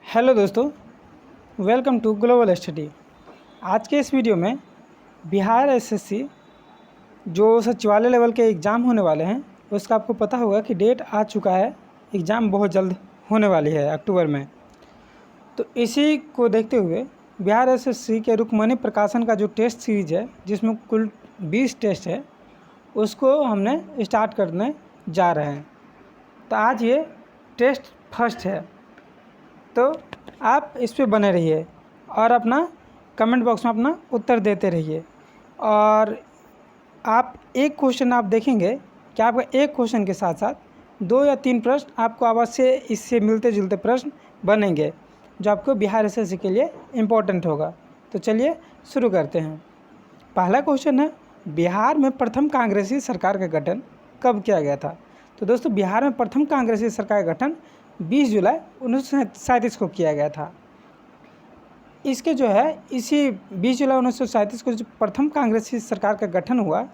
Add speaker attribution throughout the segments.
Speaker 1: Hello दोस्तों, welcome to global study. आज के इस वीडियो में बिहार एसएससी जो सचिवालय लेवल के एग्ज़ाम होने वाले हैं उसका आपको पता होगा कि डेट आ चुका है। एग्ज़ाम बहुत जल्द होने वाली है अक्टूबर में। तो इसी को देखते हुए बिहार एसएससी के रुक्मणी प्रकाशन का जो टेस्ट सीरीज है जिसमें कुल 20 टेस्ट है उसको हमने स्टार्ट करने जा रहे हैं। तो आज ये टेस्ट फर्स्ट है, तो आप इस पे बने रहिए और अपना कमेंट बॉक्स में अपना उत्तर देते रहिए। और आप एक क्वेश्चन आप देखेंगे कि आपका एक क्वेश्चन के साथ साथ 2 या 3 प्रश्न आपको अवश्य इससे मिलते जुलते प्रश्न बनेंगे जो आपको बिहार एसएससी के लिए इम्पोर्टेंट होगा। तो चलिए शुरू करते हैं। पहला क्वेश्चन है, बिहार में प्रथम कांग्रेसी सरकार का गठन कब किया गया था? तो दोस्तों, बिहार में प्रथम कांग्रेसी सरकार का गठन 20 जुलाई 1937 को किया गया था। इसके जो है इसी 20 जुलाई 1937 को जो प्रथम कांग्रेसी सरकार का गठन हुआ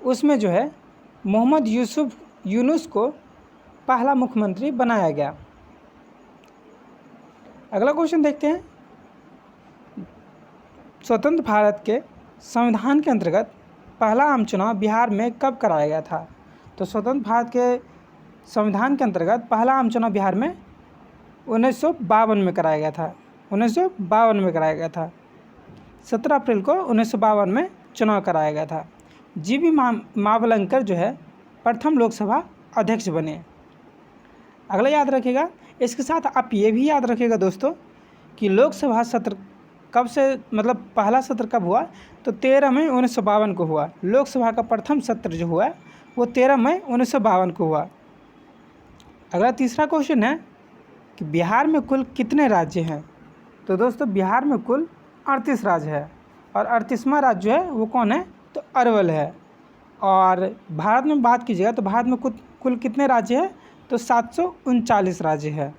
Speaker 1: उसमें जो है मोहम्मद यूनुस को पहला मुख्यमंत्री बनाया गया। अगला क्वेश्चन देखते हैं, स्वतंत्र भारत के संविधान के अंतर्गत पहला आम चुनाव बिहार में कब कराया गया था? तो स्वतंत्र भारत के संविधान के अंतर्गत पहला आम चुनाव बिहार में 1952 में कराया गया था। 1952 में कराया गया था। 17 अप्रैल को 1952 में चुनाव कराया गया था। जीबी मावलंकर जो है प्रथम लोकसभा अध्यक्ष बने। अगला याद रखिएगा, इसके साथ आप ये भी याद रखिएगा दोस्तों कि लोकसभा सत्र कब से, मतलब पहला सत्र कब हुआ? तो 13 मई 1952 को हुआ। लोकसभा का प्रथम सत्र जो हुआ वो 13 मई 1952 को हुआ। अगला तीसरा क्वेश्चन है कि बिहार में कुल कितने राज्य हैं? तो दोस्तों, बिहार में कुल 38 राज्य है और 38वां राज्य जो है वो कौन है? तो अरवल है। और भारत में बात कीजिएगा तो भारत में कुल कितने राज्य हैं? तो 739 राज्य है।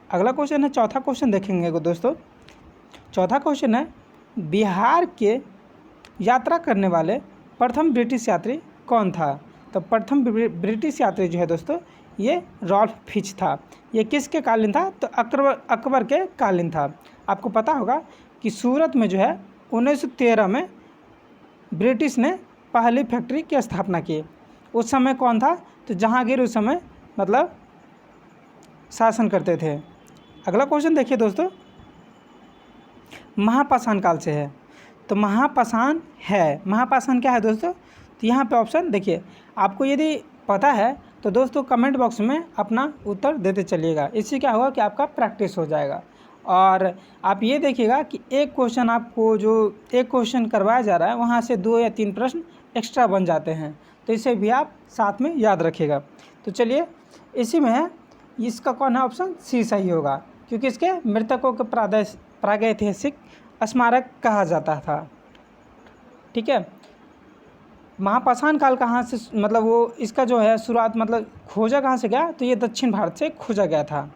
Speaker 1: अगला क्वेश्चन है, चौथा क्वेश्चन देखेंगे दोस्तों। चौथा क्वेश्चन है, बिहार के यात्रा करने वाले प्रथम ब्रिटिश यात्री कौन था? तो प्रथम ब्रिटिश यात्री जो है दोस्तों ये रॉल्फ फिच था। ये किसके कालीन था? तो अकबर के कालीन था। आपको पता होगा कि सूरत में जो है 1913 में ब्रिटिश ने पहली फैक्ट्री की स्थापना की। उस समय कौन था? तो जहांगीर उस समय मतलब शासन करते थे। अगला क्वेश्चन देखिए दोस्तों, महापाषाण काल से है। तो महापाषाण है, महापाषाण क्या है दोस्तों? तो यहाँ पे ऑप्शन देखिए, आपको यदि पता है तो दोस्तों कमेंट बॉक्स में अपना उत्तर देते चलिएगा। इससे क्या होगा कि आपका प्रैक्टिस हो जाएगा। और आप ये देखिएगा कि एक क्वेश्चन आपको जो एक क्वेश्चन करवाया जा रहा है वहाँ से 2 या 3 प्रश्न एक्स्ट्रा बन जाते हैं, तो इसे भी आप साथ में याद रखिएगा। तो चलिए, इसी में है, इसका कौन है? ऑप्शन सी सही होगा, क्योंकि इसके मृतकों के प्रागैतिहासिक स्मारक कहा जाता था। ठीक है। महापाषाण काल कहाँ से, मतलब वो इसका जो है शुरुआत, मतलब खोजा कहाँ से गया? तो ये दक्षिण भारत से खोजा गया था।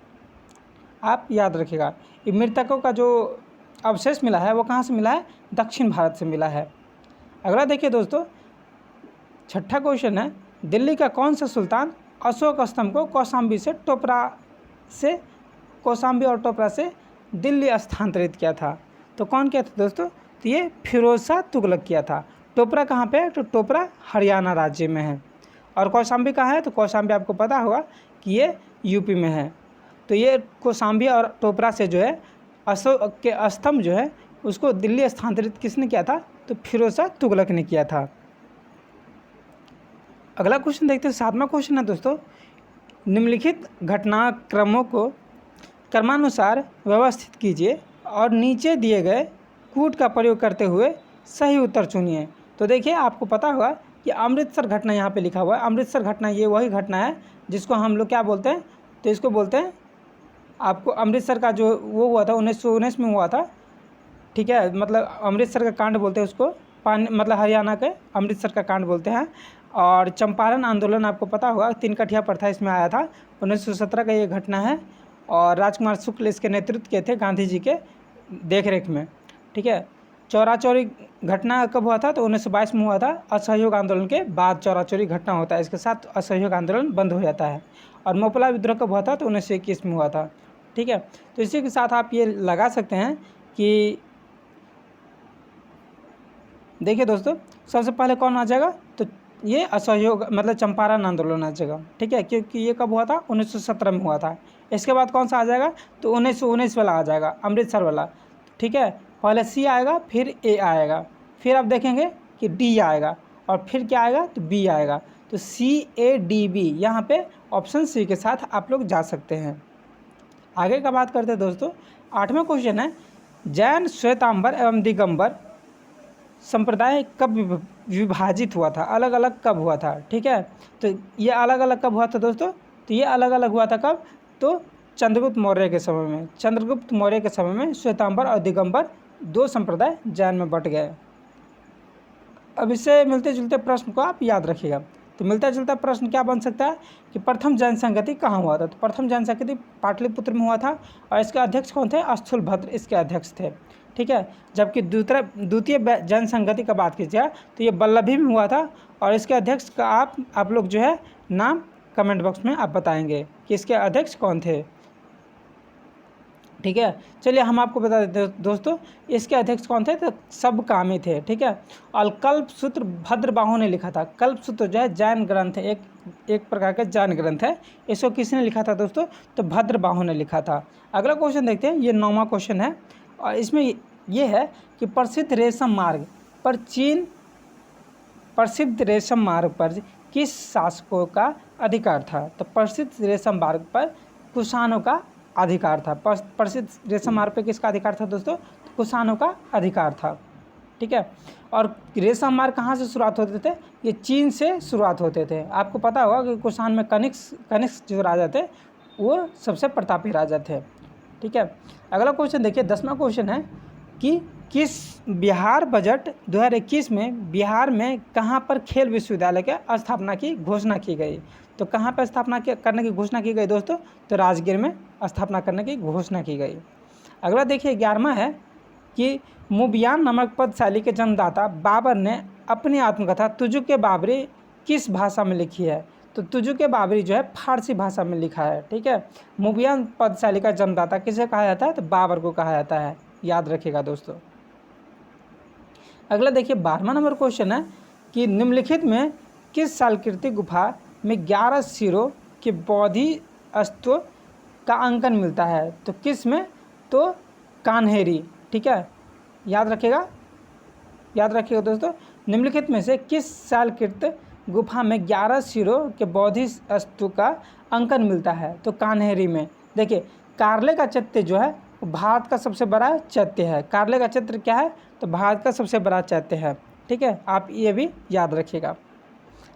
Speaker 1: आप याद रखिएगा, ये मृतकों का जो अवशेष मिला है वो कहाँ से मिला है? दक्षिण भारत से मिला है। अगला देखिए दोस्तों, छठा क्वेश्चन है, दिल्ली का कौन सा सुल्तान अशोक स्तंभ को कौशाम्बी और टोपरा से दिल्ली स्थानांतरित किया था? तो कौन किया था दोस्तों? तो ये फिरोज शाह तुगलक किया था। टोपरा कहाँ पे है? तो टोपरा हरियाणा राज्य में है। और कौशाम्बी कहाँ है? तो कौशाम्बी आपको पता होगा कि ये यूपी में है। तो ये कौशाम्बी और टोपरा से जो है अशोक के स्तंभ जो है उसको दिल्ली स्थानांतरित किसने किया था? तो फिरोज शाह तुगलक ने किया था। अगला क्वेश्चन देखते हैं, 7वां क्वेश्चन है दोस्तों, निम्नलिखित घटनाक्रमों को क्रमानुसार व्यवस्थित कीजिए और नीचे दिए गए कूट का प्रयोग करते हुए सही उत्तर चुनिए। तो देखिए, आपको पता होगा कि अमृतसर घटना यहाँ पे लिखा हुआ है। अमृतसर घटना ये वही घटना है जिसको हम लोग क्या बोलते हैं? तो इसको बोलते हैं, आपको अमृतसर का जो वो हुआ था 1919 में हुआ था। ठीक है, मतलब अमृतसर का कांड बोलते हैं उसको, मतलब हरियाणा के अमृतसर का कांड बोलते हैं। और चंपारण आंदोलन आपको पता होगा 3 कठिया प्रथा इसमें आया था, 1917 का ये घटना है। और राजकुमार शुक्ल इसके नेतृत्व किए थे गांधी जी के देखरेख में। ठीक है। चौरा चौरी घटना कब हुआ था? तो 1922 में हुआ था। असहयोग आंदोलन के बाद चौरा चौरी घटना होता है, इसके साथ असहयोग आंदोलन बंद हो जाता है। और मोपला विद्रोह कब हुआ था? तो 1921 में हुआ था। ठीक है। तो इसी के साथ आप ये लगा सकते हैं कि देखिए दोस्तों, सबसे पहले कौन आ जाएगा, तो ये असहयोग मतलब चंपारण आंदोलन आ जाएगा, ठीक है, क्योंकि ये कब हुआ था, 1917 में हुआ था। इसके बाद कौन सा आ जाएगा, तो 1919 वाला आ जाएगा, अमृतसर वाला, ठीक है। पहले सी आएगा, फिर ए आएगा, फिर आप देखेंगे कि डी आएगा, और फिर क्या आएगा, तो बी आएगा। तो CADB, यहाँ पे ऑप्शन सी के साथ आप लोग जा सकते हैं। आगे का बात करते हैं दोस्तों, 8वां क्वेश्चन है, जैन, श्वेतांबर एवं दिगंबर संप्रदाय कब विभाजित हुआ था, अलग अलग कब हुआ था, ठीक है। तो ये अलग अलग कब हुआ था दोस्तों, तो ये अलग अलग हुआ था कब, तो चंद्रगुप्त मौर्य के समय में। चंद्रगुप्त मौर्य के समय में श्वेतांबर और दिगंबर 2 संप्रदाय जैन में बट गए। अब इससे मिलते जुलते प्रश्न को आप याद रखिएगा। तो मिलता जुलता प्रश्न क्या बन सकता है कि प्रथम जैन संगति कहाँ हुआ था, तो प्रथम जैन संगति पाटलिपुत्र में हुआ था, और इसके अध्यक्ष कौन थे, स्थूलभद्र इसके अध्यक्ष थे, ठीक है। जबकि द्वितीय जैन संगति का बात कीजिए तो ये वल्लभी में हुआ था, और इसके अध्यक्ष का आप लोग जो है नाम कमेंट बॉक्स में आप बताएंगे कि इसके अध्यक्ष कौन थे, ठीक है। चलिए हम आपको बता देते हैं दोस्तों, इसके अध्यक्ष कौन थे, तो सब कामी थे, ठीक है। और कल्पसूत्र भद्रबाहु ने लिखा था। कल्पसूत्र जो है जैन ग्रंथ है, एक प्रकार का जैन ग्रंथ है। इसको किसने लिखा था दोस्तों, तो भद्रबाहु ने लिखा था। अगला क्वेश्चन देखते हैं, ये 9वां क्वेश्चन है, और इसमें ये है कि प्रसिद्ध रेशम मार्ग पर किस शासकों का अधिकार था, तो प्रसिद्ध रेशम मार्ग पर कुषाणों का अधिकार था। प्रसिद्ध रेशम मार्ग पर किसका अधिकार था दोस्तों, तो कुषाणों का अधिकार था, ठीक है। और रेशम मार्ग कहाँ से शुरुआत होते थे, ये चीन से शुरुआत होते थे। आपको पता होगा कि कुषाण में कनिष्क जो राजा थे वो सबसे प्रतापी राजा थे, ठीक है। अगला क्वेश्चन देखिए, 10वां क्वेश्चन है कि किस बिहार बजट 2021 में बिहार में कहाँ पर खेल विश्वविद्यालय के स्थापना की घोषणा की गई, तो कहाँ पर स्थापना करने की घोषणा की गई दोस्तों, तो राजगीर में स्थापना करने की घोषणा की गई। अगला देखिए 11वां है कि मुबियान नामक पद्यशाली के जन्मदाता बाबर ने अपनी आत्मकथा तुजुक बाबरी किस भाषा में लिखी है, तो तुजुक बाबरी जो है फारसी भाषा में लिखा है, ठीक है। मुबियान पद्यशाली का जन्मदाता किसे कहा जाता है, तो बाबर को कहा जाता है, याद रखिएगा दोस्तों। अगला देखिए 12वां नंबर क्वेश्चन है कि निम्नलिखित में किस सालकृति गुफा में 11 सिरों के बोधिसत्व का अंकन मिलता है, तो किस में, तो कान्हेरी, ठीक है, याद रखिएगा दोस्तों। निम्नलिखित में से किस सालकृत गुफा में 11 सिरों के बोधिसत्व का अंकन मिलता है, तो कान्हेरी में। देखिए कार्ले का चैत्य जो है भारत का सबसे बड़ा चैत्य है। कार्ले का चैत्य क्या है, तो भारत का सबसे बड़ा चैत्य है, ठीक है, आप ये भी याद रखिएगा।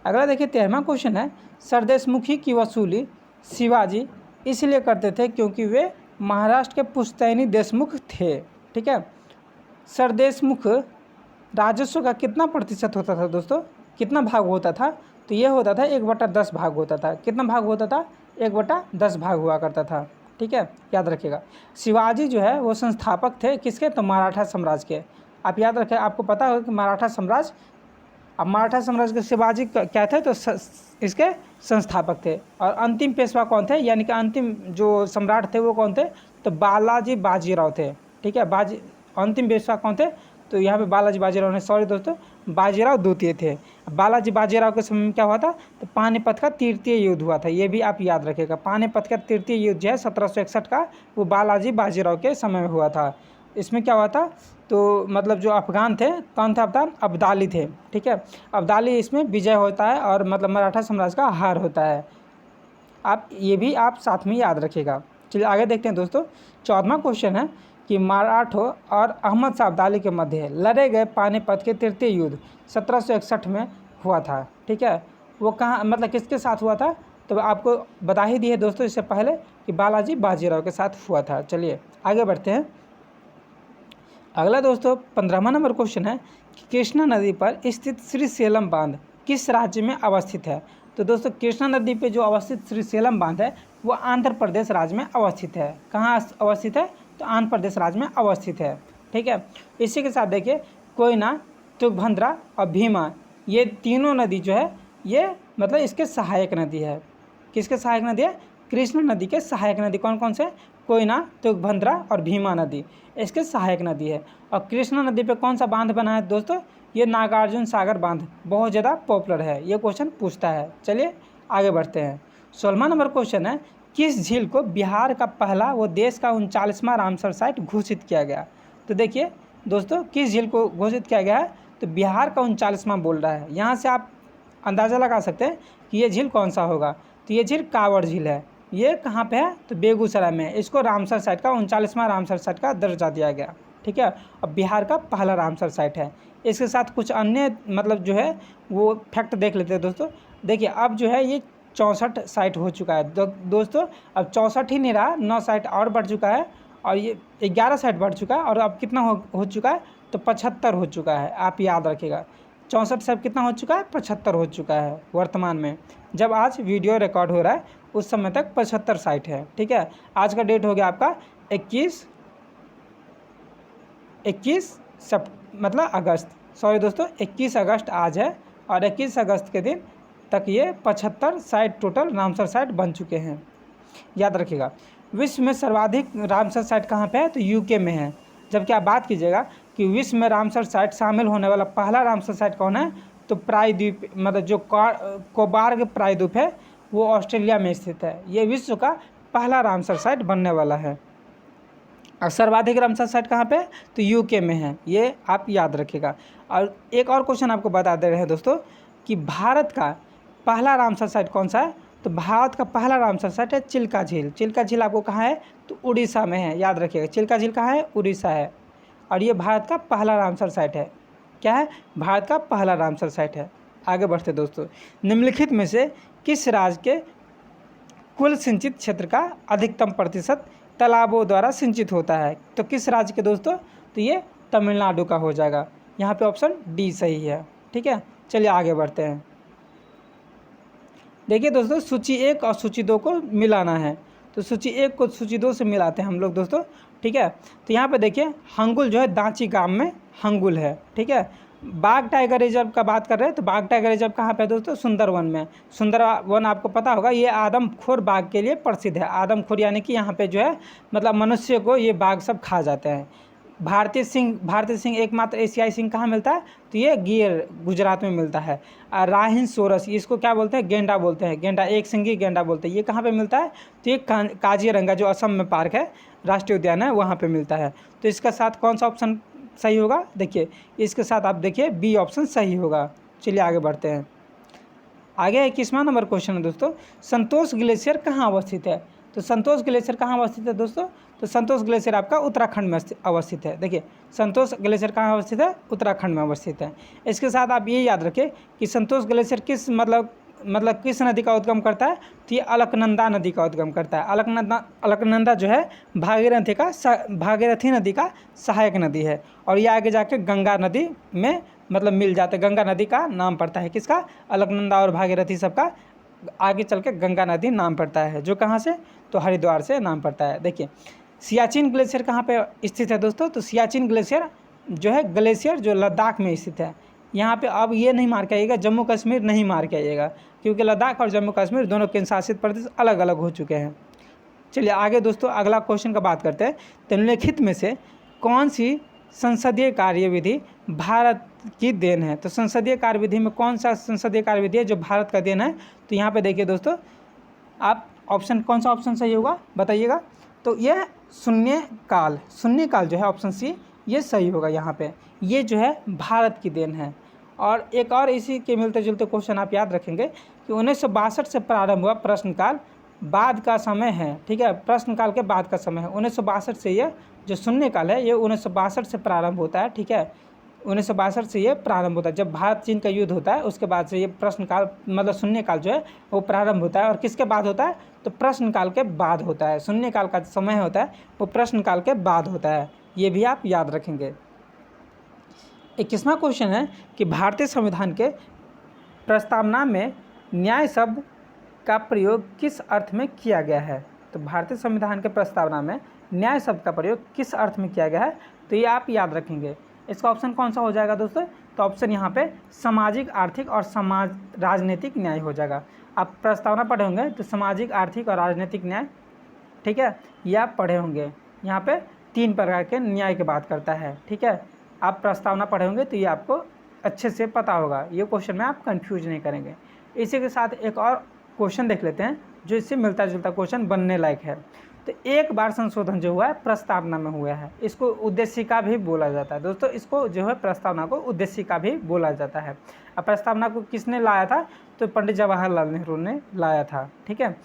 Speaker 1: अगला देखिए 13वां क्वेश्चन है, सरदेशमुखी की वसूली शिवाजी इसलिए करते थे क्योंकि वे महाराष्ट्र के पुश्तैनी देशमुख थे, ठीक है। सरदेशमुख राजस्व का कितना प्रतिशत होता था दोस्तों, कितना भाग होता था, तो ये होता था 1/10 भाग होता था। कितना भाग होता था, 1/10 भाग हुआ करता था, ठीक है, याद रखिएगा। शिवाजी जो है वो संस्थापक थे किसके, तो मराठा साम्राज्य के। आप याद रखें, आपको पता होगा कि मराठा साम्राज्य, अब मराठा साम्राज्य के शिवाजी क्या थे, तो इसके संस्थापक थे। और अंतिम पेशवा कौन थे, यानी कि अंतिम जो सम्राट थे वो कौन थे, तो बालाजी बाजीराव थे, ठीक है। अंतिम पेशवा कौन थे, तो यहाँ पे बालाजी बाजीराव ने, सॉरी दोस्तों, बाजीराव द्वितीय थे। बालाजी बाजीराव के समय में क्या हुआ था, तो पानीपत का तृतीय युद्ध हुआ था, ये भी आप याद रखिएगा। पानीपत का तृतीय युद्ध जो है 1761 का, वो बालाजी बाजीराव के समय में हुआ था। इसमें क्या हुआ था, तो मतलब जो अफगान थे, कौन थे अफगान, अब्दाली थे, ठीक है। अब्दाली इसमें विजय होता है और मतलब मराठा साम्राज्य का हार होता है। आप ये भी आप साथ में याद रखिएगा। चलिए आगे देखते हैं दोस्तों, 14वां क्वेश्चन है कि मराठों और अहमद शाह अब्दाली के मध्य लड़े गए पानीपत के तृतीय युद्ध 1761 में हुआ था, ठीक है। वो कहाँ मतलब किसके साथ हुआ था, तो आपको बता ही दी है दोस्तों इससे पहले कि बालाजी बाजीराव के साथ हुआ था। चलिए आगे बढ़ते हैं। अगला दोस्तों 15वां नंबर क्वेश्चन है कि कृष्णा नदी पर स्थित श्रीशैलम बांध किस राज्य में अवस्थित है, तो दोस्तों कृष्णा नदी पे जो अवस्थित श्रीशैलम बांध है वो आंध्र प्रदेश राज्य में अवस्थित है। कहाँ अवस्थित है, तो आंध्र प्रदेश राज्य में अवस्थित है, ठीक है। इसी के साथ देखिए कोयना, तुंगभद्रा और भीमा, ये तीनों नदी जो है ये मतलब इसके सहायक नदी है। किसके सहायक नदी है, कृष्णा नदी के सहायक नदी कौन कौन से, कोयना, तुंगभद्रा और भीमा नदी इसके सहायक नदी है। और कृष्णा नदी पे कौन सा बांध बना है दोस्तों? ये नागार्जुन सागर बांध बहुत ज़्यादा पॉपुलर है, ये क्वेश्चन पूछता है। चलिए आगे बढ़ते हैं। 16वां नंबर क्वेश्चन है, किस झील को बिहार का पहला व देश का 39वां रामसर साइट घोषित किया गया? तो देखिए दोस्तों, किस झील को घोषित किया गया है? तो बिहार का 39वां बोल रहा है। यहाँ से आप अंदाज़ा लगा सकते हैं कि ये झील कौन सा होगा। तो ये झील कांवड़ झील है। ये कहाँ पे है? तो बेगूसराय में है। इसको रामसर साइट का 39वां रामसर साइट का दर्जा दिया गया, ठीक है। और बिहार का पहला रामसर साइट है। इसके साथ कुछ अन्य मतलब जो है वो फैक्ट देख लेते हैं दोस्तों। देखिए अब जो है ये 64 साइट हो चुका है दोस्तों। अब 64 ही नहीं रहा, 9 साइट और बढ़ चुका है और ये 11 साइट बढ़ चुका है। और अब कितना हो चुका है? तो 75 हो चुका है। आप याद रखिएगा 64 से अब कितना हो चुका है? 75 हो चुका है वर्तमान में। जब आज वीडियो रिकॉर्ड हो रहा है उस समय तक 75 साइट है, ठीक है। आज का डेट हो गया आपका 21 अगस्त, सॉरी दोस्तों 21 अगस्त आज है। और 21 अगस्त के दिन तक ये 75 साइट टोटल रामसर साइट बन चुके हैं, याद रखिएगा। विश्व में सर्वाधिक रामसर साइट कहाँ पे है? तो यूके में है। जबकि आप बात कीजिएगा कि विश्व में रामसर साइट शामिल होने वाला पहला रामसर साइट कौन है? तो प्रायद्वीप मतलब जो कोबार्ग प्रायद्वीप है वो ऑस्ट्रेलिया में स्थित है। ये विश्व का पहला रामसर साइट बनने वाला है। और सर्वाधिक रामसर साइट कहाँ पे? तो यूके में है, ये आप याद रखिएगा। और एक और क्वेश्चन आपको बता दे रहे हैं दोस्तों कि भारत का पहला रामसर साइट कौन सा है? तो भारत का पहला रामसर साइट है चिल्का झील। चिल्का झील आपको कहाँ है? तो उड़ीसा में है, याद रखिएगा। चिल्का झील कहाँ है? उड़ीसा है। और ये भारत का पहला रामसर साइट है। क्या है? भारत का पहला रामसर साइट है। आगे बढ़ते दोस्तों, निम्नलिखित में से किस राज्य के कुल सिंचित क्षेत्र का अधिकतम प्रतिशत तालाबों द्वारा सिंचित होता है? तो किस राज्य के दोस्तों? तो ये तमिलनाडु का हो जाएगा। यहाँ पे ऑप्शन डी सही है, ठीक है। चलिए आगे बढ़ते हैं। देखिए दोस्तों, सूची 1 और सूची 2 को मिलाना है। तो सूची 1 को सूची 2 से मिलाते हैं हम लोग दोस्तों, ठीक है। तो यहाँ पे देखिए हंगुल जो है दांची गांव में हंगुल है, ठीक है। बाघ टाइगर रिजर्व का बात कर रहे हैं तो बाघ टाइगर रिजर्व कहाँ पे है दोस्तों? सुंदरवन में। सुंदरवन आपको पता होगा ये आदमखोर बाघ के लिए प्रसिद्ध है। आदमखोर यानी कि यहाँ पे जो है मतलब मनुष्य को ये बाघ सब खा जाते हैं। भारतीय सिंह एकमात्र एशियाई सिंह कहाँ मिलता है? तो ये गिर गुजरात में मिलता है। राहिन सोरस इसको क्या बोलते हैं? गेंडा बोलते हैं। गेंडा एक सिंगी गेंडा बोलते हैं। ये कहाँ पे मिलता है? तो ये काजीरंगा जो असम में पार्क है, राष्ट्रीय उद्यान है, वहाँ पे मिलता है। तो इसका साथ कौन सा ऑप्शन सही होगा? देखिए इसके साथ आप देखिए बी ऑप्शन सही होगा। चलिए आगे बढ़ते हैं। आगे 21वां नंबर क्वेश्चन है दोस्तों, संतोष ग्लेशियर कहाँ अवस्थित है? तो संतोष ग्लेशियर कहाँ अवस्थित है दोस्तों? तो संतोष ग्लेशियर आपका उत्तराखंड में अवस्थित है। देखिए संतोष ग्लेशियर कहाँ अवस्थित है? उत्तराखंड में अवस्थित है। इसके साथ आप ये याद रखें कि संतोष ग्लेशियर किस मतलब किस नदी का उद्गम करता है? तो ये अलकनंदा नदी का उद्गम करता है। अलकनंदा जो है भागीरथी नदी का सहायक नदी है। और ये आगे जाके गंगा नदी में मतलब मिल जाता है। गंगा नदी का नाम पड़ता है किसका? अलकनंदा और भागीरथी सबका आगे चल के गंगा नदी नाम पड़ता है, जो कहाँ से? तो हरिद्वार से नाम पड़ता है। देखिए सियाचिन ग्लेशियर कहाँ पे स्थित है दोस्तों? तो सियाचिन ग्लेशियर जो है ग्लेशियर जो लद्दाख में स्थित है। यहाँ पे अब ये नहीं मार के आइएगा, जम्मू कश्मीर नहीं मार के आइएगा, क्योंकि लद्दाख और जम्मू कश्मीर दोनों केंद्र शासित प्रदेश अलग अलग हो चुके हैं। चलिए आगे दोस्तों अगला क्वेश्चन का बात करते हैं। तो निम्नलिखित में से कौन सी संसदीय कार्यविधि भारत की देन है? तो संसदीय कार्यविधि में कौन सा संसदीय कार्यविधि है जो भारत का देन है? तो यहाँ पे देखिए दोस्तों, आप ऑप्शन कौन सा ऑप्शन सही होगा बताइएगा। तो यह शून्यकाल जो है ऑप्शन सी ये सही होगा। यहाँ पे ये जो है भारत की देन है। और एक और इसी के मिलते जुलते क्वेश्चन आप याद रखेंगे कि 1962 से प्रारंभ हुआ प्रश्नकाल बाद का समय है, ठीक है। प्रश्नकाल के बाद का समय है 1962 से। ये जो शून्यकाल है ये 1962 से प्रारंभ होता है, ठीक है। 1962 से ये प्रारंभ होता है। जब भारत चीन का युद्ध होता है उसके बाद से ये प्रश्नकाल मतलब शून्यकाल जो है वो प्रारंभ होता है। और किसके बाद होता है? तो प्रश्नकाल के बाद होता है। शून्यकाल का समय होता है वो प्रश्नकाल के बाद होता है, ये भी आप याद रखेंगे। 21वां क्वेश्चन है कि भारतीय संविधान के प्रस्तावना में न्याय शब्द का प्रयोग किस अर्थ में किया गया है? तो भारतीय संविधान के प्रस्तावना में न्याय शब्द का प्रयोग किस अर्थ में किया गया है? तो ये आप याद रखेंगे। इसका ऑप्शन कौन सा हो जाएगा दोस्तों? तो ऑप्शन यहाँ पे सामाजिक, आर्थिक और राजनीतिक न्याय हो जाएगा। आप प्रस्तावना पढ़े होंगे तो सामाजिक, आर्थिक और राजनीतिक न्याय ठीक है, ये आप पढ़े होंगे। यहाँ पे 3 प्रकार के न्याय की बात करता है, ठीक है। आप प्रस्तावना पढ़े होंगे तो ये आपको अच्छे से पता होगा, ये क्वेश्चन में आप कंफ्यूज नहीं करेंगे। इसी के साथ एक और क्वेश्चन देख लेते हैं जो इससे मिलता जुलता क्वेश्चन बनने लायक है। तो एक बार संशोधन जो हुआ है प्रस्तावना में हुआ है, इसको उद्देशिका भी बोला जाता है दोस्तों। इसको जो है प्रस्तावना को उद्देशिका भी बोला जाता है। अब प्रस्तावना को किसने लाया था, तो पंडित जवाहरलाल नेहरू ने लाया था, ठीक है।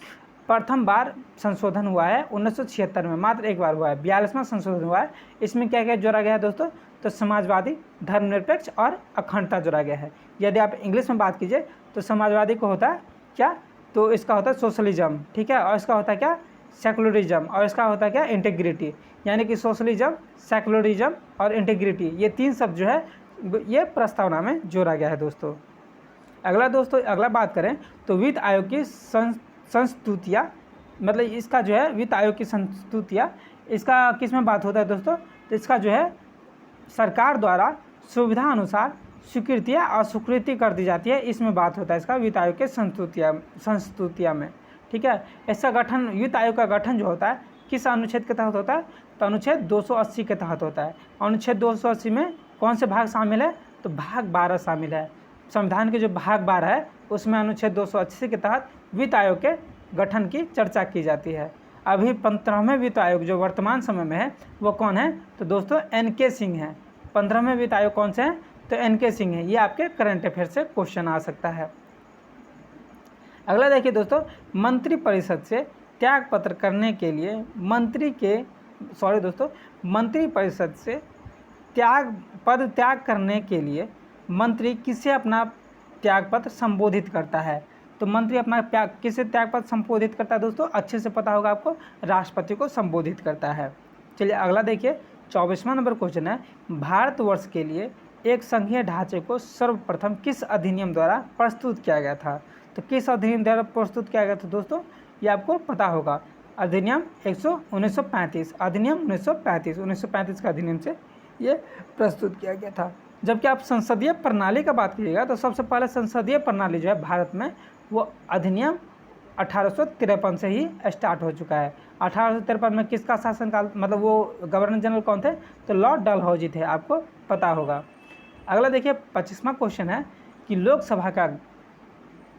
Speaker 1: प्रथम बार संशोधन हुआ है 1976 में, मात्र एक बार हुआ है। 42वां संशोधन हुआ है। इसमें क्या क्या जोड़ा गया है दोस्तों, तो समाजवादी, धर्मनिरपेक्ष और अखंडता जोड़ा गया है। यदि आप इंग्लिश में बात कीजिए तो समाजवादी को होता है क्या, तो इसका होता है सोशलिज्म, ठीक है, और इसका होता है क्या, सेकुलरिज्म, और इसका होता है क्या, इंटीग्रिटी। यानी कि सोशलिज्म, सेकुलरिज्म और इंटीग्रिटी, ये 3 शब्द जो है ये प्रस्तावना में जोड़ा गया है दोस्तों। अगला दोस्तों, अगला बात करें तो वित्त आयोग की संस्तुतियाँ, मतलब इसका जो है वित्त आयोग की संस्तुतियाँ, इसका किस में बात होता है दोस्तों, तो इसका जो है सरकार द्वारा सुविधा अनुसार स्वीकृतियाँ और स्वीकृति कर दी जाती है, इसमें बात होता है इसका वित्त आयोग के संस्तुतियाँ में, ठीक है। इसका गठन, वित्त आयोग का गठन जो होता है किस अनुच्छेद के तहत होता है, तो अनुच्छेद 280 के तहत होता है। अनुच्छेद 280 में कौन से भाग शामिल है, तो भाग 12 शामिल है। संविधान के जो भाग 12 है उसमें अनुच्छेद 280 के तहत वित्त आयोग के गठन की चर्चा की जाती है। अभी 15वें वित्त आयोग जो वर्तमान समय में है वो कौन है, तो दोस्तों NK सिंह है। 15वें वित्त आयोग कौन से हैं, तो NK सिंह है। ये आपके करंट अफेयर से क्वेश्चन आ सकता है। अगला देखिए दोस्तों, मंत्री परिषद से त्याग पत्र करने के लिए मंत्री परिषद से पद त्याग करने के लिए मंत्री किसे अपना त्याग पत्र संबोधित करता है, तो मंत्री अपना किसे त्याग पत्र संबोधित करता है दोस्तों, अच्छे से पता होगा आपको, राष्ट्रपति को संबोधित करता है। चलिए अगला देखिए, 24वां नंबर क्वेश्चन है, भारतवर्ष के लिए एक संघीय ढांचे को सर्वप्रथम किस अधिनियम द्वारा प्रस्तुत किया गया था, तो किस अधिनियम द्वारा प्रस्तुत किया गया था दोस्तों, ये आपको पता होगा, अधिनियम 1935, अधिनियम 1935 का अधिनियम से ये प्रस्तुत किया गया था। जबकि आप संसदीय प्रणाली का बात कीजिएगा तो सबसे पहले संसदीय प्रणाली जो है भारत में वो अधिनियम 1853 से ही स्टार्ट हो चुका है। 1853 में किसका शासनकाल, मतलब वो गवर्नर जनरल कौन थे, तो लॉर्ड डलहौजी थे, आपको पता होगा। अगला देखिए 25वां क्वेश्चन है कि लोकसभा का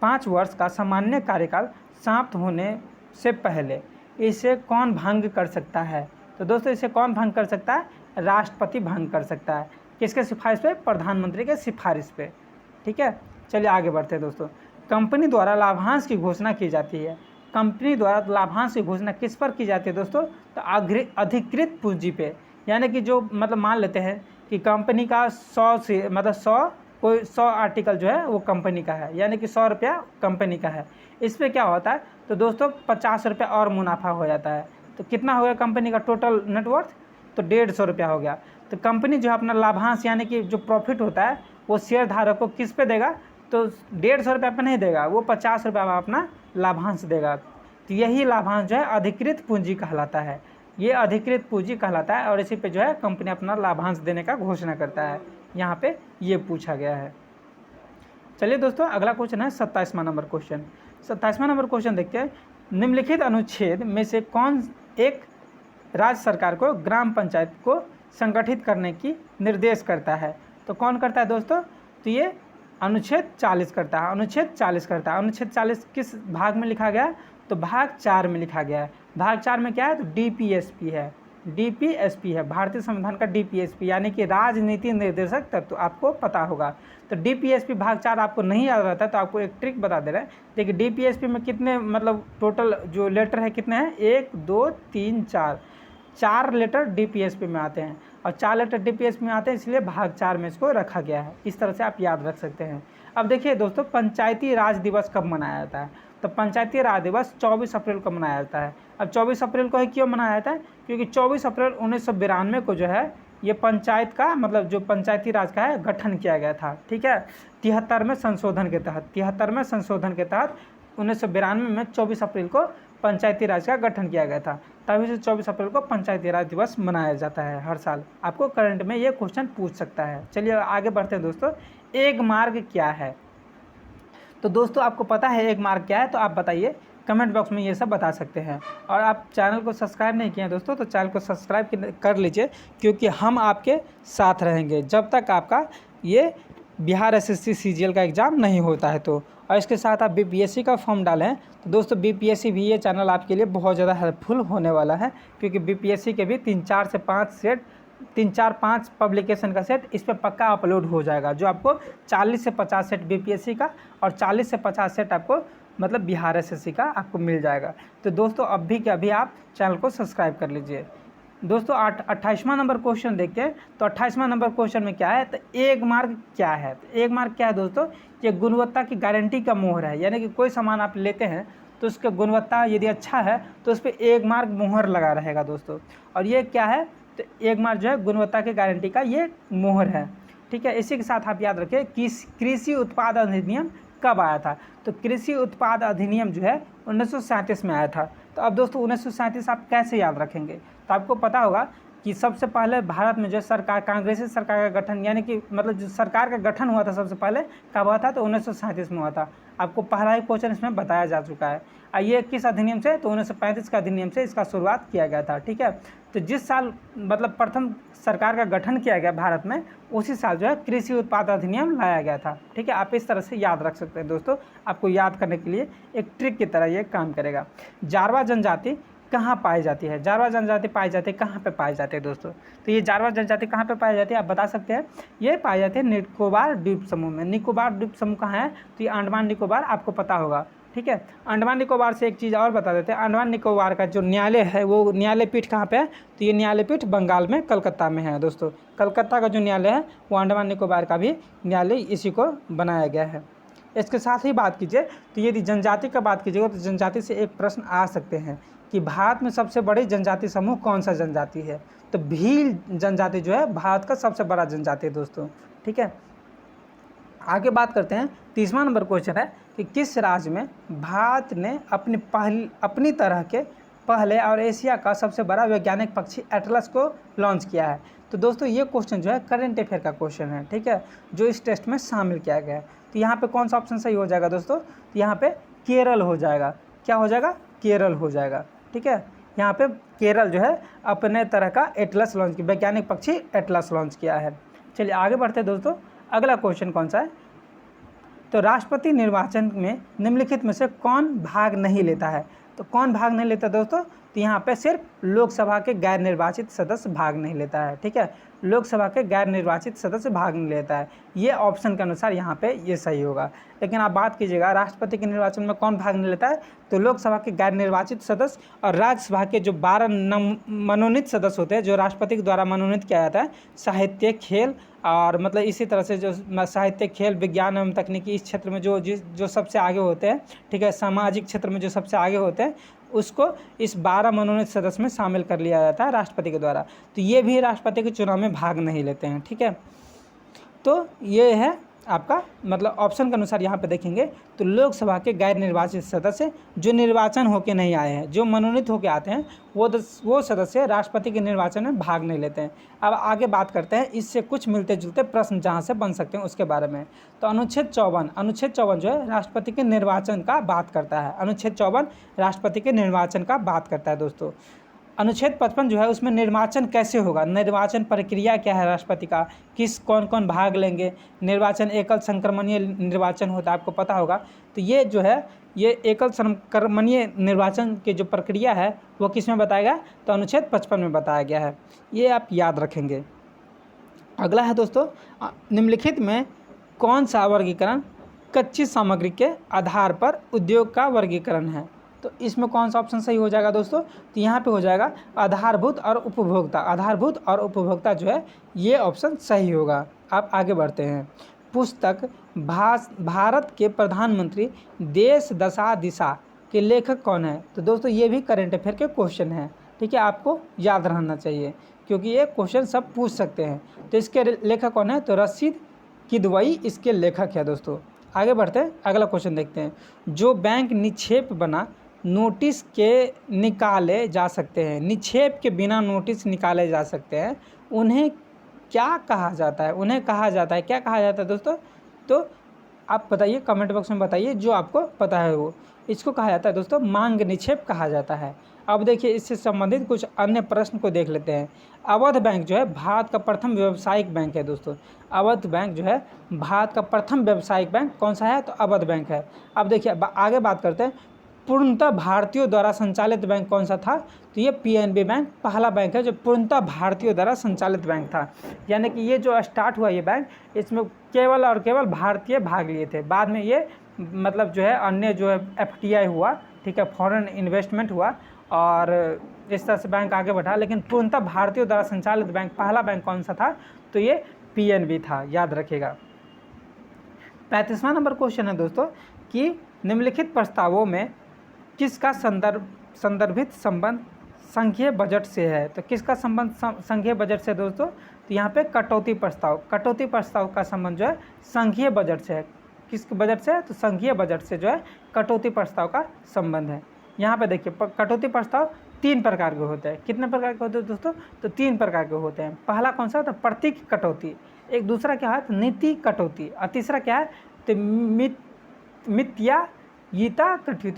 Speaker 1: 5 वर्ष का सामान्य कार्यकाल समाप्त होने से पहले इसे कौन भंग कर सकता है, तो दोस्तों इसे कौन भंग कर सकता है, राष्ट्रपति भंग कर सकता है। किसके सिफारिश पे, प्रधानमंत्री के सिफारिश पे, ठीक है। चलिए आगे बढ़ते हैं दोस्तों। कंपनी द्वारा लाभांश की घोषणा की जाती है। कंपनी द्वारा लाभांश की घोषणा किस पर की जाती है दोस्तों, तो अधिकृत पूंजी पे, यानी कि जो मतलब मान लेते हैं कि कंपनी का 100 आर्टिकल जो है वो कंपनी का है, यानी कि 100 रुपया कंपनी का है। इस पर क्या होता है, तो दोस्तों 50 रुपया और मुनाफा हो जाता है। तो कितना हो गया कंपनी का टोटल नेटवर्थ, तो 150 रुपया हो गया। तो कंपनी जो है अपना लाभांश यानी कि जो प्रॉफिट होता है वो शेयर धारक को किस पे देगा, तो 150 रुपया पे नहीं देगा, वो 50 रुपया में अपना लाभांश देगा। तो यही लाभांश जो है अधिकृत पूंजी कहलाता है, ये अधिकृत पूंजी कहलाता है, और इसी पे जो है कंपनी अपना लाभांश देने का घोषणा करता है। यहाँ पे ये पूछा गया है। चलिए दोस्तों अगला क्वेश्चन है 27वां नंबर क्वेश्चन। 27वां नंबर क्वेश्चन देखते हैं, निम्नलिखित अनुच्छेद में से कौन एक राज्य सरकार को ग्राम पंचायत को संगठित करने की निर्देश करता है, तो कौन करता है दोस्तों, तो ये अनुच्छेद 40 करता है। अनुच्छेद 40 करता है। अनुच्छेद 40 किस भाग में लिखा गया है, तो भाग 4 में लिखा गया है। भाग 4 में क्या है, तो DPSP है, DPSP है, भारतीय संविधान का DPSP यानी कि राजनीति निर्देशक तत्व, तो आपको पता होगा। तो DPSP भाग 4 आपको नहीं याद रहता है तो आपको एक ट्रिक बता दे रहे हैं। देखिए DPSP में कितने मतलब टोटल जो लेटर है कितने हैं, 1 2 3 4 लेटर DPSP में आते हैं, और 4 लेटर DPSP में आते हैं, इसलिए भाग 4 में इसको रखा गया है। इस तरह से आप याद रख सकते हैं। अब देखिए दोस्तों, पंचायती राज दिवस कब मनाया जाता है, तो पंचायती राज दिवस 24 अप्रैल को मनाया जाता है। अब 24 अप्रैल को ही क्यों मनाया जाता है, क्योंकि 24 अप्रैल 1992 को जो है ये पंचायत का मतलब जो पंचायती राज का है गठन किया गया था, ठीक है। 73वें संशोधन के तहत 1992 में 24 अप्रैल को पंचायती राज का गठन किया गया था, तभी से 24 अप्रैल को पंचायती राज दिवस मनाया जाता है हर साल। आपको करंट में ये क्वेश्चन पूछ सकता है। चलिए आगे बढ़ते हैं दोस्तों। एक मार्ग क्या है, तो दोस्तों आपको पता है एक मार्ग क्या है, तो आप बताइए कमेंट बॉक्स में ये सब बता सकते हैं। और आप चैनल को सब्सक्राइब नहीं किए हैं दोस्तों तो चैनल को सब्सक्राइब कर लीजिए, क्योंकि हम आपके साथ रहेंगे जब तक आपका ये बिहार एसएससी सीजीएल का एग्ज़ाम नहीं होता है। तो और इसके साथ आप बीपीएससी का फॉर्म डालें तो दोस्तों बीपीएससी भी ये चैनल आपके लिए बहुत ज़्यादा हेल्पफुल होने वाला है, क्योंकि बीपीएससी के भी 3-4-5 पब्लिकेशन का सेट इस पर पक्का अपलोड हो जाएगा, जो आपको 40 से 50 सेट बीपीएससी का और 40 से 50 सेट आपको मतलब बिहार एसएससी का आपको मिल जाएगा। तो दोस्तों अभी के अभी आप चैनल को सब्सक्राइब कर लीजिए। दोस्तों 28वां नंबर क्वेश्चन देखते हैं। तो 28वां नंबर क्वेश्चन में क्या है, तो 1 मार्क क्या है। तो 1 मार्क क्या है दोस्तों, ये गुणवत्ता की गारंटी का मोहर है, यानी कि कोई सामान आप लेते हैं तो उसका गुणवत्ता यदि अच्छा है तो उस पर 1 मार्क मोहर लगा रहेगा दोस्तों। और ये क्या है, तो 1 मार्क जो है गुणवत्ता की गारंटी का ये मोहर है। ठीक है, इसी के साथ आप याद रखें कि कृषि उत्पाद अधिनियम कब आया था। तो कृषि उत्पाद अधिनियम जो है 1937 में आया था। तो अब दोस्तों 1937 आप कैसे याद रखेंगे, तो आपको पता होगा कि सबसे पहले भारत में जो सरकार कांग्रेसी सरकार का गठन, यानी कि मतलब जो सरकार का गठन हुआ था सबसे पहले कब हुआ था, तो 1937 में हुआ था। आपको पहला ही क्वेश्चन इसमें बताया जा चुका है। ये किस अधिनियम से, तो 1935 का अधिनियम से इसका शुरुआत किया गया था। ठीक है, तो जिस साल मतलब प्रथम सरकार का गठन किया गया भारत में, उसी साल जो है कृषि उत्पाद अधिनियम लाया गया था। ठीक है, आप इस तरह से याद रख सकते हैं दोस्तों। आपको याद करने के लिए एक ट्रिक की तरह ये काम करेगा। जारवा जनजाति कहाँ पाई जाती है, जारवा जनजाति पाई जाती है कहाँ पे पाई जाती है दोस्तों, तो ये जारवा जनजाति कहाँ पे पाई जाती है आप बता सकते हैं। ये पाई जाती है निकोबार द्वीप समूह में। निकोबार द्वीप समूह कहाँ है, तो ये अंडमान निकोबार आपको पता होगा। ठीक है, अंडमान निकोबार से एक चीज़ और बता देते हैं, अंडमान निकोबार का जो न्यायालय है वो न्यायालय पीठ कहाँ पे है, तो ये न्यायालय पीठ बंगाल में कलकत्ता में है दोस्तों। कलकत्ता का जो न्यायालय है वो अंडमान निकोबार का भी न्यायालय इसी को बनाया गया है। इसके साथ ही बात कीजिए तो यदि जनजाति का बात कीजिएगा तो जनजाति से एक प्रश्न आ सकते हैं कि भारत में सबसे बड़ी जनजाति समूह कौन सा जनजाति है, तो भील जनजाति जो है भारत का सबसे बड़ा जनजाति है दोस्तों। ठीक है, आगे बात करते हैं। 30वां नंबर क्वेश्चन है कि किस राज्य में भारत ने अपनी तरह के पहले और एशिया का सबसे बड़ा वैज्ञानिक पक्षी एटलस को लॉन्च किया है। तो दोस्तों ये क्वेश्चन जो है करंट अफेयर का क्वेश्चन है। ठीक है, जो इस टेस्ट में शामिल किया गया है। तो यहाँ पे कौन सा ऑप्शन सही हो जाएगा दोस्तों, तो यहाँ पे केरल हो जाएगा। क्या हो जाएगा, केरल हो जाएगा। ठीक है, यहाँ पे केरल जो है अपने तरह का एटलस लॉन्च किया, वैज्ञानिक पक्षी एटलस लॉन्च किया है। चलिए आगे बढ़ते हैं दोस्तों। अगला क्वेश्चन कौन सा है, तो राष्ट्रपति निर्वाचन में निम्नलिखित में से कौन भाग नहीं लेता है। तो कौन भाग नहीं लेता दोस्तों, तो यहाँ पे सिर्फ लोकसभा के गैर निर्वाचित सदस्य भाग नहीं लेता है। ठीक है, लोकसभा के गैर निर्वाचित सदस्य भाग नहीं लेता है, ये ऑप्शन के अनुसार यहाँ पे ये सही होगा। लेकिन आप बात कीजिएगा राष्ट्रपति के निर्वाचन में कौन भाग नहीं लेता है, तो लोकसभा के गैर निर्वाचित सदस्य और राज्यसभा के जो 12 मनोनीत सदस्य होते हैं, जो राष्ट्रपति के द्वारा मनोनीत किया जाता है, साहित्य, खेल और मतलब इसी तरह से जो साहित्य, खेल, विज्ञान एवं तकनीकी इस क्षेत्र में जो सबसे आगे होते हैं। ठीक है, सामाजिक क्षेत्र में जो सबसे आगे होते हैं उसको इस 12 मनोनीत सदस्य में शामिल कर लिया जाता है राष्ट्रपति के द्वारा। तो ये भी राष्ट्रपति के चुनाव में भाग नहीं लेते हैं। ठीक है, तो ये है आपका मतलब ऑप्शन के अनुसार यहाँ पे देखेंगे तो लोकसभा के गैर निर्वाचित सदस्य जो निर्वाचन होके नहीं आए हैं, जो मनोनीत होके आते हैं, वो सदस्य राष्ट्रपति के निर्वाचन में भाग नहीं लेते हैं। अब आगे बात करते हैं इससे कुछ मिलते जुलते प्रश्न जहाँ से बन सकते हैं उसके बारे में। तो अनुच्छेद 54 जो है राष्ट्रपति के निर्वाचन का बात करता है। अनुच्छेद 54 राष्ट्रपति के निर्वाचन का बात करता है दोस्तों। अनुच्छेद 55 जो है उसमें निर्वाचन कैसे होगा, निर्वाचन प्रक्रिया क्या है राष्ट्रपति का, कौन कौन भाग लेंगे, निर्वाचन एकल संक्रमणीय निर्वाचन होता है आपको पता होगा। तो ये जो है ये एकल संक्रमणीय निर्वाचन की जो प्रक्रिया है वो किस में बताया गया, तो अनुच्छेद 55 में बताया गया है, ये आप याद रखेंगे। अगला है दोस्तों निम्नलिखित में कौन सा वर्गीकरण कच्ची सामग्री के आधार पर उद्योग का वर्गीकरण है। तो इसमें कौन सा ऑप्शन सही हो जाएगा दोस्तों, तो यहाँ पे हो जाएगा आधारभूत और उपभोक्ता। आधारभूत और उपभोक्ता जो है ये ऑप्शन सही होगा। आप आगे बढ़ते हैं। पुस्तक भारत के प्रधानमंत्री देश दशा दिशा के लेखक कौन है। तो दोस्तों ये भी करंट अफेयर के क्वेश्चन है। ठीक है, आपको याद रहना चाहिए क्योंकि ये क्वेश्चन सब पूछ सकते हैं। तो इसके लेखक कौन है, तो रशीद किदवई इसके लेखक है दोस्तों। आगे बढ़ते हैं, अगला क्वेश्चन देखते हैं। जो बैंक निक्षेप बना नोटिस के निकाले जा सकते हैं, निक्षेप के बिना नोटिस निकाले जा सकते हैं, उन्हें क्या कहा जाता है, उन्हें कहा जाता है, क्या कहा जाता है दोस्तों, तो आप बताइए, कमेंट बॉक्स में बताइए जो आपको पता है वो। इसको कहा जाता है दोस्तों मांग निक्षेप कहा जाता है। अब देखिए इससे संबंधित कुछ अन्य प्रश्न को देख लेते हैं। अवध बैंक जो है भारत का प्रथम व्यावसायिक बैंक है दोस्तों। अवध बैंक जो है भारत का प्रथम व्यावसायिक बैंक कौन सा है, तो अवध बैंक है। अब देखिए आगे बात करते हैं, पूर्णतः भारतीयों द्वारा संचालित बैंक कौन सा था, तो ये पीएनबी बैंक पहला बैंक है जो पूर्णतः भारतीयों द्वारा संचालित बैंक था। यानी कि ये जो स्टार्ट हुआ ये बैंक, इसमें केवल और केवल भारतीय भाग लिए थे। बाद में ये मतलब जो है अन्य जो है एफटीआई हुआ, ठीक है, फॉरेन इन्वेस्टमेंट हुआ और इस तरह से बैंक आगे बढ़ा, लेकिन पूर्णतः भारतीयों द्वारा संचालित बैंक पहला बैंक कौन सा था, तो ये पीएनबी था, याद रखिएगा। 35वां नंबर क्वेश्चन है दोस्तों कि निम्नलिखित प्रस्तावों में किसका संदर्भित संबंध संघीय बजट से है, तो किसका संबंध संघीय बजट से दोस्तों, तो यहाँ पे कटौती प्रस्ताव का संबंध जो है संघीय बजट से है। किस बजट से है, तो संघीय बजट से जो है कटौती प्रस्ताव का संबंध है। यहाँ पे देखिए कटौती प्रस्ताव 3 प्रकार के होते हैं। कितने प्रकार के होते हैं दोस्तों, तो 3 प्रकार के होते हैं। पहला कौन सा, तो प्रतीक कटौती, एक दूसरा क्या है, तो नीति कटौती, और तीसरा क्या है, तो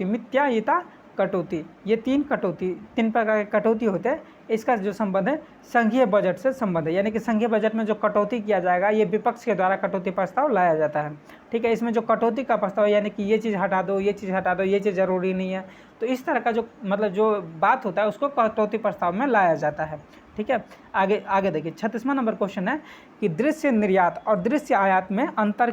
Speaker 1: मित्यायिता कटौती। ये 3 प्रकार के कटौती होते हैं। इसका जो संबंध है संघीय बजट से संबंध है, यानी कि संघीय बजट में जो कटौती किया जाएगा ये विपक्ष के द्वारा कटौती प्रस्ताव लाया जाता है, ठीक है। इसमें जो कटौती का प्रस्ताव है यानी कि ये चीज़ हटा दो, ये चीज़ हटा दो, ये चीज़ ज़रूरी नहीं है, तो इस तरह का जो मतलब जो बात होता है उसको कटौती प्रस्ताव में लाया जाता है, ठीक है। आगे देखिए 36वां नंबर क्वेश्चन है कि दृश्य निर्यात और दृश्य आयात में अंतर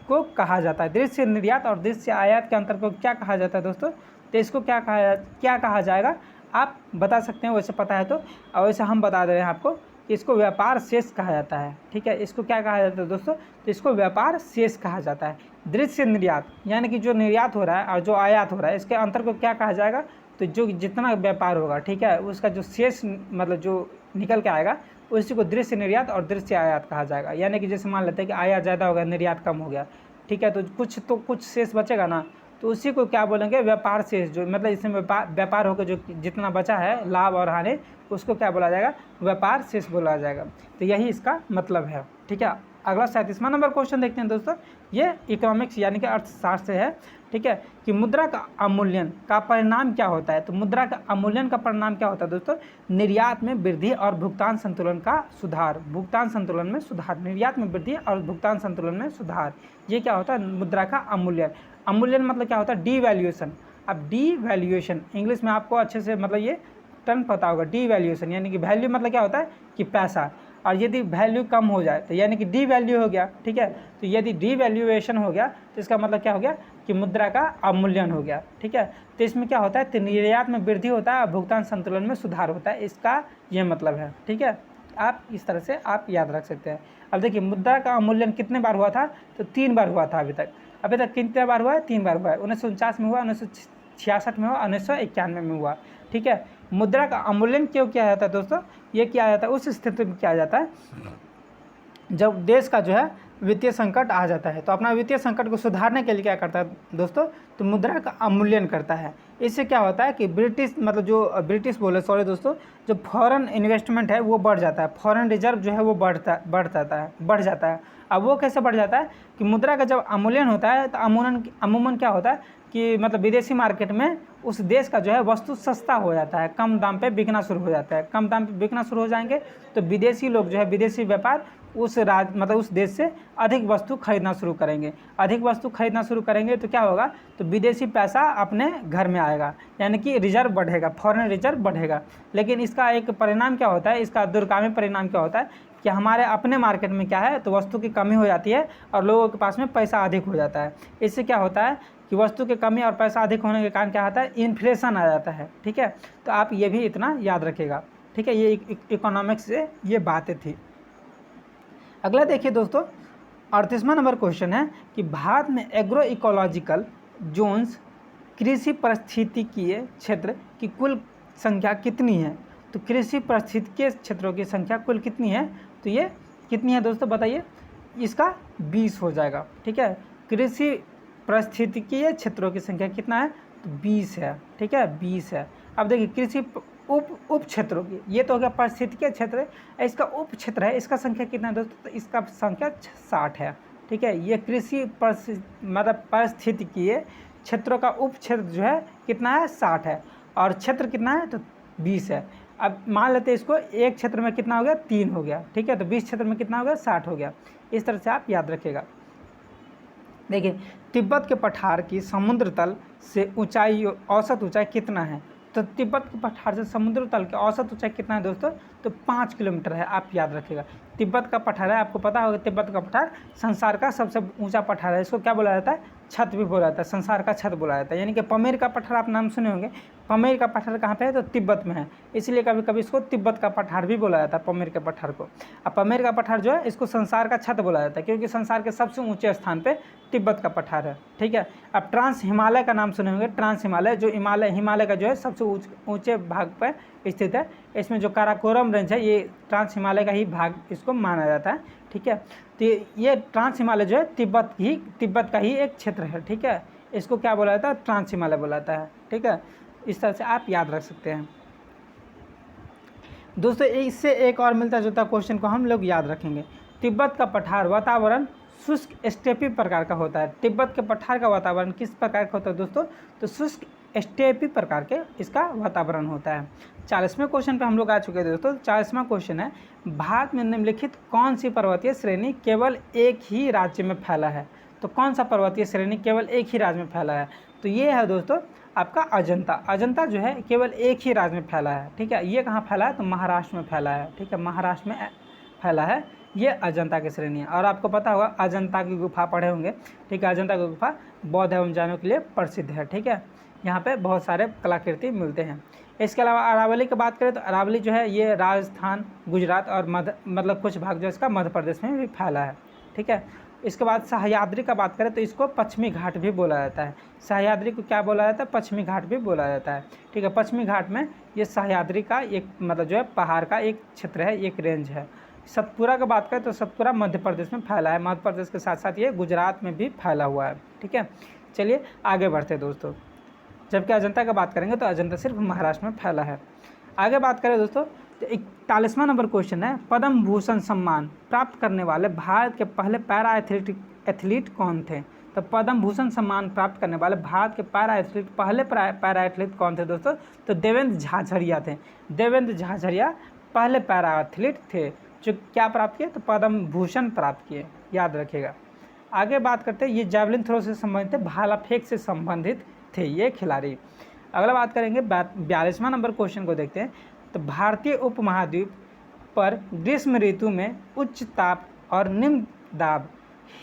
Speaker 1: को कहा जाता है। दृश्य निर्यात और दृश्य आयात के अंतर को क्या कहा जाता है दोस्तों, तो इसको क्या कहा जाएगा, आप बता सकते हैं वैसे पता है तो, और वैसे हम बता दे रहे हैं आपको कि इसको व्यापार शेष कहा जाता है, ठीक है। इसको क्या कहा जाता है दोस्तों, तो इसको व्यापार शेष कहा जाता है। दृश्य निर्यात यानी कि जो निर्यात हो रहा है और जो आयात हो रहा है इसके अंतर को क्या कहा जाएगा, तो जो जितना व्यापार होगा, ठीक है, उसका जो शेष मतलब जो निकल के आएगा उसी को दृश्य निर्यात और दृश्य आयात कहा जाएगा। यानी कि जैसे मान लेते हैं कि आयात ज़्यादा हो गया, निर्यात कम हो गया, ठीक है, तो कुछ शेष बचेगा ना, तो उसी को क्या बोलेंगे, व्यापार शेष। जो मतलब इसमें व्यापार होकर जो जितना बचा है लाभ और हानि, उसको क्या बोला जाएगा, व्यापार शेष बोला जाएगा। तो यही इसका मतलब है, ठीक है। अगला 37वां नंबर क्वेश्चन देखते हैं दोस्तों। ये इकोनॉमिक्स यानी कि अर्थशास्त्र से है, ठीक है, कि मुद्रा का अवमूल्यन का परिणाम क्या होता है। तो मुद्रा का अवमूल्यन का परिणाम क्या होता है दोस्तों, निर्यात में वृद्धि और भुगतान संतुलन का सुधार। भुगतान संतुलन में सुधार, निर्यात में वृद्धि और भुगतान संतुलन में सुधार, ये क्या होता है, मुद्रा का अवमूल्यन। अवमूल्यन मतलब क्या होता है, डीवैल्यूएशन। अब डीवैल्यूएशन इंग्लिश में आपको अच्छे से मतलब ये टर्म पता होगा, डीवैल्यूएशन यानी कि वैल्यू मतलब क्या होता है कि पैसा, और यदि वैल्यू कम हो जाए तो यानी कि डीवैल्यू हो गया, ठीक है। तो यदि डीवैल्यूएशन हो गया तो इसका मतलब क्या हो गया कि मुद्रा का अवमूल्यन हो गया, ठीक है। तो इसमें क्या होता है, तो निर्यात में वृद्धि होता है और भुगतान संतुलन में सुधार होता है, इसका ये मतलब है, ठीक है। आप इस तरह से आप याद रख सकते हैं। अब देखिए मुद्रा का अवमूल्यन कितने बार हुआ था, तो 3 बार हुआ था अभी तक कितने बार हुआ है, 3 बार हुआ है। 1949 में हुआ, 1966 में हुआ, 1991 में हुआ, ठीक है। मुद्रा का अवमूल्यन क्यों किया जाता है दोस्तों, ये किया जाता है उस स्थिति में किया जाता है जब देश का जो है वित्तीय संकट आ जाता है। तो अपना वित्तीय संकट को सुधारने के लिए क्या करता है दोस्तों, तो मुद्रा का अवमूल्यन करता है। इससे क्या होता है कि जो फॉरेन इन्वेस्टमेंट है वो बढ़ जाता है, फॉरेन रिजर्व जो है वो बढ़ जाता है। अब वो कैसे बढ़ जाता है कि मुद्रा का जब अवमूल्यन होता है तो अमूमन क्या होता है कि मतलब विदेशी मार्केट में उस देश का जो है वस्तु सस्ता हो जाता है, कम दाम पे बिकना शुरू हो जाता है। कम दाम पे बिकना शुरू हो जाएंगे तो विदेशी लोग जो है विदेशी व्यापार उस देश से अधिक वस्तु खरीदना शुरू करेंगे। अधिक वस्तु खरीदना शुरू करेंगे तो क्या होगा, तो विदेशी पैसा अपने घर में आएगा, यानी कि रिजर्व बढ़ेगा, फॉरेन रिजर्व बढ़ेगा। लेकिन इसका एक परिणाम क्या होता है, इसका दूरगामी परिणाम क्या होता है कि हमारे अपने मार्केट में क्या है, तो वस्तु की कमी हो जाती है और लोगों के पास में पैसा अधिक हो जाता है। इससे क्या होता है कि वस्तु की कमी और पैसा अधिक होने के कारण क्या होता है, इन्फ्लेशन आ जाता है, ठीक है। तो आप ये भी इतना याद रखिएगा, ठीक है। ये इकोनॉमिक्स से ये बातें थी। अगला देखिए दोस्तों 38वां नंबर क्वेश्चन है कि भारत में एग्रो इकोलॉजिकल जोन्स कृषि पारिस्थितिकीय क्षेत्र की कुल संख्या कितनी है। तो कृषि पारिस्थितिकीय क्षेत्रों की संख्या कुल कितनी है, तो ये कितनी है दोस्तों बताइए, इसका 20 हो जाएगा, ठीक है। कृषि पारिस्थितिकीय क्षेत्रों की संख्या कितना है, तो 20 है, ठीक है, 20 है। अब देखिए कृषि उप क्षेत्रों की, ये तो हो गया पारिस्थितिकीय क्षेत्र है, इसका उप क्षेत्र है, इसका संख्या कितना है दोस्तों, तो इसका संख्या 60 है, ठीक है। ये कृषि मतलब पारिस्थितिकीय क्षेत्रों का उप क्षेत्र जो है कितना है 60 है, और क्षेत्र कितना है तो 20 है। अब मान लेते हैं इसको एक क्षेत्र में कितना हो गया 3 हो गया, ठीक है। तो 20 क्षेत्र में कितना हो गया 60 हो गया। इस तरह से आप याद रखिएगा। देखिए तिब्बत के पठार की समुद्र तल से ऊंचाई औसत ऊंचाई कितना है, तो तिब्बत के पठार से समुद्र तल की औसत ऊंचाई कितना है दोस्तों, तो 5 किलोमीटर है। आप याद रखिएगा तिब्बत का पठार है, आपको पता होगा तिब्बत का पठार संसार का सबसे ऊंचा पठार है। इसको क्या बोला जाता है, छत भी बोला जाता है, संसार का छत बोला जाता है। यानी कि पमेर का पठार आप नाम सुने होंगे, पमेर का पठार कहाँ पे है तो तिब्बत में है, इसलिए कभी कभी इसको तिब्बत का पठार भी बोला जाता है, पमेर के पठार को। अब पमेर का पठार जो है इसको संसार का छत बोला जाता है, क्योंकि संसार के सबसे ऊंचे स्थान पे तिब्बत का पठार है, ठीक है। अब ट्रांस हिमालय का नाम सुने होंगे, ट्रांस हिमालय जो हिमालय का जो है सबसे ऊंचे भाग पर स्थित है। इसमें जो काराकोरम रेंज है ये ट्रांस हिमालय का ही भाग इसको माना जाता है, ठीक है। तो ये ट्रांस हिमालय जो है तिब्बत का ही एक क्षेत्र है, ठीक है। इसको क्या बोला जाता है, ट्रांस हिमालय बोला जाता है, ठीक है। इस तरह से आप याद रख सकते हैं दोस्तों। इससे एक और मिलता जुलता क्वेश्चन को हम लोग याद रखेंगे। तिब्बत का पठार वातावरण शुष्क स्टेपी प्रकार का होता है। तिब्बत के पठार का वातावरण किस प्रकार का होता है दोस्तों, तो शुष्क स्टेपी प्रकार के इसका वातावरण होता है। 40वें क्वेश्चन पे हम लोग आ चुके हैं दोस्तों। 40वां क्वेश्चन है, भारत में निम्नलिखित कौन सी पर्वतीय श्रेणी केवल एक ही राज्य में फैला है। तो कौन सा पर्वतीय श्रेणी केवल एक ही राज्य में फैला है, तो ये है दोस्तों आपका अजंता। अजंता जो है केवल एक ही राज्य में फैला है, ठीक है। ये कहाँ फैला है तो महाराष्ट्र में फैला है, ठीक है, महाराष्ट्र में फैला है ये अजंता की श्रेणी है। और आपको पता होगा अजंता की गुफा पढ़े होंगे, ठीक है। अजंता की गुफा बौद्ध एवं जैनों के लिए प्रसिद्ध है, ठीक है। यहाँ पे बहुत सारे कलाकृति मिलते हैं। इसके अलावा अरावली की बात करें तो अरावली जो है ये राजस्थान, गुजरात और मतलब कुछ भाग जो इसका मध्य प्रदेश में भी फैला है, ठीक है। इसके बाद सह्याद्री का बात करें तो इसको पश्चिमी घाट भी बोला जाता है। सह्याद्री को क्या बोला जाता है, पश्चिमी घाट भी बोला जाता है, ठीक है। पश्चिमी घाट में ये सह्याद्री का एक मतलब जो है पहाड़ का एक क्षेत्र है, एक रेंज है। सतपुरा का बात करें तो सतपुरा मध्य प्रदेश में फैला है, मध्य प्रदेश के साथ साथ ये गुजरात में भी फैला हुआ है, ठीक है। चलिए आगे बढ़ते हैं दोस्तों। जबकि अजंता की बात करेंगे तो अजंता सिर्फ महाराष्ट्र में फैला है। आगे बात करें दोस्तों तो 41वां नंबर क्वेश्चन है, पद्म भूषण सम्मान प्राप्त करने वाले भारत के पहले पैरा एथलीट कौन थे। तो पद्म भूषण सम्मान प्राप्त करने वाले भारत के पहले पैरा एथलीट कौन थे दोस्तों, तो देवेंद्र झाझड़िया थे। देवेंद्र झाझड़िया पहले पैरा एथलीट थे जो क्या प्राप्त किए, तो पद्म भूषण प्राप्त किए, याद रखिएगा। आगे बात करते हैं, ये जैवलिन थ्रो से संबंधित थे, भाला फेंक से संबंधित थे ये खिलाड़ी। अगला बात करेंगे 42वां नंबर क्वेश्चन को देखते हैं। तो भारतीय उपमहाद्वीप पर ग्रीष्म ऋतु में उच्च ताप और निम्न दाब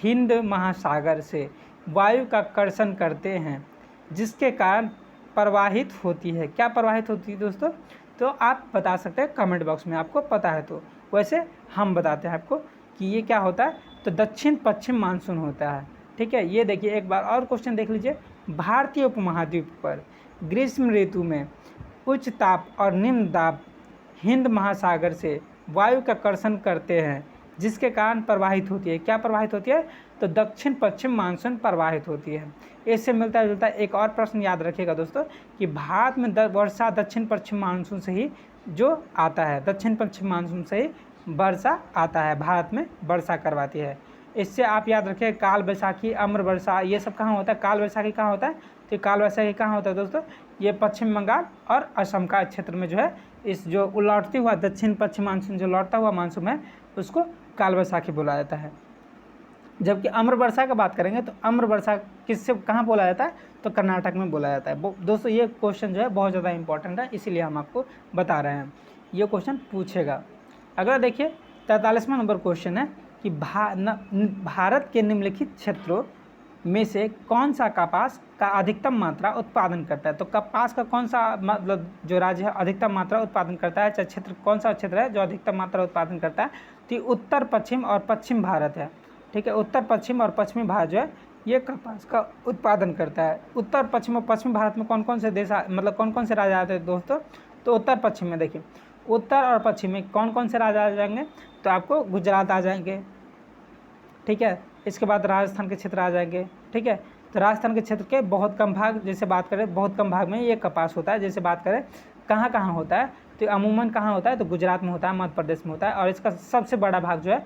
Speaker 1: हिंद महासागर से वायु का कर्षण करते हैं, जिसके कारण प्रवाहित होती है। क्या प्रवाहित होती है दोस्तों, तो आप बता सकते हैं कमेंट बॉक्स में, आपको पता है तो। वैसे हम बताते हैं आपको कि ये क्या होता है, तो दक्षिण पश्चिम मानसून होता है, ठीक है। ये देखिए एक बार और क्वेश्चन देख लीजिए, भारतीय उपमहाद्वीप पर ग्रीष्म ऋतु में उच्च ताप और निम्न दाब हिंद महासागर से वायु का कर्षण करते हैं, जिसके कारण प्रवाहित होती है। क्या प्रवाहित होती है, तो दक्षिण पश्चिम मानसून प्रवाहित होती है। इससे मिलता जुलता एक और प्रश्न याद रखिएगा दोस्तों कि भारत में वर्षा दक्षिण पश्चिम मानसून से ही जो आता है, दक्षिण पश्चिम मानसून से ही वर्षा आता है, भारत में वर्षा करवाती है। इससे आप याद रखिए काल वैसाखी, अम्र वर्षा, ये सब कहाँ होता है, काल वैसाखी कहाँ होता है, तो काल वैसाखी कहाँ होता है दोस्तों, ये पश्चिम बंगाल और असम का क्षेत्र में जो है इस जो लौटती हुआ दक्षिण पश्चिम मानसून जो लौटता हुआ मानसून है उसको काल वैसाखी बोला जाता है। जबकि अम्र वर्षा का बात करेंगे तो अम्र वर्षा किससे कहाँ बोला जाता है, तो कर्नाटक में बोला जाता है। दोस्तों ये क्वेश्चन जो है बहुत ज़्यादा इंपॉर्टेंट है, इसीलिए हम आपको बता रहे हैं, ये क्वेश्चन पूछेगा। अगला देखिए 43वां नंबर क्वेश्चन है कि भारत के निम्नलिखित क्षेत्रों में से कौन सा कपास का अधिकतम मात्रा उत्पादन करता है। तो कपास का कौन सा मतलब जो राज्य है अधिकतम मात्रा उत्पादन करता है, चाहे क्षेत्र कौन सा क्षेत्र है जो अधिकतम मात्रा उत्पादन करता है, तो उत्तर पश्चिम और पश्चिम भारत है, ठीक है। उत्तर पश्चिम और पश्चिमी भारत जो है ये कपास का उत्पादन करता है। उत्तर पश्चिम और पश्चिम भारत में कौन कौन से देश मतलब कौन कौन से राज्य आते हैं दोस्तों, तो उत्तर पश्चिम में देखिए उत्तर और पश्चिम में कौन कौन से राज्य आ जाएंगे, तो आपको गुजरात आ जाएंगे, ठीक है। इसके बाद राजस्थान के क्षेत्र आ जाएंगे, ठीक है। तो राजस्थान के क्षेत्र के बहुत कम भाग, जैसे बात करें बहुत कम भाग में ये कपास होता है। जैसे बात करें कहाँ होता है, तो अमूमन कहाँ होता है, तो गुजरात में होता है, मध्य प्रदेश में होता है। और इसका सबसे बड़ा भाग जो है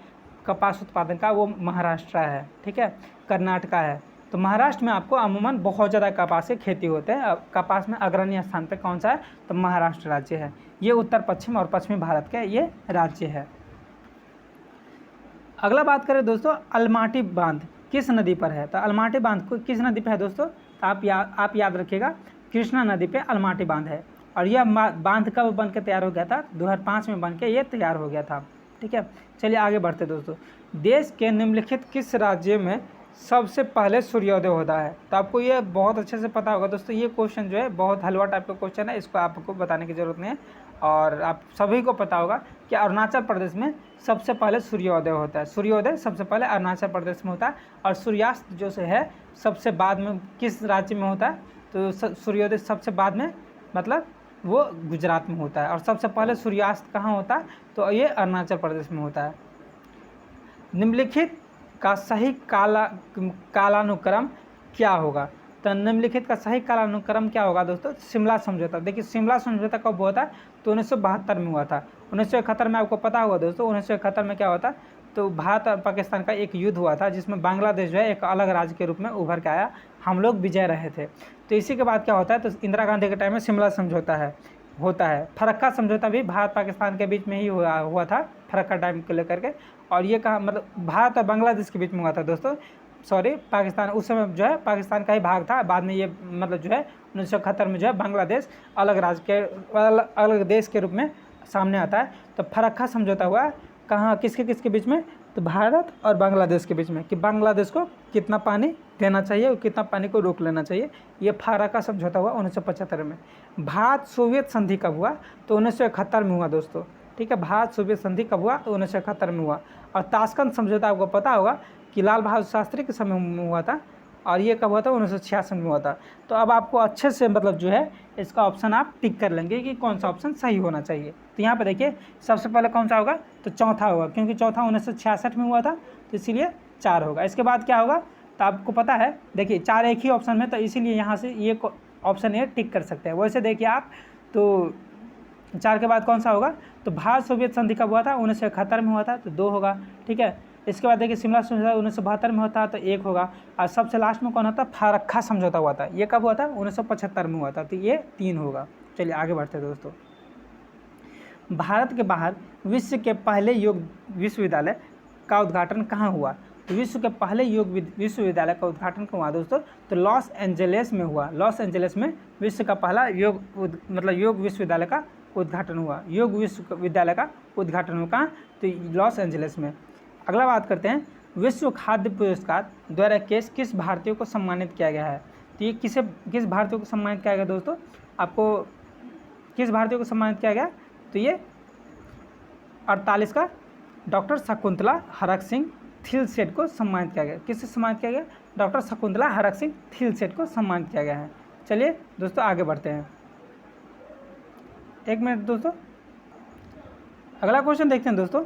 Speaker 1: कपास उत्पादन का वो महाराष्ट्र है, ठीक है, कर्नाटका है। तो महाराष्ट्र में आपको अमूमन बहुत ज़्यादा कपास की खेती होते हैं। कपास में अग्रणी स्थान पे कौन सा है, तो महाराष्ट्र राज्य है। ये उत्तर पश्चिम और पश्चिमी भारत के ये राज्य है। अगला बात करें दोस्तों, अलमाटी बांध किस नदी पर है, तो अलमाटी बांध को किस नदी पर है दोस्तों, तो आप याद रखिएगा, कृष्णा नदी पे अलमाटी बांध है। और यह बांध कब बन के तैयार हो गया था, 2005 में बन के ये तैयार हो गया था, ठीक है। चलिए आगे बढ़ते दोस्तों। देश के निम्नलिखित किस राज्य में सबसे पहले सूर्योदय होता है, तो आपको ये बहुत अच्छे से पता होगा दोस्तों। ये क्वेश्चन जो है बहुत हलवा टाइप का क्वेश्चन है, इसको आपको बताने की ज़रूरत नहीं है, और आप सभी को पता होगा कि अरुणाचल प्रदेश में सबसे पहले सूर्योदय होता है। सूर्योदय सबसे पहले अरुणाचल प्रदेश में होता है, और सूर्यास्त जो से है सबसे बाद में किस राज्य में होता है, तो सूर्योदय सबसे बाद में मतलब वो गुजरात में होता है। और सबसे पहले सूर्यास्त कहाँ होता है, तो ये अरुणाचल प्रदेश में होता है। निम्नलिखित का सही कालानुक्रम क्या होगा, तो निम्नलिखित का सही कालानुक्रम क्या होगा दोस्तों, शिमला समझौता। देखिए शिमला समझौता कब हुआ था, तो 1972 में हुआ था। 1971 में आपको पता होगा दोस्तों, 1971 में क्या हुआ था, तो भारत और पाकिस्तान का एक युद्ध हुआ था, जिसमें बांग्लादेश जो है एक अलग राज्य के रूप में उभर के आया, हम लोग विजय रहे थे। तो इसी के बाद क्या होता है, तो इंदिरा गांधी के टाइम में शिमला समझौता होता है। फरक्का समझौता भी भारत पाकिस्तान के बीच में ही हुआ था, फरक्का डैम को लेकर के। और ये कहा मतलब भारत और बांग्लादेश के बीच में हुआ था दोस्तों, सॉरी पाकिस्तान, उस समय जो है पाकिस्तान का ही भाग था। बाद में ये मतलब जो है 1971 में जो है बांग्लादेश अलग राज्य के अलग देश के रूप में सामने आता है। तो फरक्का समझौता हुआ कहाँ, किसके बीच में, तो भारत और बांग्लादेश के बीच में, कि बांग्लादेश को कितना पानी देना चाहिए और कितना पानी को रोक लेना चाहिए। ये फरक्का समझौता हुआ 1975 में। भारत सोवियत संधि कब हुआ, तो 1971 में हुआ दोस्तों, ठीक है। भारत सोवियत संधि कब हुआ, तो 1971 में हुआ। और ताशकंद समझौता आपको पता होगा कि लाल बहादुर शास्त्री के समय में हुआ था, और ये कब हुआ था, 1966 में हुआ था। तो अब आपको अच्छे से मतलब जो है इसका ऑप्शन आप टिक कर लेंगे कि कौन सा ऑप्शन सही होना चाहिए। तो यहाँ पे देखिए सबसे पहले कौन सा होगा, तो चौथा होगा, क्योंकि चौथा 1966 में हुआ था, तो इसीलिए 4 होगा। इसके बाद क्या होगा, तो आपको पता है, देखिए 4 एक ही ऑप्शन में, तो इसीलिए यहाँ से ये ऑप्शन ये टिक कर सकते हैं। वैसे देखिए आप, तो 4 के बाद कौन सा होगा, तो भारत सोवियत संधि कब हुआ था, 1971 में हुआ था, तो 2 होगा, ठीक है। इसके बाद देखिए शिमला समझौता 1972 में होता है, तो 1 होगा। और सबसे लास्ट में कौन होता है, फरक्का समझौता हुआ था, ये कब हुआ था, 1975 में हुआ था, तो ये 3 होगा। चलिए आगे बढ़ते हैं दोस्तों। भारत के बाहर विश्व के पहले योग विश्वविद्यालय का उद्घाटन कहाँ हुआ, तो विश्व के पहले योग विश्वविद्यालय का उद्घाटन कहाँ हुआ दोस्तों, तो लॉस एंजलिस में हुआ। लॉस एंजलिस में विश्व का पहला योग विश्वविद्यालय का उद्घाटन हुआ। योग विश्वविद्यालय का उद्घाटन हुआ कहाँ, तो लॉस एंजलिस में। अगला बात करते हैं, विश्व खाद्य पुरस्कार द्वारा किस भारतीय को सम्मानित किया गया है, तो ये किस भारतीय को सम्मानित किया गया दोस्तों, आपको किस भारतीय को सम्मानित किया गया, तो ये 48 का डॉक्टर शकुंतला हरक सिंह थिलसेट को सम्मानित किया गया। किससे सम्मानित किया गया, डॉक्टर शकुंतला हरक सिंह थिलसेट को सम्मानित किया गया है। चलिए दोस्तों आगे बढ़ते हैं, 1 मिनट दोस्तों। अगला क्वेश्चन देखते हैं दोस्तों।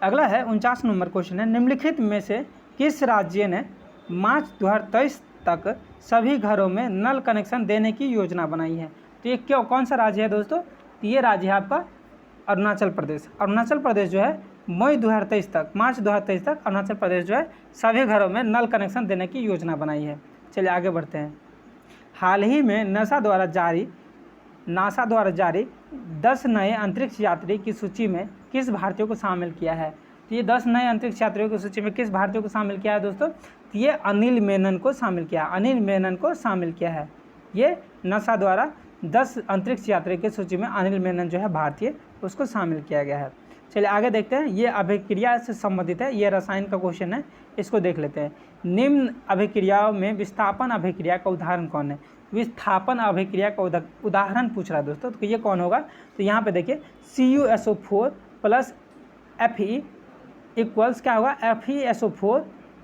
Speaker 1: अगला है 49 नंबर क्वेश्चन है, निम्नलिखित में से किस राज्य ने मार्च 2023 तक सभी घरों में नल कनेक्शन देने की योजना बनाई है, तो ये कौन सा राज्य है दोस्तों, तो ये राज्य है आपका अरुणाचल प्रदेश। अरुणाचल प्रदेश जो है मई 2023 तक, मार्च 2023 तक अरुणाचल प्रदेश जो है सभी घरों में नल कनेक्शन देने की योजना बनाई है। चलिए आगे बढ़ते हैं। हाल ही में नासा द्वारा जारी 10 नए अंतरिक्ष यात्री की सूची में किस भारतीय को शामिल किया है, तो ये 10 नए अंतरिक्ष यात्रियों की सूची में किस भारतीय को शामिल किया है दोस्तों, तो ये अनिल मेनन को शामिल किया। अनिल मेनन को शामिल किया है। ये नासा द्वारा 10 अंतरिक्ष यात्री की सूची में अनिल मेनन जो है भारतीय, उसको शामिल किया गया है। चलिए आगे देखते हैं, ये अभिक्रिया से संबंधित है, ये रसायन का क्वेश्चन है, इसको देख लेते हैं। निम्न अभिक्रियाओं में विस्थापन अभिक्रिया का उदाहरण कौन है, विस्थापन अभिक्रिया का उदाहरण पूछ रहा है दोस्तों, तो ये कौन होगा, तो यहाँ पे देखिए CuSO4 प्लस Fe इक्वल्स क्या होगा, FeSO4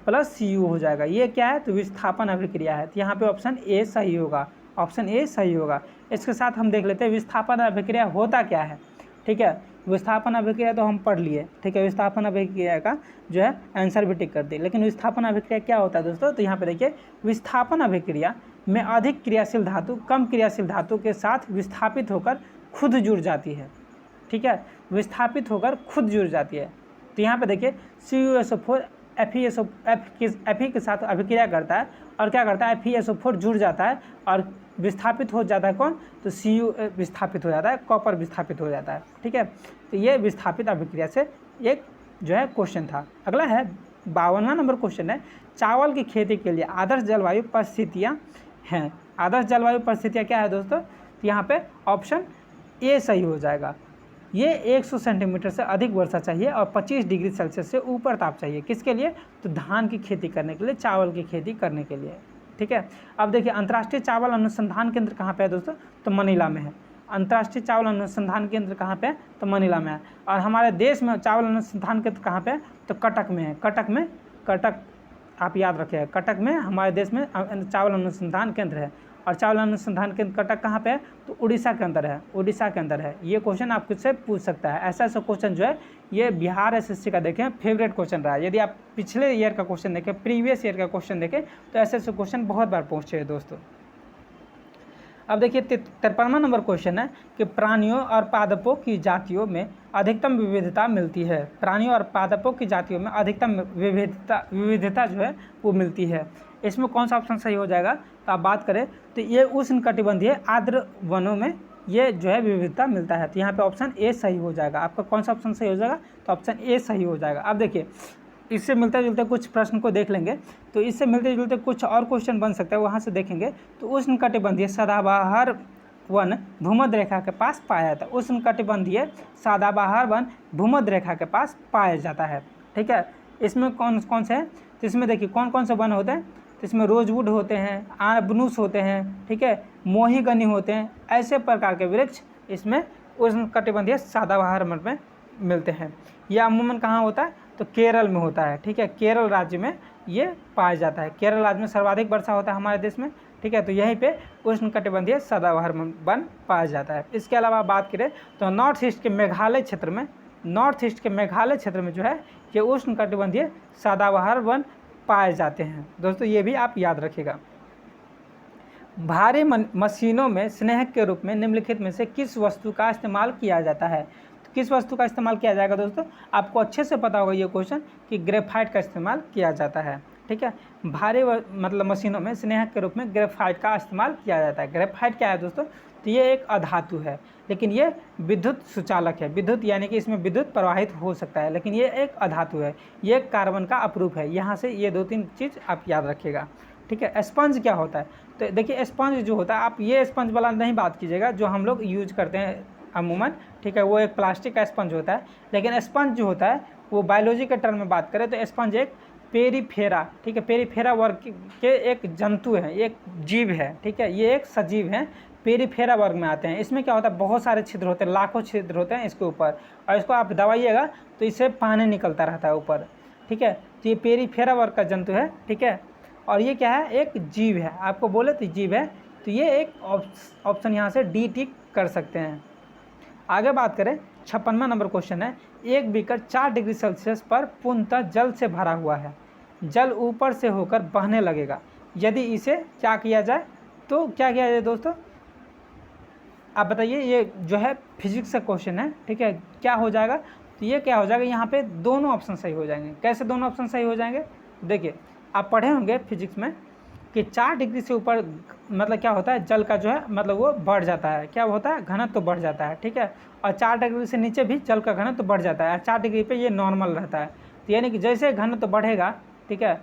Speaker 1: प्लस Cu हो जाएगा। ये क्या है, तो विस्थापन अभिक्रिया है, तो यहाँ पे ऑप्शन ए सही होगा, ऑप्शन ए सही होगा। इसके साथ हम देख लेते हैं विस्थापन अभिक्रिया होता क्या है, ठीक है। विस्थापन अभिक्रिया तो हम पढ़ लिए, ठीक है, विस्थापन अभिक्रिया का जो है आंसर भी टिक कर दी, लेकिन विस्थापन अभिक्रिया क्या होता है दोस्तों, तो यहाँ पे देखिए विस्थापन अभिक्रिया में अधिक क्रियाशील धातु कम क्रियाशील धातु के साथ विस्थापित होकर खुद जुड़ जाती है, ठीक है, विस्थापित होकर खुद जुड़ जाती है। तो यहाँ पे देखिए CuSO4 Fe के साथ अभिक्रिया करता है और क्या करता है, FeSO4 जुड़ जाता है और विस्थापित हो जाता है कौन, तो Cu विस्थापित हो जाता है, कॉपर विस्थापित हो जाता है। ठीक है, तो ये विस्थापित अभिक्रिया से एक जो है क्वेश्चन था। अगला है 52वां नंबर क्वेश्चन है, चावल की खेती के लिए आदर्श जलवायु परिस्थितियाँ हैं। आदर्श जलवायु परिस्थितियाँ क्या है दोस्तों, तो यहाँ पे ऑप्शन ए सही हो जाएगा। ये 100 सेंटीमीटर से अधिक वर्षा चाहिए और 25 डिग्री सेल्सियस से ऊपर ताप चाहिए। किसके लिए, तो धान की खेती करने के लिए, चावल की खेती करने के लिए। ठीक है, अब देखिए अंतर्राष्ट्रीय चावल अनुसंधान केंद्र कहाँ पे है दोस्तों, तो मनीला में है। अंतर्राष्ट्रीय चावल अनुसंधान केंद्र कहाँ पे है, तो मनीला में है। और हमारे देश में चावल अनुसंधान केंद्र कहाँ पे है, तो कटक में है। कटक आप याद रखिएगा, कटक में हमारे देश में चावल अनुसंधान केंद्र है। और चावल अनुसंधान केंद्र कटक कहाँ पे है, तो उड़ीसा के अंदर है। उड़ीसा के अंदर है। ये क्वेश्चन आप खुद से पूछ सकता है। ऐसा क्वेश्चन जो है ये बिहार SSC का देखें फेवरेट क्वेश्चन रहा है। यदि आप पिछले ईयर का क्वेश्चन देखें, प्रीवियस ईयर का क्वेश्चन देखें, तो ऐसे क्वेश्चन बहुत बार पूछे हैं दोस्तों। अब देखिए 53वां नंबर क्वेश्चन है कि प्राणियों और पादपों की जातियों में अधिकतम विविधता मिलती है। प्राणियों और पादपों की जातियों में अधिकतम विविधता जो है वो मिलती है। इसमें कौन सा ऑप्शन सही हो जाएगा, तो आप बात करें तो ये उष्णकटिबंधीय आर्द्र वनों में ये जो है विविधता मिलता है। तो यहाँ पे ऑप्शन ए सही हो जाएगा। आपका कौन सा ऑप्शन सही हो जाएगा, तो ऑप्शन ए सही हो जाएगा। अब देखिए इससे मिलते जुलते कुछ प्रश्न को देख लेंगे, तो इससे मिलते जुलते कुछ और क्वेश्चन बन सकता है, वहाँ से देखेंगे। तो उष्णकटिबंधीय सदाबहार वन भूमध्य रेखा के पास पाया जाता है। उष्णकटिबंधीय सदाबहार वन भूमध्य रेखा के पास पाया जाता है। ठीक है, इसमें कौन कौन से हैं, तो इसमें देखिए कौन कौन से वन होते हैं, तो इसमें रोजवुड होते हैं, आबनूस होते हैं, ठीक है, मोहीगनी होते हैं। ऐसे प्रकार के वृक्ष इसमें उष्णकटिबंधीय सदाबहार वन में मिलते हैं। यह अमूमन कहाँ होता है, तो केरल में होता है। ठीक है, केरल राज्य में ये पाया जाता है। केरल राज्य में सर्वाधिक वर्षा होता है हमारे देश में। ठीक है, तो यहीं पे उष्णकटिबंधीय सदाबहार वन पाया जाता है। इसके अलावा बात करें तो नॉर्थ ईस्ट के मेघालय क्षेत्र में जो है ये उष्णकटिबंधीय सदाबहार वन पाए जाते हैं। दोस्तों ये भी आप याद रखिएगा। भारी मशीनों में स्नेहक के रूप में निम्नलिखित में से किस वस्तु का इस्तेमाल किया जाता है। तो किस वस्तु का इस्तेमाल किया जाएगा दोस्तों, आपको अच्छे से पता होगा ये क्वेश्चन कि ग्रेफाइट का इस्तेमाल किया जाता है। ठीक है, भारी मतलब मशीनों में स्नेहक के रूप में ग्रेफाइट का इस्तेमाल किया जाता है। ग्रेफाइट क्या है दोस्तों, तो ये एक अधातु है, लेकिन ये विद्युत सुचालक है। विद्युत यानी कि इसमें विद्युत प्रवाहित हो सकता है, लेकिन ये एक अधातु है। ये कार्बन का अपरूप है। यहाँ से ये 2-3 चीज़ आप याद रखिएगा। ठीक है, स्पंज क्या होता है, तो देखिए स्पंज जो होता है, आप ये स्पंज वाला नहीं बात कीजिएगा जो हम लोग यूज करते हैं अमूमन। ठीक है, वो एक प्लास्टिक का स्पंज होता है। लेकिन स्पंज जो होता है वो बायोलॉजी के टर्म में बात करें तो स्पंज एक पेरीफेरा, ठीक है, पेरीफेरा वर्ग के एक जंतु है, एक जीव है। ठीक है, ये एक सजीव है, पेरीफेरा वर्ग में आते हैं। इसमें क्या होता है, बहुत सारे छिद्र होते हैं, लाखों छिद्र होते हैं इसके ऊपर, और इसको आप दबाइएगा तो इससे पानी निकलता रहता है ऊपर। ठीक है, तो ये पेरीफेरा वर्ग का जंतु है। ठीक है, और ये क्या है, एक जीव है। आपको बोले तो जीव है, तो ये एक ऑप्शन यहाँ से डी टिक कर सकते हैं। आगे बात करें 56वां नंबर क्वेश्चन है, एक बीकर 4 डिग्री सेल्सियस पर पूर्णतः जल से भरा हुआ है। जल ऊपर से होकर बहने लगेगा। यदि इसे क्या किया जाए, तो क्या किया जाए दोस्तों, आप बताइए। ये जो है फिजिक्स का क्वेश्चन है। ठीक है, क्या हो जाएगा, तो ये क्या हो जाएगा, यहाँ पे दोनों ऑप्शन सही हो जाएंगे। कैसे दोनों ऑप्शन सही हो जाएंगे, देखिए आप पढ़े होंगे फिजिक्स में कि 4 डिग्री से ऊपर मतलब क्या होता है, जल का जो है मतलब वो बढ़ जाता है। क्या होता है, घनत्व तो बढ़ जाता है। ठीक है, और 4 डिग्री से नीचे भी जल का घनत्व तो बढ़ जाता है। 4 डिग्री पे ये नॉर्मल रहता है। तो यानी कि जैसे घनत्व तो बढ़ेगा, ठीक है,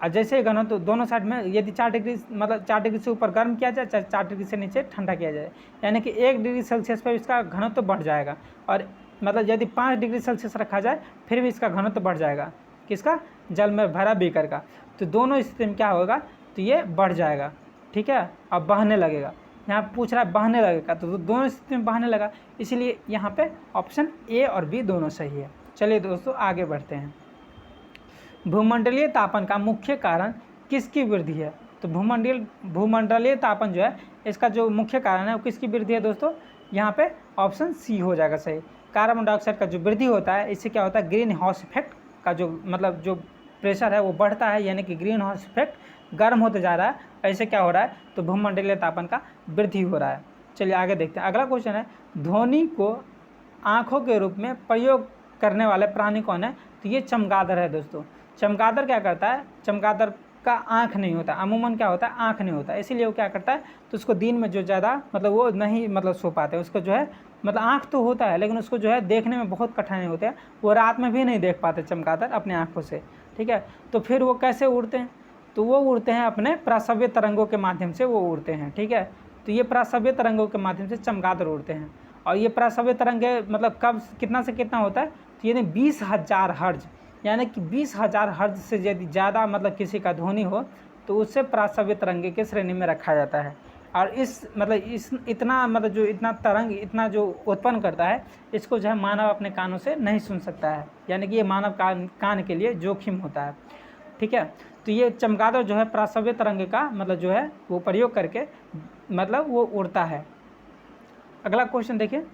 Speaker 1: और जैसे घनत्व तो दोनों साइड में, यदि 4 डिग्री मतलब 4 डिग्री से ऊपर गर्म किया जाए, 4 डिग्री से नीचे ठंडा किया जाए, यानी कि 1 डिग्री सेल्सियस पर इसका घनत्व तो बढ़ जाएगा। और मतलब यदि 5 डिग्री सेल्सियस रखा जाए फिर भी इसका घनत्व तो बढ़ जाएगा। किसका, जल में भरा बीकर का। तो दोनों स्थिति में क्या होगा, तो ये बढ़ जाएगा। ठीक है, अब बहने लगेगा। यहाँ पूछ रहा है बहने लगेगा, तो दोनों स्थिति में बहने लगा, इसीलिए यहाँ पे ऑप्शन ए और बी दोनों सही है। चलिए दोस्तों आगे बढ़ते हैं। भूमंडलीय तापन का मुख्य कारण किसकी वृद्धि है। तो भूमंडलीय तापन जो है इसका जो मुख्य कारण है वो किसकी वृद्धि है दोस्तों, यहाँ पे ऑप्शन सी हो जाएगा सही। कार्बन डाइऑक्साइड का जो वृद्धि होता है, इससे क्या होता है, ग्रीन हाउस इफेक्ट का जो मतलब जो प्रेशर है वो बढ़ता है, यानी कि ग्रीन हाउस इफेक्ट गर्म होते जा रहा है। ऐसे क्या हो रहा है, तो भूमंडलीय तापन का वृद्धि हो रहा है। चलिए आगे देखते हैं। अगला क्वेश्चन है, ध्वनि को आँखों के रूप में प्रयोग करने वाले प्राणी कौन है? तो ये चमगादड़ है दोस्तों। चमगादड़ क्या करता है? चमगादड़ का आँख नहीं होता, अमूमन क्या होता है? आँख नहीं होता, इसीलिए वो क्या करता है, तो उसको दिन में जो ज़्यादा मतलब वो नहीं मतलब सो पाते, उसको जो है मतलब आँख तो होता है लेकिन उसको जो है देखने में बहुत कठिनाई होते हैं, वो रात में भी नहीं देख पाते चमगादड़ अपने आँखों से, ठीक है। तो फिर वो कैसे उड़ते हैं? तो वो उड़ते हैं अपने प्राश्रव्य तरंगों के माध्यम से वो उड़ते हैं, ठीक है। तो ये प्राश्रव्य तरंगों के माध्यम से चमगादड़ उड़ते हैं। और ये प्राश्रव्य तरंगे मतलब कब कितना से कितना होता है? तो यानी 20,000 हर्ज, यानी कि 20,000 हर्ज से यदि ज़्यादा मतलब किसी का ध्वनि हो तो उससे प्राश्रव्य तरंगे के श्रेणी में रखा जाता है। और इस मतलब इस इतना मतलब जो इतना तरंग इतना जो उत्पन्न करता है, इसको जो है मानव अपने कानों से नहीं सुन सकता है, यानी कि ये मानव कान के लिए जोखिम होता है, ठीक है। तो ये चमगादड़ जो है प्राश्रव्य तरंग का मतलब जो है वो प्रयोग करके मतलब वो उड़ता है। अगला क्वेश्चन देखिए,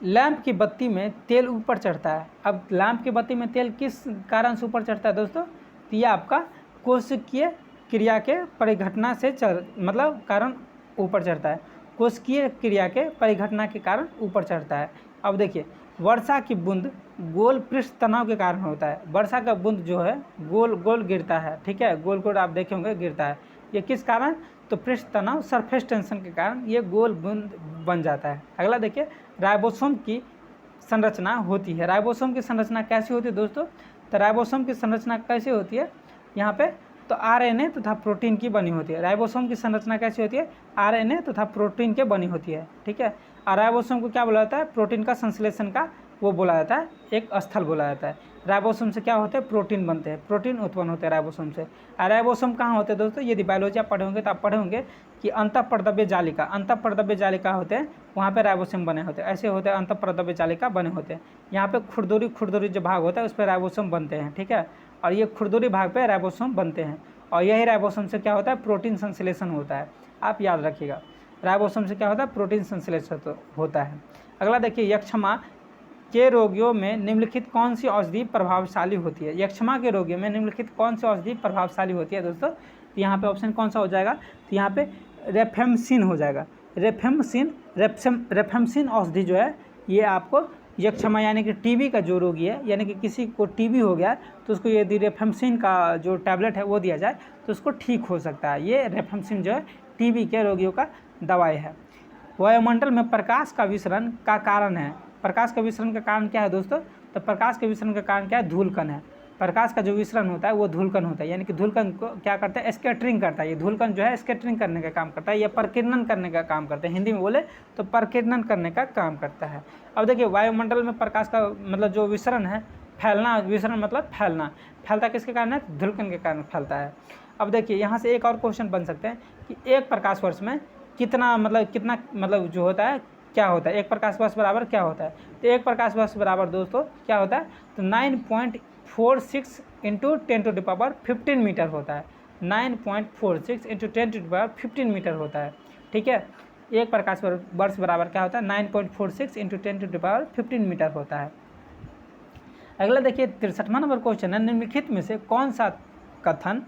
Speaker 1: लैंप की बत्ती में तेल ऊपर चढ़ता है। अब लैंप की बत्ती में तेल किस कारण से ऊपर चढ़ता है दोस्तों? तो यह आपका कोशिकीय क्रिया के परिघटना से मतलब कारण ऊपर चढ़ता है, कोशिकीय क्रिया के परिघटना के कारण ऊपर चढ़ता है। अब देखिए, वर्षा की बूंद गोल पृष्ठ तनाव के कारण होता है। वर्षा का बूंद जो है गोल गोल गिरता है, ठीक है, गोल गोल आप देखे होंगे गिरता है। ये किस कारण? तो पृष्ठ तनाव सरफेस टेंशन के कारण ये गोल बूंद बन जाता है। अगला देखिए, राइबोसोम की संरचना होती है। राइबोसोम की संरचना कैसी होती है दोस्तों? तो राइबोसोम की संरचना कैसी होती है यहाँ पे? तो आरएनए तथा प्रोटीन की बनी होती है। राइबोसोम की संरचना कैसी होती है? आरएनए तथा प्रोटीन के बनी होती है, ठीक है। और राइबोसोम को क्या बोला जाता है? प्रोटीन का संश्लेषण का वो बोला जाता है, एक स्थल बोला जाता है। राइबोसोम से क्या होते हैं? प्रोटीन बनते हैं, प्रोटीन उत्पन्न होते हैं राइबोसोम से। और राइबोसोम कहाँ होते हैं दोस्तों? यदि बायोलॉजी आप पढ़े होंगे तो आप पढ़े होंगे कि अंतःपर्दव्य जालिका, अंतःपर्दव्य जालिका होते हैं, वहाँ पे राइबोसोम बने होते हैं। ऐसे होते हैं अंतःपर्दव्य जालिका बने होते हैं। यहाँ पे खुरदुरी जो भाग होता है उस पर राइबोसोम बनते हैं, ठीक है। और ये खुरदुरी भाग पे राइबोसोम बनते हैं, और यही राइबोसोम से क्या होता है? प्रोटीन संश्लेषण होता है। आप याद रखिएगा, राइबोसोम से क्या होता है? प्रोटीन संश्लेषण होता है। अगला देखिए, यक्षमा के रोगियों में निम्नलिखित कौन सी औषधि प्रभावशाली होती है? यक्षमा के रोगियों में निम्नलिखित कौन सी औषधि प्रभावशाली होती है दोस्तों? तो यहाँ पे ऑप्शन कौन सा हो जाएगा? तो यहाँ पे रेफेमसिन हो जाएगा। रेफेमसिन औषधि जो है ये आपको यक्षमा यानी कि टीबी का जो रोगी है, यानी कि किसी को टीबी हो गया तो उसको यदि रेफेमसिन का जो टैबलेट है वो दिया जाए तो उसको ठीक हो सकता है। ये रेफेमसिन जो है टीबी के रोगियों का दवाई है। वायुमंडल में प्रकाश का विसरण का कारण है। प्रकाश का विसरण का कारण क्या है दोस्तों? तो प्रकाश के विसरण का कारण क्या है? धूलकण है। प्रकाश का जो विसरण होता है वो धूलकण होता है, यानी कि धूलकण को क्या करता है? स्कैटरिंग करता है। ये धूलकण जो है स्कैटरिंग करने का काम करता है, या प्रकीर्णन करने का काम करता है। हिंदी में बोले तो प्रकीर्णन करने का काम करता है। अब देखिए, वायुमंडल में प्रकाश का मतलब जो विसरण है, फैलना, विसरण मतलब फैलना, फैलता किसके कारण है? धूलकण के कारण फैलता है। अब देखिए, यहाँ से एक और क्वेश्चन बन सकते हैं कि एक प्रकाश वर्ष में कितना मतलब जो होता है क्या होता है? एक प्रकाश वर्ष बराबर क्या होता है? तो एक प्रकाश वर्ष बराबर दोस्तों क्या होता है? तो 9.46 इंटू 10⁻15 मीटर होता है। 9.46 इंटू 10⁻15 मीटर होता है, ठीक है। एक प्रकाश वर्ष बराबर क्या होता है? 9.46 इंटू 10⁻15 मीटर होता है। अगला देखिए, 63वां नंबर क्वेश्चन है, निम्नलिखित में से कौन सा कथन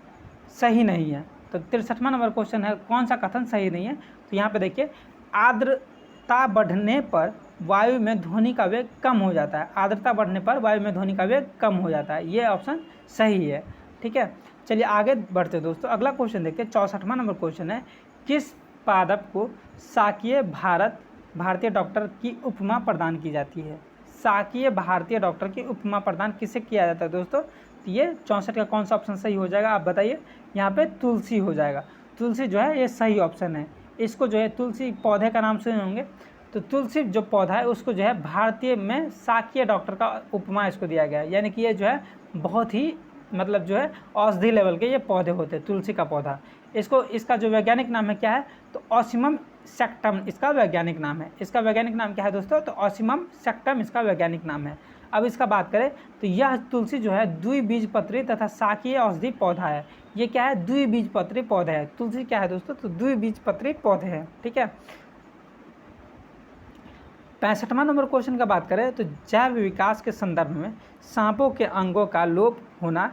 Speaker 1: सही नहीं है? तो 63वां नंबर क्वेश्चन है, कौन सा कथन सही नहीं है? तो यहाँ पे देखिए, आर्द्रता बढ़ने पर वायु में ध्वनि का वेग कम हो जाता है। आर्द्रता बढ़ने पर वायु में ध्वनि का वेग कम हो जाता है, ये ऑप्शन सही है, ठीक है। चलिए आगे बढ़ते दोस्तों, अगला क्वेश्चन देखते हैं। 64वां नंबर क्वेश्चन है, किस पादप को शाकीय भारतीय डॉक्टर की उपमा प्रदान की जाती है? शाकीय भारतीय डॉक्टर की उपमा प्रदान किसे किया जाता है दोस्तों? तो ये 64 का कौन सा ऑप्शन सही हो जाएगा, आप बताइए। यहाँ पे तुलसी हो जाएगा। तुलसी जो है ये सही ऑप्शन है। इसको जो है तुलसी पौधे का नाम सुने होंगे, तो तुलसी जो पौधा है उसको जो है भारतीय में शाकीय डॉक्टर का उपमा इसको दिया गया है, यानी कि ये जो है बहुत ही मतलब जो है औषधि लेवल के ये पौधे होते हैं, तुलसी का पौधा। इसका जो वैज्ञानिक नाम है क्या है? तो ऑसिमम सेक्टम इसका वैज्ञानिक नाम है। इसका वैज्ञानिक नाम क्या है दोस्तों? तो ऑसिमम सेक्टम इसका वैज्ञानिक नाम है। अब इसका बात करें तो यह तुलसी जो है द्विबीजपत्री तथा शाकीय औषधि पौधा है। ये क्या है? द्विबीजपत्री पौधा है। तुलसी क्या है दोस्तों? तो द्विबीजपत्री पौधे हैं, ठीक है। 65वां नंबर क्वेश्चन का बात करें तो जैव विकास के संदर्भ में सांपों के अंगों का लोप होना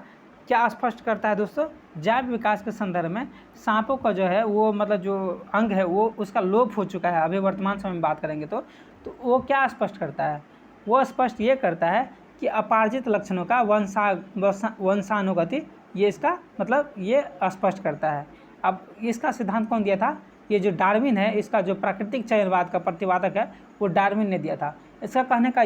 Speaker 1: क्या स्पष्ट करता है दोस्तों? जैव विकास के संदर्भ में सांपों का जो है वो मतलब जो अंग है वो उसका लोप हो चुका है, अभी वर्तमान समय में बात करेंगे तो वो क्या स्पष्ट करता है? वो स्पष्ट ये करता है कि अपार्जित लक्षणों का वंशानुगति, ये इसका मतलब ये स्पष्ट करता है। अब इसका सिद्धांत कौन दिया था? ये जो डार्विन है, इसका जो प्राकृतिक चयनवाद का प्रतिपादक है वो डार्विन ने दिया था। इसका कहने का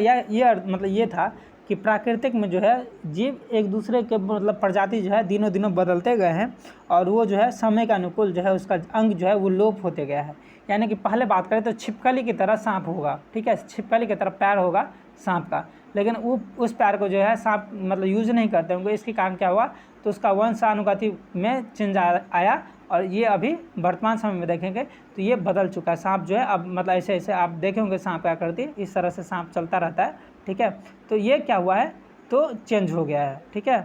Speaker 1: मतलब ये था कि प्राकृतिक में जो है जीव एक दूसरे के मतलब प्रजाति जो है दिनों दिनों बदलते गए हैं, और वो जो है समय के अनुकूल जो है उसका अंग जो है वो लोप होते गया है। यानी कि पहले बात करें तो छिपकली की तरह सांप होगा, ठीक है, छिपकली की तरह पैर होगा सांप का, लेकिन वो उस पैर को जो है सांप मतलब यूज नहीं करते होंगे। इसके कारण क्या हुआ, तो उसका वंशानुगति में चेंज आया, और ये अभी वर्तमान समय में देखेंगे तो ये बदल चुका है। सांप जो है अब मतलब ऐसे ऐसे आप देखे होंगे सांप क्या करती है, इस तरह से सांप चलता रहता है, ठीक है। तो ये क्या हुआ है, तो चेंज हो गया है, ठीक है।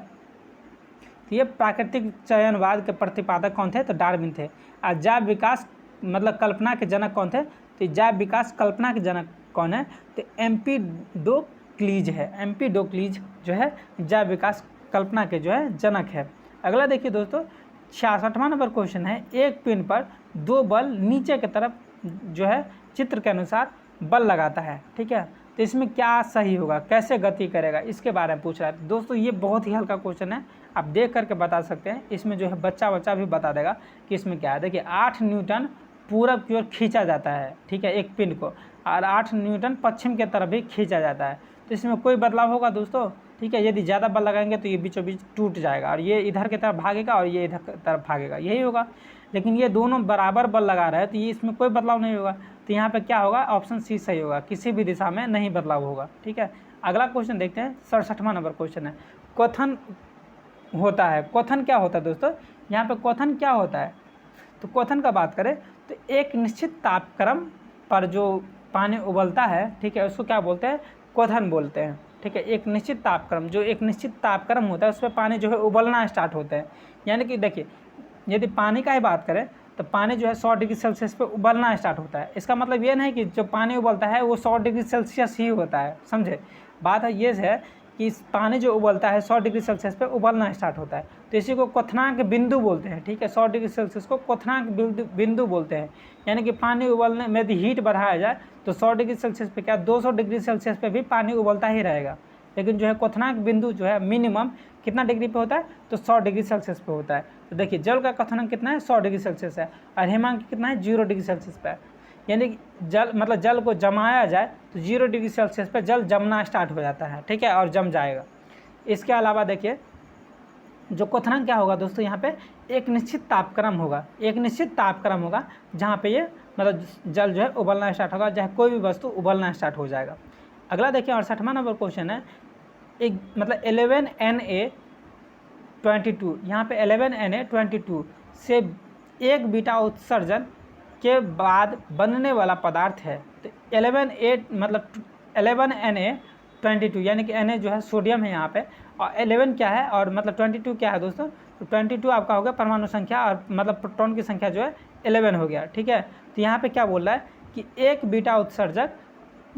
Speaker 1: तो ये प्राकृतिक चयनवाद के प्रतिपादक कौन थे, तो डार्विन थे। और जैव विकास मतलब कल्पना के जनक कौन थे, तो जैव विकास कल्पना के जनक कौन है, तो एम्पीडोक्लीज है। एम्पीडोक्लीज जो है जैव विकास कल्पना के जो है जनक है। अगला देखिए दोस्तों, 66वां नंबर क्वेश्चन है, एक पिन पर 2 बल नीचे की तरफ जो है चित्र के अनुसार बल लगाता है, ठीक है। तो इसमें क्या सही होगा, कैसे गति करेगा, इसके बारे में पूछ रहा है। दोस्तों ये बहुत ही हल्का क्वेश्चन है, आप देख करके बता सकते हैं। इसमें जो है बच्चा भी बता देगा कि इसमें क्या है। देखिए 8 न्यूटन पूरब की ओर खींचा जाता है, ठीक है, एक पिन को, और 8 न्यूटन पश्चिम की तरफ भी खींचा जाता है। तो इसमें कोई बदलाव होगा दोस्तों, ठीक है। यदि ज़्यादा बल लगाएंगे तो ये बीचों बीच टूट जाएगा, और ये इधर की तरफ भागेगा और ये इधर की तरफ भागेगा, यही होगा। लेकिन ये दोनों बराबर बल लगा रहे हैं तो ये इसमें कोई बदलाव नहीं होगा। तो यहाँ पे क्या होगा, ऑप्शन सी सही होगा, किसी भी दिशा में नहीं बदलाव होगा, ठीक है। अगला क्वेश्चन देखते हैं, 67वां नंबर क्वेश्चन है, क्वथन होता है। क्वथन क्या होता है दोस्तों, यहाँ पे क्वथन क्या होता है, तो क्वथन का बात करें तो एक निश्चित तापक्रम पर जो पानी उबलता है, ठीक है, उसको क्या बोलते हैं, क्वथन बोलते हैं, ठीक है। एक निश्चित तापक्रम, जो एक निश्चित तापक्रम होता है उस पर पानी जो है उबलना स्टार्ट होते हैं। यानी कि देखिए यदि पानी का ही बात करें तो पानी जो है 100 डिग्री सेल्सियस पे उबलना स्टार्ट होता है। इसका मतलब ये नहीं कि जो पानी उबलता है वो 100 डिग्री सेल्सियस ही होता है, समझे। बात है ये है कि पानी जो उबलता है 100 डिग्री सेल्सियस पे उबलना स्टार्ट होता है, तो इसी को क्वथनांक बिंदु बोलते हैं, ठीक है। 100 डिग्री सेल्सियस को क्वथनांक बिंदु बोलते हैं। यानी कि पानी उबलने में यदि हीट बढ़ाया जाए तो 100 डिग्री सेल्सियस पे क्या 200 डिग्री सेल्सियस पे भी पानी उबलता ही रहेगा, लेकिन जो है क्वथनांक बिंदु जो है मिनिमम कितना डिग्री पे होता है, तो 100 डिग्री सेल्सियस पे होता है। तो देखिए जल का क्वथनांक कितना है, 100 डिग्री सेल्सियस है, और हिमांक कितना है, 0 डिग्री सेल्सियस पे है। यानी कि जल मतलब जल को जमाया जाए तो 0 डिग्री सेल्सियस पे जल जमना स्टार्ट हो जाता है, ठीक है, और जम जाएगा। इसके अलावा देखिए जो क्वथनांक क्या होगा दोस्तों, यहाँ पे एक निश्चित तापक्रम होगा, एक निश्चित तापक्रम होगा जहाँ पे ये मतलब जल जो है उबलना स्टार्ट होगा, चाहे कोई भी वस्तु उबलना स्टार्ट हो जाएगा। अगला देखिए 68वां नंबर क्वेश्चन है, एक मतलब 11Na22, यहाँ पे 11Na22 से एक बीटा उत्सर्जन के बाद बनने वाला पदार्थ है। तो 11Na22 यानी कि Na जो है सोडियम है यहाँ पे, और 11 क्या है और मतलब 22 क्या है दोस्तों, तो 22 आपका हो गया परमाणु संख्या, और मतलब प्रोटॉन की संख्या जो है 11 हो गया, ठीक है। तो यहाँ पे क्या बोल रहा है कि एक बीटा उत्सर्जक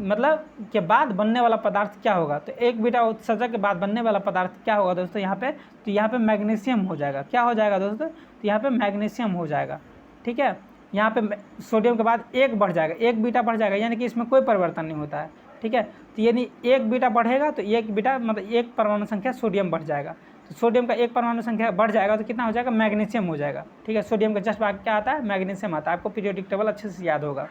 Speaker 1: मतलब के बाद बनने वाला पदार्थ क्या होगा, तो एक बीटा उत्सर्जक के बाद बनने वाला पदार्थ क्या होगा दोस्तों यहाँ पे, तो यहाँ पे मैग्नीशियम हो जाएगा। क्या हो जाएगा दोस्तों, तो यहाँ पे मैग्नीशियम हो जाएगा, ठीक है। यहाँ पे सोडियम के बाद एक बढ़ जाएगा, एक बीटा बढ़ जाएगा, यानी कि इसमें कोई परिवर्तन नहीं होता है, ठीक है। तो यानी एक बीटा बढ़ेगा तो एक बीटा मतलब एक परमाणु संख्या सोडियम बढ़ जाएगा, तो सोडियम का एक परमाणु संख्या बढ़ जाएगा तो कितना हो जाएगा, मैग्नीशियम हो जाएगा, ठीक है। सोडियम का जस्ट बाद क्या आता है, मैग्नीशियम आता है। आपको पीरियोडिक टेबल अच्छे से याद होगा।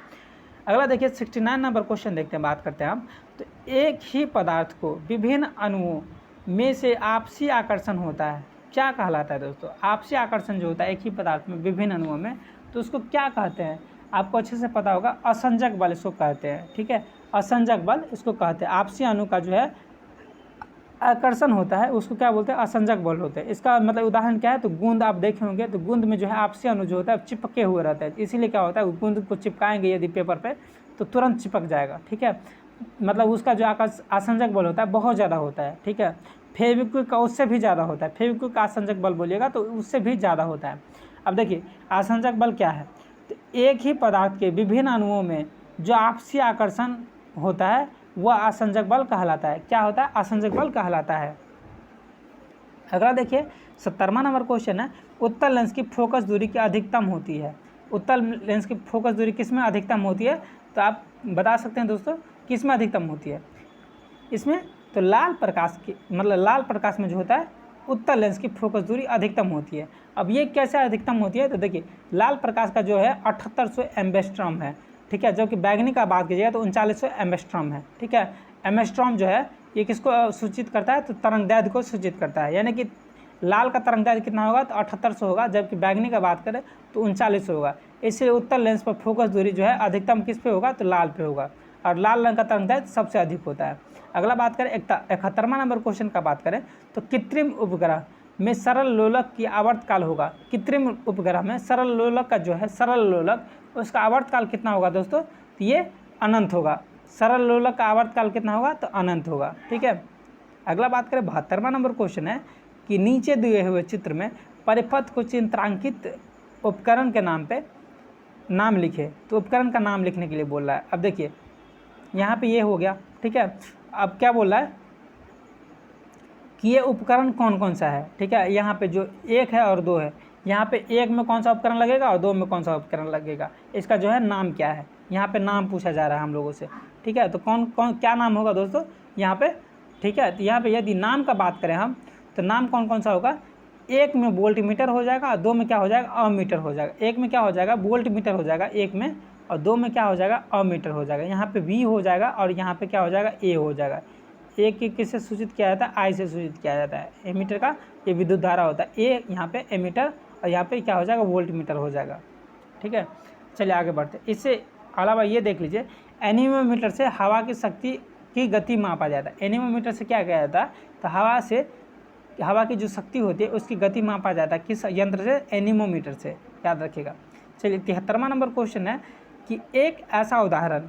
Speaker 1: अगला देखिए 69 नंबर क्वेश्चन देखते हैं, बात करते हैं हम। तो एक ही पदार्थ को विभिन्न अणुओं में से आपसी आकर्षण होता है, क्या कहलाता है दोस्तों, आपसी आकर्षण जो होता है एक ही पदार्थ में विभिन्न अणुओं में, तो उसको क्या कहते हैं, आपको अच्छे से पता होगा, असंजक बल इसको कहते हैं, ठीक है। असंजक बल इसको कहते हैं, आपसी अणु का जो है आकर्षण होता है उसको क्या बोलते हैं, असंजक बल होते हैं। इसका मतलब उदाहरण क्या है, तो गूंद आप देखे होंगे, तो गूंद में जो है आपसी अणु जो होता है चिपके हुए रहता है, इसीलिए क्या होता है गूंद को चिपकाएंगे यदि पेपर पे तो तुरंत चिपक जाएगा, ठीक है। मतलब उसका जो आसंजक बल होता है बहुत ज़्यादा होता है, ठीक है। फेविक्विक का उससे भी ज़्यादा होता है, फेविक्विक का आसंजक बल बोलिएगा तो उससे भी ज़्यादा होता है। अब देखिए आसंजक बल क्या है, तो एक ही पदार्थ के विभिन्न अणुओं में जो आपसी आकर्षण होता है वह आसंजक बल कहलाता है। क्या होता है, आसंजक बल कहलाता है। अगला देखिए 70वां नंबर क्वेश्चन है, उत्तल लेंस की फोकस दूरी की अधिकतम होती है। उत्तल लेंस की फोकस दूरी किस में अधिकतम होती है, तो आप बता सकते हैं दोस्तों किस में अधिकतम होती है। इसमें तो लाल प्रकाश की मतलब लाल प्रकाश में जो होता है उत्तल लेंस की फोकस दूरी अधिकतम होती है। अब ये कैसे अधिकतम होती है, तो देखिए लाल प्रकाश का जो है 7800 एंगस्ट्रॉम है, ठीक है, जबकि बैगनी का बात कीजिएगा तो 3900 एंगस्ट्रॉम है, ठीक है। एंगस्ट्रॉम जो है ये किसको सूचित करता है, तो तरंगदैर्घ्य को सूचित करता है, यानी कि लाल का तरंगदैर्घ्य कितना होगा, तो 7800 होगा, जबकि बैगनी का बात करें तो 3900 होगा। इसलिए उत्तल लेंस पर फोकस दूरी जो है अधिकतम किस पे होगा, तो लाल पे होगा, और लाल रंग का तरंगदैर्घ्य सबसे अधिक होता है। अगला बात करें 71वां नंबर क्वेश्चन का बात करें तो कृत्रिम उपग्रह में सरल लोलक की आवर्तकाल होगा। कृत्रिम उपग्रह में सरल लोलक का जो है सरल लोलक उसका आवर्तकाल कितना होगा दोस्तों, तो ये अनंत होगा। सरल लोलक का आवर्तकाल कितना होगा, तो अनंत होगा, ठीक है। अगला बात करें 72वां नंबर क्वेश्चन है कि नीचे दिए हुए चित्र में परिपथ को चित्रांकित उपकरण के नाम पे नाम लिखे। तो उपकरण का नाम लिखने के लिए बोल रहा है। अब देखिए यहाँ पे ये हो गया, ठीक है। अब क्या बोल रहा है कि ये उपकरण कौन कौन सा है, ठीक है। यहाँ पे जो 1 है और 2 है, यहाँ पे 1 में कौन सा उपकरण लगेगा और 2 में कौन सा उपकरण लगेगा, इसका जो है नाम क्या है, यहाँ पे नाम पूछा जा रहा है हम लोगों से, ठीक है। तो कौन कौन क्या नाम होगा दोस्तों यहाँ पे, ठीक है। तो यहाँ पे यदि नाम का बात करें हम तो नाम कौन कौन सा होगा, 1 में वोल्ट मीटर हो जाएगा और 2 में क्या हो जाएगा, अमीटर हो जाएगा। 1 में क्या हो जाएगा, वोल्ट मीटर हो जाएगा 1 में, और 2 में क्या हो जाएगा, अमीटर हो जाएगा। यहाँ पे V हो जाएगा और यहाँ पे क्या हो जाएगा, A हो जाएगा। ए की किससे सूचित किया जाता है, आई से सूचित किया जाता है। एमीटर का ये विद्युत धारा होता है, ए यहाँ पे एमीटर और यहाँ पे क्या हो जाएगा, वोल्ट मीटर हो जाएगा, ठीक है। चलिए आगे बढ़ते। इससे अलावा ये देख लीजिए एनीमोमीटर से हवा की शक्ति की गति मापा जाता है। एनीमोमीटर से क्या किया जाता है, तो हवा की जो शक्ति होती है उसकी गति मापा जाता है, किस यंत्र से, एनीमोमीटर से, याद रखिएगा। चलिए 73वां नंबर क्वेश्चन है कि एक ऐसा उदाहरण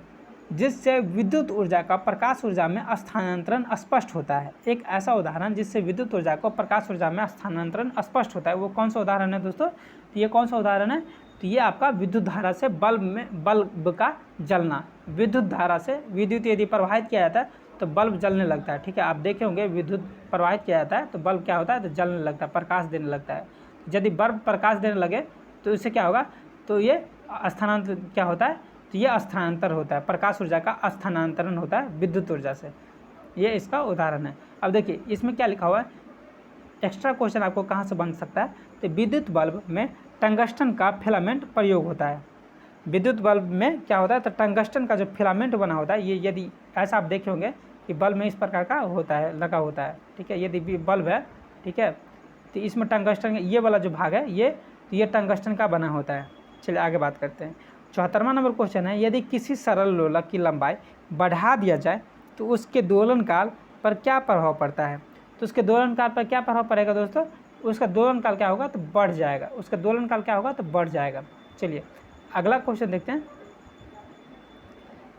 Speaker 1: जिससे विद्युत ऊर्जा का प्रकाश ऊर्जा में स्थानांतरण स्पष्ट होता है। एक ऐसा उदाहरण जिससे विद्युत ऊर्जा को प्रकाश ऊर्जा में स्थानांतरण स्पष्ट होता है, वो कौन सा उदाहरण है दोस्तों, तो ये कौन सा उदाहरण है, तो ये आपका विद्युत धारा से बल्ब का जलना। विद्युत धारा से विद्युत यदि प्रवाहित किया जाता है तो बल्ब जलने लगता है, ठीक है। आप देखे होंगे विद्युत प्रवाहित किया जाता है तो बल्ब क्या होता है, तो जलने लगता है, प्रकाश देने लगता है। यदि बल्ब प्रकाश देने लगे तो इससे क्या होगा, तो ये स्थानांतर क्या होता है, तो ये स्थानांतर होता है, प्रकाश ऊर्जा का स्थानांतरण होता है विद्युत ऊर्जा से। ये इसका उदाहरण है। अब देखिए इसमें क्या लिखा हुआ है, एक्स्ट्रा क्वेश्चन आपको कहाँ से बन सकता है, तो विद्युत बल्ब में टंगस्टन का फिलामेंट प्रयोग होता है। विद्युत बल्ब में क्या होता है, तो टंगस्टन का जो फिलामेंट बना होता है, ये यदि ऐसा आप देखे होंगे कि बल्ब में इस प्रकार का होता है, लगा होता है, ठीक है। यदि बल्ब है, ठीक है, तो इसमें टंगस्टन ये वाला जो भाग है ये टंगस्टन का बना होता है। चलिए आगे बात करते हैं। 74वां नंबर क्वेश्चन है, यदि किसी सरल लोलक की लंबाई बढ़ा दिया जाए तो उसके दोलन काल पर क्या प्रभाव पड़ता है। तो उसके दोलन काल पर क्या प्रभाव पड़ेगा दोस्तों, उसका दोलन काल क्या होगा, तो बढ़ जाएगा। उसका दोलन काल क्या होगा, तो बढ़ जाएगा। चलिए अगला क्वेश्चन देखते हैं।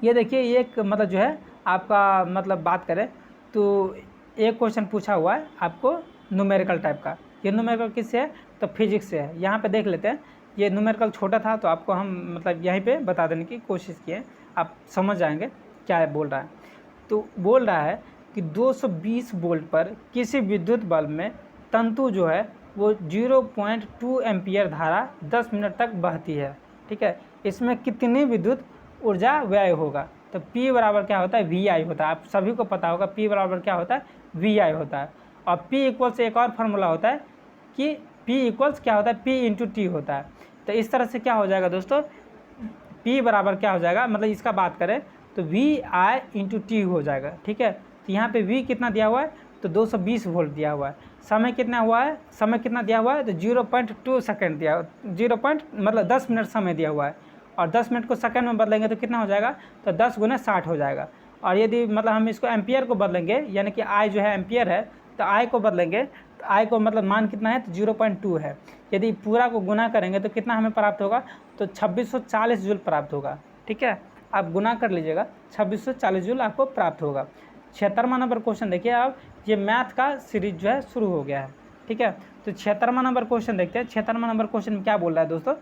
Speaker 1: ये देखिए ये एक मतलब जो है आपका मतलब बात करें तो एक क्वेश्चन पूछा हुआ है आपको न्यूमेरिकल टाइप का। ये न्यूमेरिकल किससे है, तो फिजिक्स से है। यहाँ पे देख लेते हैं, ये न्यूमेरिकल छोटा था तो आपको हम मतलब यहीं पे बता देने की कोशिश किए, आप समझ जाएंगे क्या बोल रहा है। तो बोल रहा है कि 220 वोल्ट पर किसी विद्युत बल्ब में तंतु जो है वो 0.2 एम्पियर धारा 10 मिनट तक बहती है, ठीक है। इसमें कितनी विद्युत ऊर्जा व्यय होगा, तो P बराबर क्या होता है, VI होता है। आप सभी को पता होगा P बराबर क्या होता है, VI होता है। और P इक्वल्स एक और फार्मूला होता है कि P इक्वल्स क्या होता है, P इंटू T होता है। तो इस तरह से क्या हो जाएगा दोस्तों, P बराबर क्या हो जाएगा, मतलब इसका बात करें तो VI इंटू T हो जाएगा, ठीक है। तो यहाँ पे V कितना दिया हुआ है, तो 220 वोल्ट दिया हुआ है। समय कितना हुआ है, समय कितना दिया हुआ है, तो 0.2 सेकेंड दिया, मतलब 10 मिनट समय दिया हुआ है। और 10 मिनट को सेकंड में बदलेंगे तो कितना हो जाएगा, तो 10 गुना 60 हो जाएगा। और यदि मतलब हम इसको एम्पियर को बदलेंगे, यानी कि I जो है एम्पियर है, तो I को बदलेंगे तो I को मतलब मान कितना है, तो 0.2 है। यदि पूरा को गुना करेंगे तो कितना हमें प्राप्त होगा, तो 2640 जूल प्राप्त होगा, ठीक है। आप गुना कर लीजिएगा, 2640 जूल आपको प्राप्त होगा। 76वां नंबर क्वेश्चन देखिए आप, ये मैथ का सीरीज जो है शुरू हो गया है, ठीक है। तो 76वां नंबर क्वेश्चन देखते हैं। 76वां नंबर क्वेश्चन में क्या बोल रहा है दोस्तों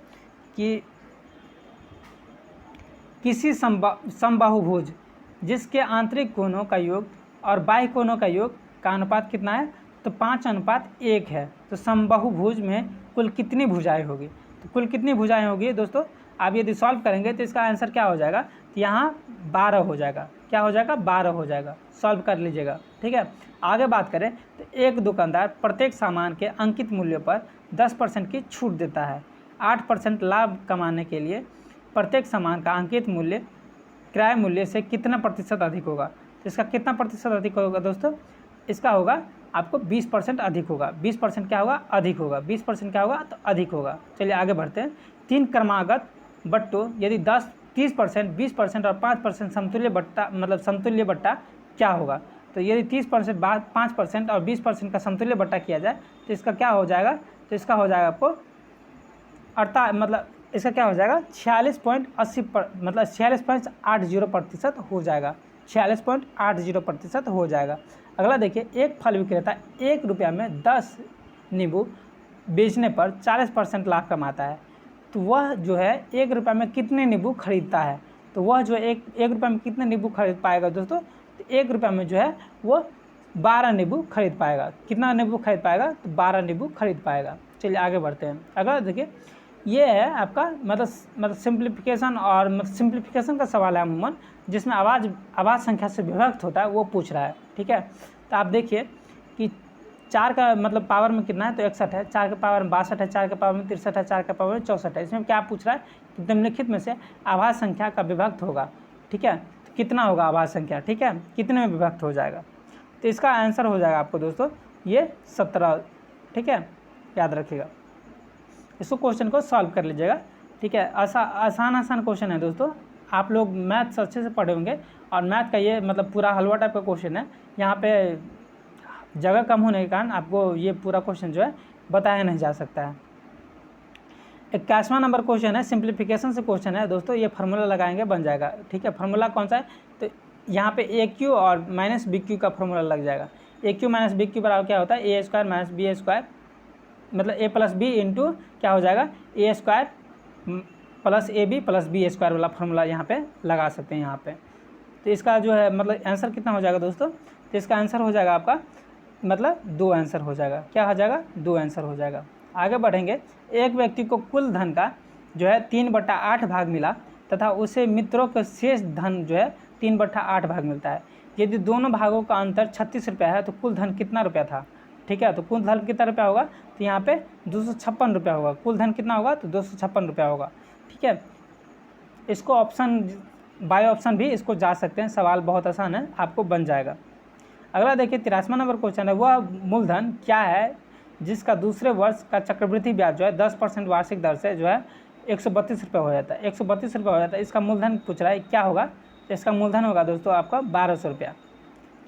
Speaker 1: कि किसी समबाहुभुज जिसके आंतरिक कोणों का योग और बाह्य कोणों का योग का अनुपात कितना है, तो 5:1 है। तो समबाहुभुज में कुल कितनी भुजाएं होगी, तो कुल कितनी भुजाएं होगी दोस्तों, आप यदि सॉल्व करेंगे तो इसका आंसर क्या हो जाएगा, तो यहाँ 12 हो जाएगा। क्या हो जाएगा, 12 हो जाएगा। सॉल्व कर लीजिएगा, ठीक है। आगे बात करें तो एक दुकानदार प्रत्येक सामान के अंकित मूल्य पर 10% की छूट देता है। 8% लाभ कमाने के लिए प्रत्येक सामान का अंकित मूल्य क्रय मूल्य से कितना प्रतिशत अधिक होगा। तो इसका कितना प्रतिशत अधिक होगा दोस्तों, इसका होगा आपको 20% अधिक होगा। 20% क्या होगा, अधिक होगा। 20% क्या होगा, तो अधिक होगा। चलिए आगे बढ़ते हैं। 3 क्रमागत बट्टों यदि 10, 30%, 20% और 5% समतुल्य बट्टा मतलब समतुल्य बट्टा क्या होगा। तो यदि 30% 5% और 20% का समतुल्य बट्टा किया जाए तो इसका क्या हो जाएगा, तो इसका हो जाएगा आपको इसका क्या हो जाएगा 46.80% हो जाएगा। 46.80% हो जाएगा। अगला देखिए, एक फल विक्रेता 1 रुपया में 10 नींबू बेचने पर 40% लाभ कमाता है। तो वह जो है 1 रुपया में कितने नींबू खरीदता है। तो वह जो एक रुपया में कितने नींबू खरीद पाएगा दोस्तों, तो 1 रुपया में जो है वो 12 नींबू खरीद पाएगा। कितना नींबू खरीद पाएगा, तो 12 नींबू खरीद पाएगा। चलिए आगे बढ़ते हैं। अगला देखिए, ये है आपका मतलब सिंप्लीफिकेशन और सिंप्लीफिकेशन का सवाल है अमूमन, जिसमें आवाज़ संख्या से विभक्त होता है वो पूछ रहा है, ठीक है। तो आप देखिए कि 4 का मतलब पावर में कितना है, तो 61 है। 4 के पावर में 62 है। 4 के पावर में 63 है। 4 के पावर में 64 है। इसमें क्या पूछ रहा है कि निम्नलिखित में से आवाज़ संख्या का विभक्त होगा, ठीक है। तो कितना होगा आवाज़ संख्या, ठीक है, कितने में विभक्त हो जाएगा। तो इसका आंसर हो जाएगा आपको दोस्तों ये 17, ठीक है, याद रखिएगा। इसको क्वेश्चन को सॉल्व कर लीजिएगा, ठीक है। आसान क्वेश्चन है दोस्तों। आप लोग मैथ्स अच्छे से पढ़े होंगे और मैथ का ये मतलब पूरा हलवा टाइप का क्वेश्चन है। यहाँ पे जगह कम होने के कारण आपको ये पूरा क्वेश्चन जो है बताया नहीं जा सकता है। 21वां नंबर क्वेश्चन है, सिंप्लीफिकेशन से क्वेश्चन है दोस्तों। ये फार्मूला लगाएंगे बन जाएगा, ठीक है। फार्मूला कौन सा है, तो यहाँ पे ए क्यू और माइनस बी क्यू का फार्मूला लग जाएगा। A cube minus B cube बराबर क्या होता है, A square minus B square, मतलब ए प्लस बी इंटू क्या हो जाएगा, A square plus A B plus B square वाला फार्मूला यहाँ पे लगा सकते हैं यहाँ पे। तो इसका जो है मतलब आंसर कितना हो जाएगा दोस्तों, तो इसका आंसर हो जाएगा आपका मतलब 2 आंसर हो जाएगा। क्या हो जाएगा, 2 आंसर हो जाएगा। आगे बढ़ेंगे। एक व्यक्ति को कुल धन का जो है 3/8 भाग मिला तथा उसे मित्रों के शेष धन जो है 3/8 भाग मिलता है। यदि दोनों भागों का अंतर 36 रुपया है तो कुल धन कितना रुपया था, ठीक है। तो कुल धन कितना रुपया होगा, तो यहाँ पे 256 रुपया होगा। कुल धन कितना होगा, तो 256 रुपया होगा, ठीक है। इसको ऑप्शन बाय ऑप्शन भी इसको जा सकते हैं, सवाल बहुत आसान है, आपको बन जाएगा। अगला देखिए 83वां नंबर क्वेश्चन है, वह मूलधन क्या है जिसका दूसरे वर्ष का चक्रवृद्धि ब्याज जो है 10% वार्षिक दर से जो है 132 रुपये हो जाता है। 132 रुपये हो जाता है। इसका मूलधन पूछ रहा है, क्या होगा, तो इसका मूलधन होगा दोस्तों आपका 1200 रुपया।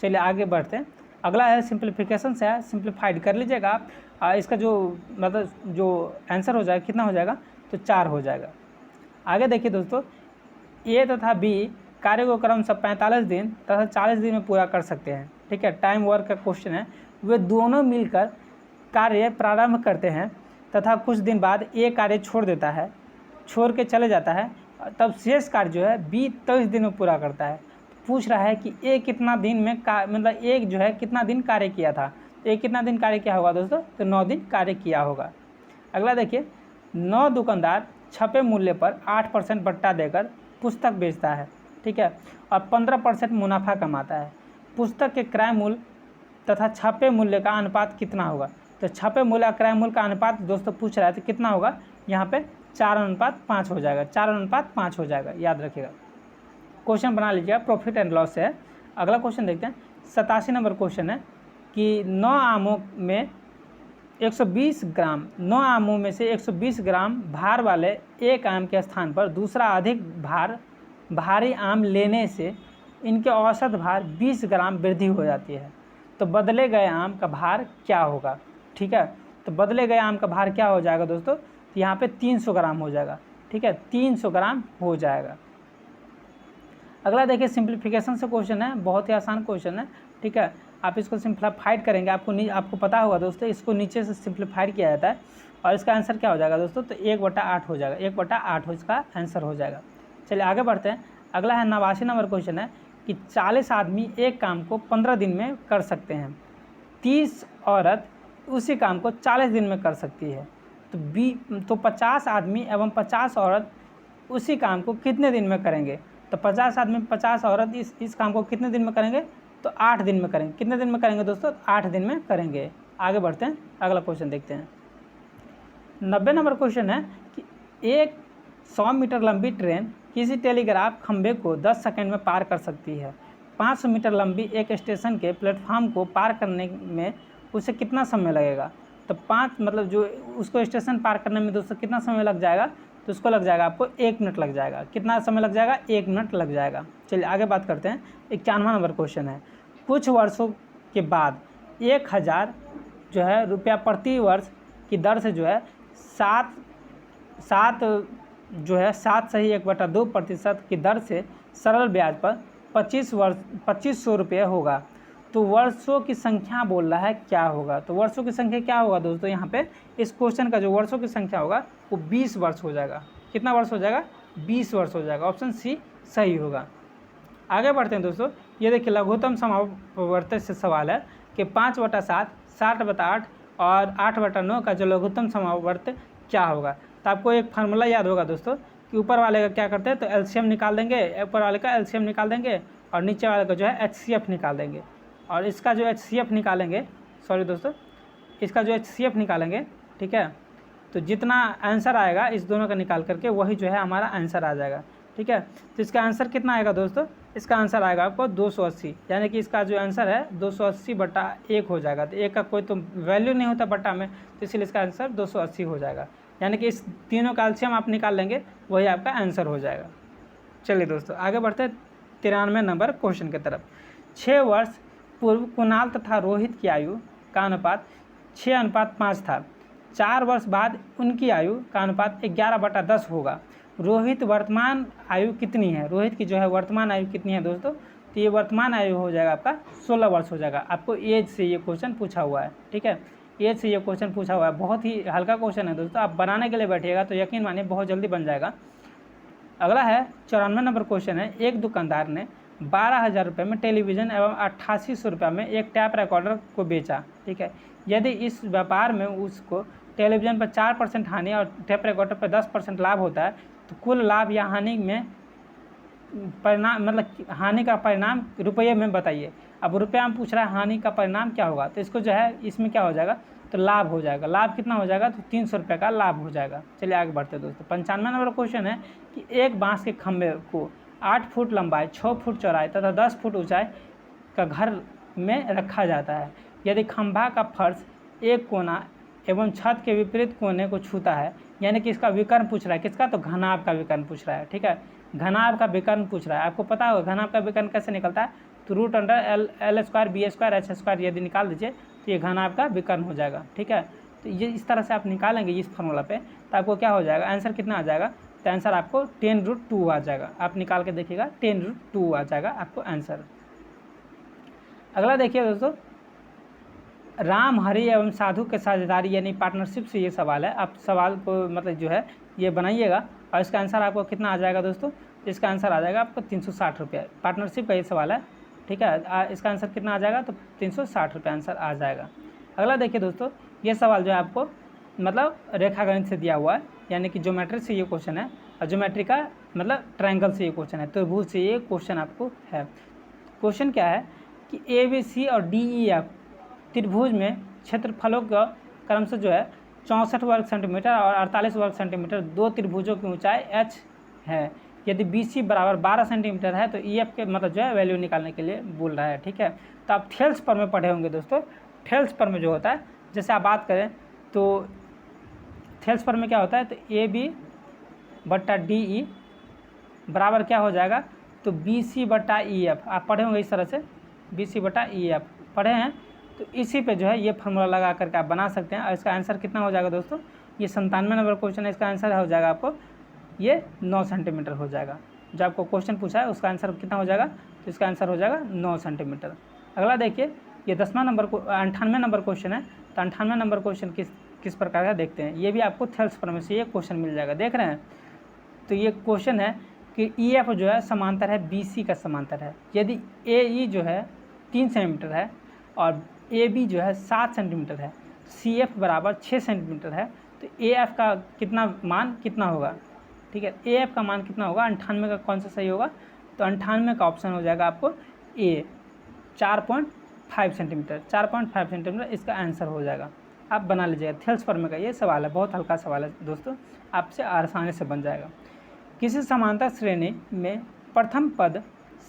Speaker 1: चलिए आगे बढ़ते हैं। अगला है सिंप्लीफिकेशन से है, सिंप्लीफाइड कर लीजिएगा आप। इसका जो मतलब जो आंसर हो जाएगा कितना हो जाएगा, तो 4 हो जाएगा। आगे देखिए दोस्तों, ए तथा बी कार्य को क्रमशः 45 दिन तथा 40 दिन में पूरा कर सकते हैं, ठीक है। टाइम वर्क का क्वेश्चन है। वे दोनों मिलकर कार्य प्रारंभ करते हैं तथा कुछ दिन बाद ए कार्य छोड़ के चले जाता है, तब शेष कार्य जो है बी 23 दिन में पूरा करता है। पूछ रहा है कि ए कितना दिन में मतलब ए जो है कितना दिन कार्य किया था। ए कितना दिन कार्य किया होगा दोस्तों, तो 9 दिन कार्य किया होगा। अगला देखिए, 9 दुकानदार छपे मूल्य पर 8% बट्टा देकर पुस्तक बेचता है, ठीक है, और 15% मुनाफा कमाता है। पुस्तक के क्रय मूल्य तथा छपे मूल्य का अनुपात कितना होगा। तो छपे मूल्य और क्रय मूल्य का अनुपात दोस्तों पूछ रहा है, तो कितना होगा, यहाँ पे 4:5 हो जाएगा। 4:5 हो जाएगा, याद रखिएगा। क्वेश्चन बना लीजिएगा, प्रॉफिट एंड लॉस है। अगला क्वेश्चन देखते हैं। 87 नंबर क्वेश्चन है कि 9 आमों में 120 ग्राम 9 आमों में से 120 ग्राम भार वाले एक आम के स्थान पर दूसरा अधिक भारी आम लेने से इनके औसत भार 20 ग्राम वृद्धि हो जाती है। तो बदले गए आम का भार क्या होगा, ठीक है। तो बदले गए आम का भार क्या हो जाएगा दोस्तों, तो यहाँ पे 300 ग्राम हो जाएगा, ठीक है, 300 ग्राम हो जाएगा। अगला देखिए, सिंप्लीफिकेशन से क्वेश्चन है, बहुत ही आसान क्वेश्चन है, ठीक है। आप इसको सिंप्लीफाइड करेंगे, आपको पता होगा दोस्तों, इसको नीचे से सिंप्लीफाइड किया जाता है और इसका आंसर क्या हो जाएगा दोस्तों, तो 1/8 हो जाएगा। 1/8 इसका आंसर हो जाएगा। चलिए आगे बढ़ते हैं। अगला है 89 नंबर क्वेश्चन है कि 40 आदमी एक काम को 15 दिन में कर सकते हैं, 30 औरत उसी काम को 40 दिन में कर सकती है। तो 50 आदमी एवं 50 औरत उसी काम को कितने दिन में करेंगे। तो 50 आदमी 50 औरत इस काम को कितने दिन में करेंगे, तो 8 दिन में करेंगे। कितने दिन में करेंगे दोस्तों, 8 दिन में करेंगे। आगे बढ़ते हैं, अगला क्वेश्चन देखते हैं। 90 नंबर क्वेश्चन है कि एक 100 मीटर लंबी ट्रेन किसी टेलीग्राफ खंभे को 10 सेकंड में पार कर सकती है। 500 मीटर लंबी एक स्टेशन के प्लेटफॉर्म को पार करने में उसे कितना समय लगेगा। तो 5 मतलब जो उसको स्टेशन पार करने में दोस्तों कितना समय लग जाएगा, तो उसको लग जाएगा आपको 1 मिनट लग जाएगा। कितना समय लग जाएगा, 1 मिनट लग जाएगा। चलिए आगे बात करते हैं। 91 नंबर क्वेश्चन है, कुछ वर्षों के बाद 1000 जो है रुपया प्रति वर्ष की दर से जो है 7 से ही 1/2% की दर से सरल ब्याज पर 2500 रुपये होगा। तो वर्षों की संख्या बोल रहा है क्या होगा। तो वर्षों की संख्या क्या होगा दोस्तों, यहाँ पे इस क्वेश्चन का जो वर्षों की संख्या होगा वो 20 वर्ष हो जाएगा। कितना वर्ष हो जाएगा, 20 वर्ष हो जाएगा। ऑप्शन सी सही होगा। आगे बढ़ते हैं दोस्तों। ये देखिए लघुत्तम समावर्त से सवाल है कि 5/7, 60/8 और 8/9 का जो लघुत्तम समावर्त क्या होगा। तो आपको एक फार्मूला याद होगा दोस्तों कि ऊपर वाले का क्या करते हैं, तो एलसीएम निकाल देंगे, ऊपर वाले का एलसीएम निकाल देंगे और नीचे वाले का जो है एचसीएफ निकाल देंगे। और इसका जो एचसीएफ निकालेंगे, सॉरी दोस्तों, इसका जो एचसीएफ निकालेंगे, ठीक है, तो जितना आंसर आएगा इस दोनों का निकाल करके वही जो है हमारा आंसर आ जाएगा। ठीक है, तो इसका आंसर कितना आएगा दोस्तों, इसका आंसर आएगा आपको 280, यानी कि इसका जो आंसर है 280/1 हो जाएगा। तो एक का कोई तो वैल्यू नहीं होता बट्टा में, तो इसलिए इसका आंसर 280 हो जाएगा। यानी कि इस तीनों का एलसीएम आप निकाल लेंगे, वही आपका आंसर हो जाएगा। चलिए दोस्तों आगे बढ़ते हैं 93 नंबर क्वेश्चन की तरफ। 6 वर्ष पूर्व कुणाल तथा रोहित की आयु का अनुपात 6:5 था। 4 वर्ष बाद उनकी आयु का अनुपात 11/10 होगा। रोहित वर्तमान आयु कितनी है, रोहित की जो है वर्तमान आयु कितनी है दोस्तों, तो ये वर्तमान आयु हो जाएगा आपका 16 वर्ष हो जाएगा। आपको एज से ये क्वेश्चन पूछा हुआ है। ठीक है, एज से ये क्वेश्चन पूछा हुआ है, बहुत ही हल्का क्वेश्चन है दोस्तों। आप बनाने के लिए बैठिएगा तो यकीन मानिए बहुत जल्दी बन जाएगा। अगला है 94 नंबर क्वेश्चन है। एक दुकानदार ने 12,000 रुपये में टेलीविज़न एवं 8800 रुपये में एक टैप रिकॉर्डर को बेचा। ठीक है, यदि इस व्यापार में उसको टेलीविज़न पर 4% हानि और टैप रिकॉर्डर पर 10% लाभ होता है, तो कुल लाभ या हानि में परिणाम, मतलब हानि का परिणाम रुपये में बताइए। अब रुपया में पूछ रहा है हानि का परिणाम क्या होगा, तो इसको जो है इसमें क्या हो जाएगा, तो लाभ हो जाएगा। लाभ कितना हो जाएगा, तो 300 रुपये का लाभ हो जाएगा। चलिए आगे बढ़ते हैं दोस्तों। 95 नंबर क्वेश्चन है कि एक बांस के खंभे को 8 फुट लंबाई, 6 फुट चौड़ाई तथा 10 फुट ऊंचाई का घर में रखा जाता है। यदि खंभा का फर्श एक कोना एवं छत के विपरीत कोने को छूता है, यानी कि इसका विकर्ण पूछ रहा है, किसका, तो घनाभ का विकर्ण पूछ रहा है। ठीक है, घनाभ का विकर्ण पूछ रहा है। आपको पता होगा घनाभ का विकर्ण कैसे निकलता है, तो √L² B² H² यदि निकाल दीजिए तो ये घनाभ का विकर्ण हो जाएगा। ठीक है, तो ये इस तरह से आप निकालेंगे इस फार्मूला पे, तो आपको क्या हो जाएगा, आंसर कितना आ जाएगा, तो आंसर आपको 10√2 आ जाएगा। आप निकाल के देखिएगा 10√2 आ जाएगा आपको आंसर। अगला देखिए दोस्तों, राम हरि एवं साधु के साझेदारी यानी पार्टनरशिप से ये सवाल है। आप सवाल को मतलब जो है ये बनाइएगा और इसका आंसर आपको कितना आ जाएगा दोस्तों, इसका आंसर आ जाएगा आपको 360 रुपये। पार्टनरशिप का ये सवाल है। ठीक है, इसका आंसर कितना आ जाएगा, तो 360 रुपये आंसर आ जाएगा। अगला देखिए दोस्तों, ये सवाल जो है आपको मतलब रेखागणित से दिया हुआ है, यानी कि ज्योमेट्री से ये क्वेश्चन है, और ज्योमेट्री का मतलब ट्रायंगल से ये क्वेश्चन है, त्रिभुज से ये क्वेश्चन आपको है। क्वेश्चन क्या है कि ABC और DEF त्रिभुज में क्षेत्रफलों का क्रमशः जो है 64 वर्ग सेंटीमीटर और 48 वर्ग सेंटीमीटर, दो त्रिभुजों की ऊंचाई h है। यदि BC बराबर 12 सेंटीमीटर है तो EF के मतलब जो है वैल्यू निकालने के लिए बोल रहा है। ठीक है, तो आप थेल्स पर में पढ़े होंगे दोस्तों। थेल्स पर में जो होता है, जैसे आप बात करें तो थेल्स पर में क्या होता है, तो AB/DE बराबर क्या हो जाएगा, तो BC/EF। आप पढ़े होंगे इस तरह से, BC/EF पढ़े हैं, तो इसी पे जो है ये फार्मूला लगा करके आप बना सकते हैं। और इसका आंसर कितना हो जाएगा दोस्तों, ये 97 नंबर क्वेश्चन है, इसका आंसर हो जाएगा आपको ये 9 सेंटीमीटर हो जाएगा। जो आपको क्वेश्चन पूछा है उसका आंसर कितना हो जाएगा, तो इसका आंसर हो जाएगा 9 सेंटीमीटर। अगला देखिए, ये 98 नंबर क्वेश्चन है। तो 98 नंबर क्वेश्चन किस प्रकार का देखते हैं। ये भी आपको थेल्स पर में से ये क्वेश्चन मिल जाएगा, देख रहे हैं। तो ये क्वेश्चन है कि EF जो है समांतर है BC का समांतर है। यदि AE जो है 3 सेंटीमीटर है और AB जो है 7 सेंटीमीटर है, CF बराबर 6 सेंटीमीटर है, तो AF का कितना मान कितना होगा। ठीक है। ए एफ का मान कितना होगा, 98 का कौन सा सही होगा, तो 98 का ऑप्शन हो जाएगा आपको ए, 4.5 सेंटीमीटर, 4.5 सेंटीमीटर इसका आंसर हो जाएगा। आप बना लीजिएगा, थेल्स फॉर्म का ये सवाल है, बहुत हल्का सवाल है दोस्तों, आपसे आसानी से बन जाएगा। किसी समांतर श्रेणी में प्रथम पद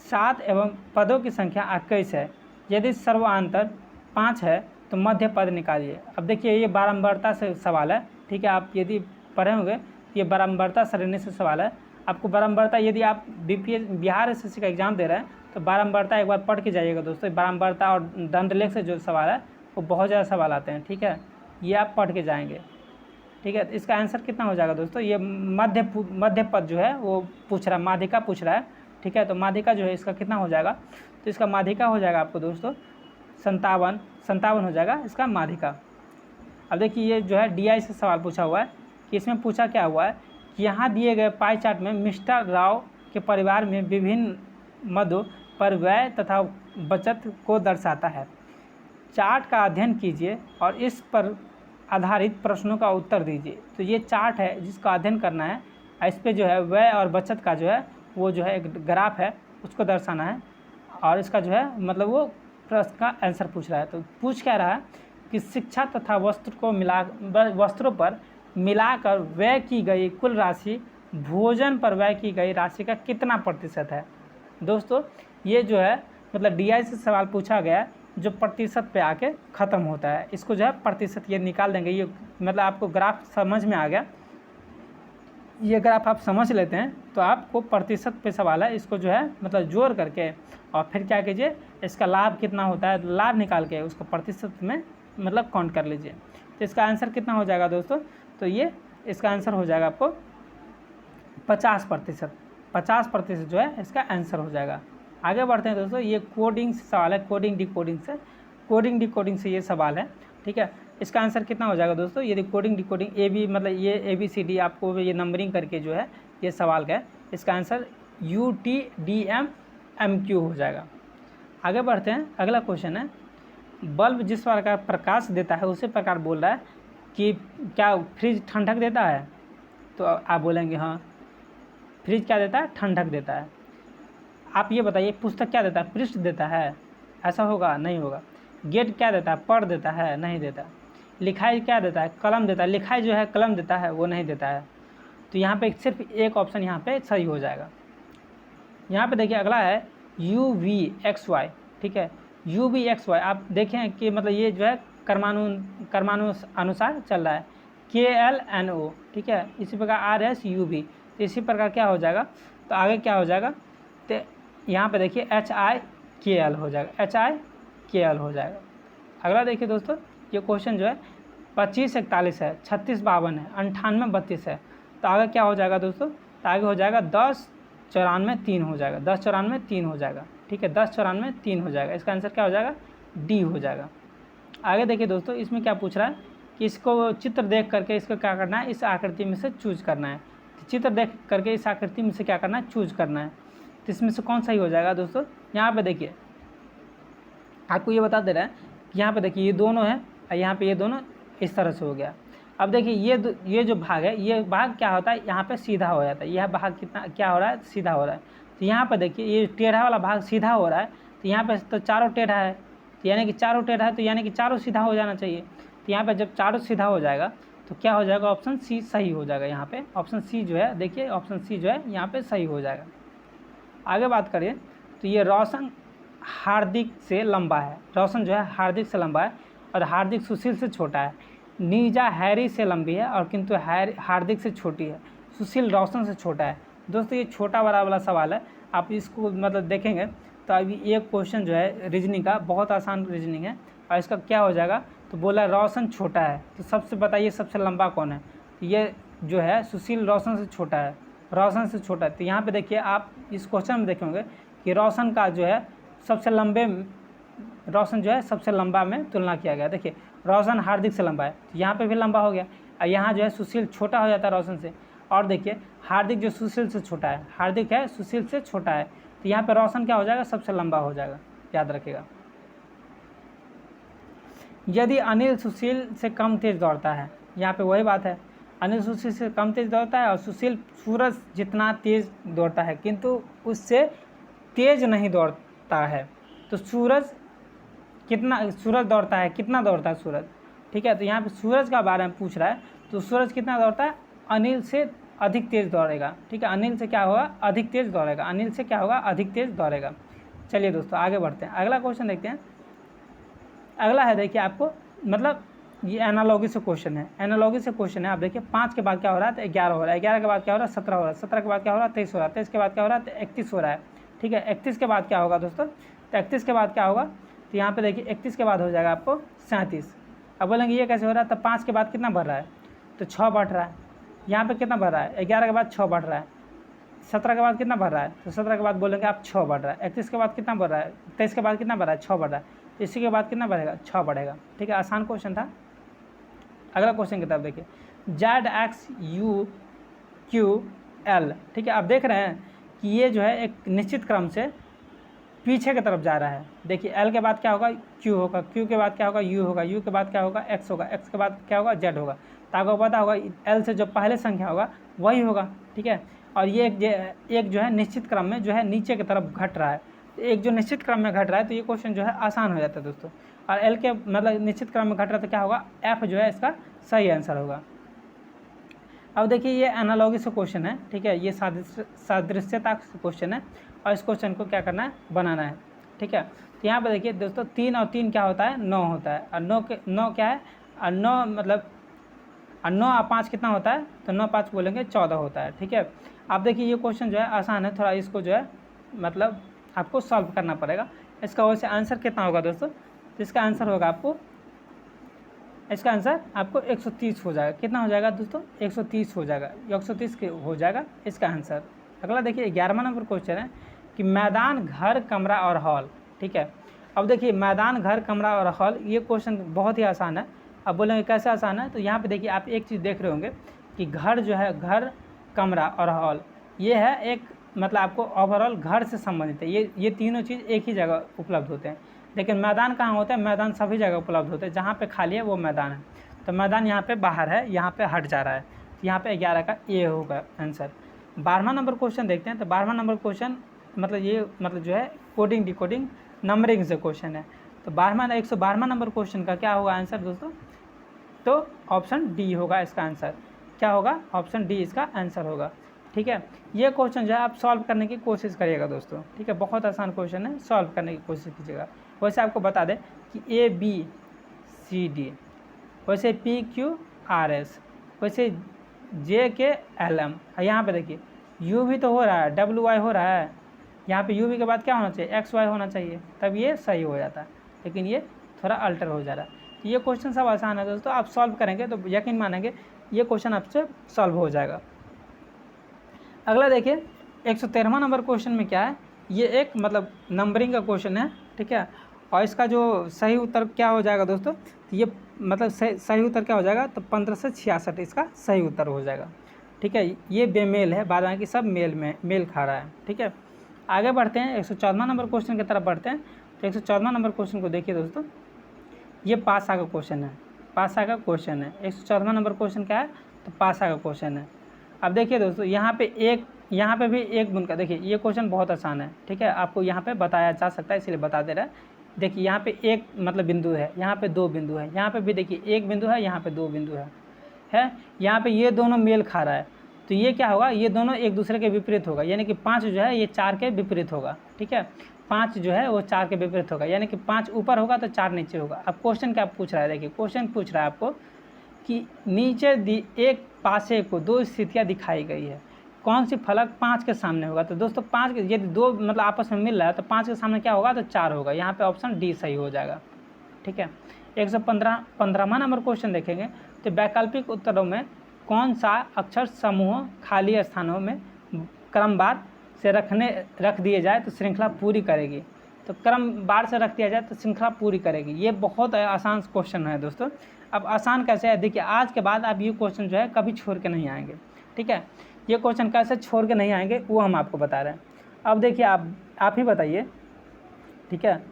Speaker 1: 7 एवं पदों की संख्या 21 है, यदि सर्वांतर 5 है तो मध्य पद निकालिए। अब देखिए ये बारंबारता से सवाल है, ठीक है। आप यदि पढ़े होंगे ये बारंबारता श्रेणी से सवाल है। आपको बारंबारता, यदि आप बिहार एसएससी का एग्जाम दे रहे हैं तो बारंबारता एक बार पढ़ के जाइएगा दोस्तों। बारंबारता और दंडलेख से जो सवाल है वो बहुत ज़्यादा सवाल आते हैं, ठीक है, ये आप पढ़ के जाएंगे, ठीक है। इसका आंसर कितना हो जाएगा दोस्तों, ये मध्य पद जो है वो पूछ रहा है, माध्यिका पूछ रहा है, ठीक है। तो माध्यिका जो है इसका कितना हो जाएगा, तो इसका माध्यिका हो जाएगा आपको दोस्तों 57 हो जाएगा इसका माध्यिका। अब देखिए ये जो है डीआई से सवाल पूछा हुआ है कि इसमें पूछा क्या हुआ है कि यहाँ दिए गए पाई चार्ट में मिस्टर राव के परिवार में विभिन्न मदों पर व्यय तथा बचत को दर्शाता है। चार्ट का अध्ययन कीजिए और इस पर आधारित प्रश्नों का उत्तर दीजिए। तो ये चार्ट है जिसका अध्ययन करना है, इस पर जो है व्यय और बचत का जो है वो जो है एक ग्राफ है उसको दर्शाना है, और इसका जो है मतलब वो प्रश्न का आंसर पूछ रहा है। तो पूछ क्या रहा है कि शिक्षा तथा वस्त्रों पर मिलाकर व्यय की गई कुल राशि भोजन पर व्यय की गई राशि का कितना प्रतिशत है। दोस्तों ये जो है मतलब डीआई से सवाल पूछा गया जो प्रतिशत पे आके ख़त्म होता है, इसको जो है प्रतिशत ये निकाल देंगे। ये मतलब आपको ग्राफ समझ में आ गया, ये ग्राफ आप समझ लेते हैं तो आपको प्रतिशत पे सवाल है, इसको जो है मतलब जोड़ करके और फिर क्या कीजिए, इसका लाभ कितना होता है लाभ निकाल के उसको प्रतिशत में मतलब काउंट कर लीजिए। तो इसका आंसर कितना हो जाएगा दोस्तों, तो ये इसका आंसर हो जाएगा आपको 50%। 50% जो है इसका आंसर हो जाएगा। आगे बढ़ते हैं दोस्तों, ये कोडिंग से सवाल है, कोडिंग डिकोडिंग से ये सवाल है, ठीक है। इसका आंसर कितना हो जाएगा दोस्तों, यदि कोडिंग डिकोडिंग ए बी मतलब ये ABCD आपको ये नंबरिंग करके जो है ये सवाल का है, इसका आंसर UTDMMQ हो जाएगा। आगे बढ़ते हैं, अगला क्वेश्चन है, बल्ब जिस प्रकार प्रकाश देता है उसी प्रकार बोल रहा है कि क्या फ्रिज ठंडक देता है। तो आप बोलेंगे हाँ, फ्रिज क्या देता है, ठंडक देता है। आप ये बताइए पुस्तक क्या देता है, पृष्ठ देता है, ऐसा होगा, नहीं होगा। गेट क्या देता है, पढ़ देता है, नहीं देता। लिखाई क्या देता है, कलम देता है, लिखाई जो है कलम देता है, वो नहीं देता है। तो यहाँ पे सिर्फ एक ऑप्शन यहाँ पे सही हो जाएगा। यहाँ पे देखिए अगला है UVXY, ठीक है। UVXY आप देखें कि मतलब ये जो है कर्मानु अनुसार चल रहा है, KLNO, ठीक है। इसी प्रकार RSUV, तो इसी प्रकार क्या हो जाएगा, तो आगे क्या हो जाएगा, तो यहाँ पे देखिए HIKL हो जाएगा, HIKL हो जाएगा। अगला देखिए दोस्तों, ये क्वेश्चन जो है 2541 है, 3652 है, 9832 है। तो आगे क्या हो जाएगा दोस्तों, तो आगे हो जाएगा 1094 हो जाएगा, 1094 हो जाएगा, ठीक है, 1094 हो जाएगा। इसका आंसर क्या हो जाएगा, D हो जाएगा। आगे देखिए दोस्तों, इसमें क्या पूछ रहा है कि इसको चित्र देख करके इसको क्या करना है, इस आकृति में से चूज करना है। तो चित्र देख करके इस आकृति में से क्या करना है, चूज करना है। तो इसमें से कौन सही हो जाएगा दोस्तों, यहाँ पे देखिए आपको ये बता दे रहा है कि यहाँ पे देखिए ये दोनों है और यहाँ पे ये दोनों इस तरह से हो गया। अब देखिए ये जो भाग है, ये भाग क्या होता है, यहाँ पे सीधा हो जाता है। यह भाग कितना क्या हो रहा है, सीधा हो रहा है। तो यहाँ पे देखिए ये टेढ़ा वाला भाग सीधा हो रहा है, तो यहाँ पे तो चारों टेढ़ा है, तो यानी कि चारों टेढ़ा है, तो यानी कि चारों सीधा हो जाना चाहिए। तो यहाँ पे जब चारों सीधा हो जाएगा तो क्या हो जाएगा, ऑप्शन C सही हो जाएगा। यहाँ पे ऑप्शन C जो है, देखिए ऑप्शन C जो है यहाँ पे सही हो जाएगा। आगे बात करें तो ये रोशन हार्दिक से लंबा है, रोशन जो है हार्दिक से लंबा है और हार्दिक सुशील से छोटा है। नीजा हैरी से लंबी है और किंतु हार्दिक से छोटी है। सुशील रोशन से छोटा है। दोस्तों ये छोटा बड़ा वाला सवाल है, आप इसको मतलब देखेंगे तो अभी ये क्वेश्चन जो है रीजनिंग का बहुत आसान रीजनिंग है। और इसका क्या हो जाएगा, तो बोला रोशन छोटा है, तो सबसे बताइए सबसे लंबा कौन है। ये जो है सुशील रोशन से छोटा है, रोशन से छोटा है। तो यहाँ पे देखिए आप इस क्वेश्चन में देखेंगे कि रोशन का जो है सबसे लंबे, रोशन जो है सबसे लंबा में तुलना किया गया। देखिए रोशन हार्दिक से लंबा है, तो यहाँ पे भी लंबा हो गया। और यहाँ जो है सुशील छोटा हो जाता है रोशन से। और देखिए हार्दिक जो सुशील से छोटा है, हार्दिक है सुशील से छोटा है, तो यहाँ पे रोशन क्या हो जाएगा, सबसे लंबा हो जाएगा, याद रखिएगा। यदि अनिल सुशील से कम तेज दौड़ता है, यहाँ पे वही बात है, अनिल सुशील से कम तेज़ दौड़ता है और सुशील सूरज जितना तेज़ दौड़ता है किंतु उससे तेज़ नहीं दौड़ता है। तो सूरज दौड़ता है, कितना दौड़ता है सूरज, ठीक है। तो यहाँ पे सूरज का बारे में पूछ रहा है, तो सूरज कितना दौड़ता है, अनिल से अधिक तेज़ दौड़ेगा, ठीक है। अनिल से क्या होगा, अधिक तेज़ दौड़ेगा, अनिल से क्या होगा, अधिक तेज़ दौड़ेगा। चलिए दोस्तों आगे बढ़ते हैं, अगला क्वेश्चन देखते हैं। अगला है देखिए आपको, मतलब ये एनालॉजी से क्वेश्चन है, एनालॉजी से क्वेश्चन है। आप देखिए 5 के बाद क्या हो रहा है, तो 11 हो रहा है, 11 के बाद क्या हो रहा है, 17 हो रहा है, 17 के बाद क्या हो रहा है, 23 हो रहा है, 23 के बाद क्या हो रहा है, तो 31 हो रहा है, ठीक है। 31 के बाद क्या होगा दोस्तों, तो 31 के बाद क्या होगा, तो यहाँ पे देखिए 31 के बाद हो जाएगा आपको 37। अब बोलेंगे ये कैसे हो रहा है, तो 5 के बाद कितना बढ़ रहा है, तो 6 बढ़ रहा है। यहाँ पे कितना बढ़ रहा है, 11 के बाद 6 बढ़ रहा है। 17 के बाद कितना बढ़ रहा है, तो 17 के बाद बोलेंगे आप 6 बढ़ रहा है। 31 के बाद कितना बढ़ रहा है, 23 के बाद कितना बढ़ रहा है, 6 बढ़ रहा है। इसी के बाद कितना बढ़ेगा, 6 बढ़ेगा, ठीक है। आसान क्वेश्चन था। अगला क्वेश्चन की तरफ देखिए, ZXUQL, ठीक है। आप देख रहे हैं कि ये जो है एक निश्चित क्रम से पीछे की तरफ जा रहा है। देखिए L के बाद क्या होगा, Q होगा, Q के बाद क्या होगा, U होगा, U के बाद क्या होगा, X होगा, X के बाद क्या होगा, Z होगा। तो आपको पता होगा L से जो पहले संख्या होगा वही होगा, ठीक है। और ये एक जो है निश्चित क्रम में जो है नीचे की तरफ घट रहा है। एक जो निश्चित क्रम में घट रहा है तो ये क्वेश्चन जो है आसान हो जाता है दोस्तों। और एल के मतलब निश्चित क्रम में घट रहा है तो क्या होगा, एफ जो है इसका सही आंसर होगा। अब देखिए ये एनालॉजी से क्वेश्चन है, ठीक है। ये सादृश्यता क्वेश्चन है और इस क्वेश्चन को क्या करना है, बनाना है, ठीक है। तो यहाँ पर देखिए दोस्तों 3 और 3 क्या होता है, 9 होता है। और 9 क्या है, और 9 मतलब 9 और 5 कितना होता है, तो 9 5 बोलेंगे 14 होता है, ठीक है। आप देखिए ये क्वेश्चन जो है आसान है थोड़ा, इसको जो है मतलब आपको सॉल्व करना पड़ेगा। इसका वैसे आंसर कितना होगा दोस्तों, तो इसका आंसर होगा आपको, इसका आंसर आपको 130 हो जाएगा। कितना हो जाएगा दोस्तों, 130 हो जाएगा, 130 हो जाएगा इसका आंसर। अगला देखिए 11वां नंबर क्वेश्चन है कि मैदान, घर, कमरा और हॉल, ठीक है। अब देखिए मैदान, घर, कमरा और हॉल, ये क्वेश्चन बहुत ही आसान है। अब बोलेंगे कैसे आसान है, तो यहाँ पे देखिए आप एक चीज़ देख रहे होंगे कि घर जो है, घर, कमरा और हॉल, ये है एक मतलब आपको ओवरऑल घर से संबंधित है। ये तीनों चीज़ एक ही जगह उपलब्ध होते हैं। लेकिन मैदान कहाँ होता है, मैदान सभी जगह उपलब्ध होते हैं, जहाँ पे खाली है वो मैदान है। तो मैदान यहाँ पे बाहर है, यहाँ पे हट जा रहा है, तो यहाँ पे 11 का ए होगा आंसर। 12वां नंबर क्वेश्चन देखते हैं। तो 12वां नंबर क्वेश्चन मतलब ये मतलब जो है कोडिंग डिकोडिंग नंबरिंग से क्वेश्चन है। तो 112वां नंबर क्वेश्चन का क्या होगा आंसर दोस्तों, तो ऑप्शन डी होगा इसका आंसर। क्या होगा, ऑप्शन डी इसका आंसर होगा, ठीक है। ये क्वेश्चन जो है आप सॉल्व करने की कोशिश करिएगा दोस्तों, ठीक है। बहुत आसान क्वेश्चन है, सॉल्व करने की कोशिश कीजिएगा। वैसे आपको बता दें कि ABCD, वैसे PQRS, वैसे JKLM। यहाँ पे देखिए U भी तो हो रहा है, WY हो रहा है। यहाँ पे UV के बाद क्या होना चाहिए, XY होना चाहिए, तब ये सही हो जाता है। लेकिन ये थोड़ा अल्टर हो जा रहा है। तो ये क्वेश्चन सब आसान है दोस्तों, आप सॉल्व करेंगे तो यकीन मानेंगे ये क्वेश्चन आपसे सॉल्व हो जाएगा। अगला देखिए 113वां नंबर क्वेश्चन में क्या है, ये एक मतलब नंबरिंग का क्वेश्चन है, ठीक है। और इसका जो सही उत्तर क्या हो जाएगा दोस्तों, ये मतलब सही उत्तर क्या हो जाएगा, तो 15 से 66 इसका सही उत्तर हो जाएगा, ठीक है। ये बेमेल है, बाद बाकी सब मेल खा रहा है, ठीक है। आगे बढ़ते हैं 114वां नंबर क्वेश्चन की तरफ बढ़ते हैं। तो 114वां नंबर क्वेश्चन को देखिए दोस्तों, ये पासा का क्वेश्चन है, पासा का क्वेश्चन है। 114वां नंबर क्वेश्चन क्या है, तो पासा का क्वेश्चन है। अब देखिए दोस्तों यहाँ पे भी एक बुन का, देखिए ये क्वेश्चन बहुत आसान है, ठीक है। आपको यहाँ पे बताया जा सकता है इसलिए बता दे रहा है। देखिए यहाँ पे एक मतलब बिंदु है, यहाँ पे 2 बिंदु है, यहाँ पे भी देखिए एक बिंदु है, यहाँ पे 2 बिंदु है। यहाँ पे ये दोनों मेल खा रहा है, तो ये क्या होगा, ये दोनों एक दूसरे के विपरीत होगा, यानी कि 5 जो है ये 4 के विपरीत होगा, ठीक है। 5 जो है वो 4 के विपरीत होगा, यानी कि 5 ऊपर होगा तो 4 नीचे होगा। अब क्वेश्चन क्या पूछ रहा है, देखिए क्वेश्चन पूछ रहा है आपको कि नीचे एक पासे को 2 स्थितियाँ दिखाई गई है, कौन सी फलक 5 के सामने होगा। तो दोस्तों 5 के यदि 2 मतलब आपस में मिल रहा है तो 5 के सामने क्या होगा, तो 4 होगा। यहाँ पे ऑप्शन डी सही हो जाएगा, ठीक है। 115वां नंबर क्वेश्चन देखेंगे। तो वैकल्पिक उत्तरों में कौन सा अक्षर समूह खाली स्थानों में क्रमवार से रख दिए जाए तो श्रृंखला पूरी करेगी। तो क्रमवार से रख दिया जाए तो श्रृंखला पूरी करेगी। ये बहुत आसान क्वेश्चन है दोस्तों। अब आसान कैसे है, देखिए आज के बाद आप ये क्वेश्चन जो है कभी छोड़ के नहीं आएंगे, ठीक है। ये क्वेश्चन कैसे छोड़ के नहीं आएंगे वो हम आपको बता रहे हैं। अब देखिए आप ही बताइए, ठीक है,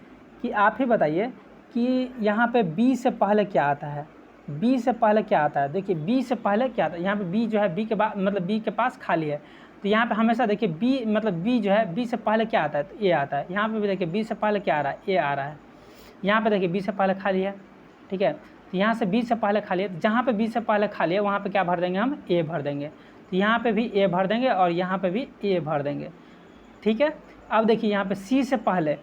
Speaker 1: कि आप ही बताइए कि यहाँ पे बी से पहले क्या आता है। बी से पहले क्या आता है, देखिए बी से पहले क्या आता है, यहाँ पे बी जो है बी के बाद मतलब बी के पास खाली है, तो यहाँ पे हमेशा देखिए बी मतलब बी जो है बी से पहले क्या आता है, तो ए आता है। यहाँ पे भी देखिए बी से पहले क्या आ रहा है, ए आ रहा है। यहाँ पे देखिए बी से पहले खाली है, ठीक है, तो यहाँ से बी से पहले खाली है, तो जहाँ पे बी से पहले खाली है वहाँ पे क्या भर देंगे, हम ए भर देंगे। तो यहाँ पे भी ए भर देंगे और यहाँ पे भी ए भर देंगे, ठीक है। अब देखिए यहाँ पे सी से पहले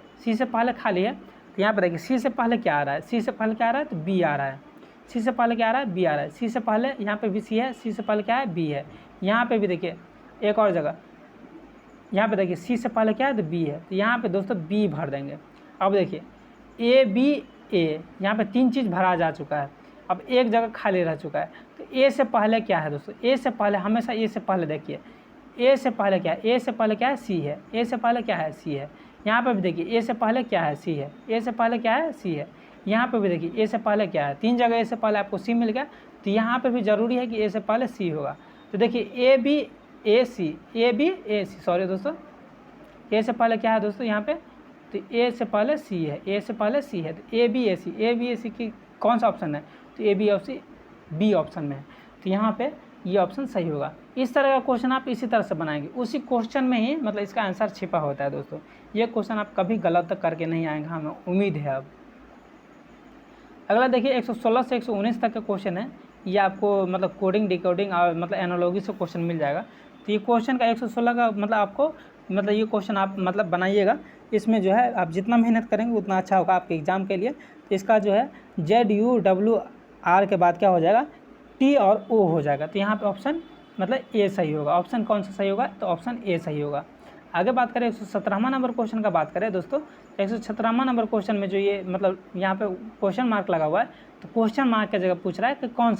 Speaker 1: खाली है, तो यहाँ पे देखिए सी से पहले क्या आ रहा है, सी से पहले क्या आ रहा है, तो बी आ रहा है। सी से पहले क्या आ रहा है, बी आ रहा है। सी से पहले यहाँ पे भी सी है, सी से पहले क्या है, बी है। यहाँ पे भी देखिए एक और जगह, यहाँ पे देखिए सी से पहले क्या है, तो बी है, तो यहाँ पे दोस्तों बी भर देंगे। अब देखिए ए बी ए, यहाँ पे 3 चीज़ भरा जा चुका है, अब एक जगह खाली रह चुका है। तो ए से पहले क्या है दोस्तों, ए से पहले हमेशा ए से पहले देखिए ए से पहले क्या है, ए से पहले क्या है, सी है। ए से पहले क्या है, सी है। यहाँ पे भी देखिए ए से पहले क्या है, सी है। ए से पहले क्या है, सी है। यहाँ पे भी देखिए ए से पहले क्या है, 3 जगह ए से पहले आपको सी मिल गया, तो यहाँ पे भी ज़रूरी है कि ए से पहले सी होगा। तो देखिए A B A C, sorry दोस्तों, ए से पहले क्या है दोस्तों यहाँ पे, तो ए से पहले सी है, ए से पहले सी है, तो ए बी ए सी की कौन सा ऑप्शन है, तो ए बी ऑप्शन में है, तो यहाँ पे ये ऑप्शन सही होगा। इस तरह का क्वेश्चन आप इसी तरह से बनाएंगे, उसी क्वेश्चन में ही मतलब इसका आंसर छिपा होता है दोस्तों। ये क्वेश्चन आप कभी गलत तक करके नहीं आएंगे, हमें उम्मीद है। अब अगला देखिए 116 से 119 तक का क्वेश्चन है, ये आपको मतलब कोडिंग डिकोडिंग और मतलब एनालॉजी से क्वेश्चन मिल जाएगा। तो ये क्वेश्चन का 116 का मतलब आपको मतलब ये क्वेश्चन आप मतलब बनाइएगा, इसमें जो है आप जितना मेहनत करेंगे उतना अच्छा होगा आपके एग्ज़ाम के लिए। तो इसका जो है ZUWR के बाद क्या हो जाएगा, T और O हो जाएगा, तो यहाँ पे ऑप्शन मतलब ए सही होगा। ऑप्शन कौन सा सही होगा, तो ऑप्शन ए सही होगा। आगे बात करें 117वां नंबर क्वेश्चन का बात करें दोस्तों, 117वां नंबर क्वेश्चन में जो ये मतलब यहाँ पे क्वेश्चन मार्क लगा हुआ है, तो क्वेश्चन मार्क की जगह पूछ रहा है कि कौन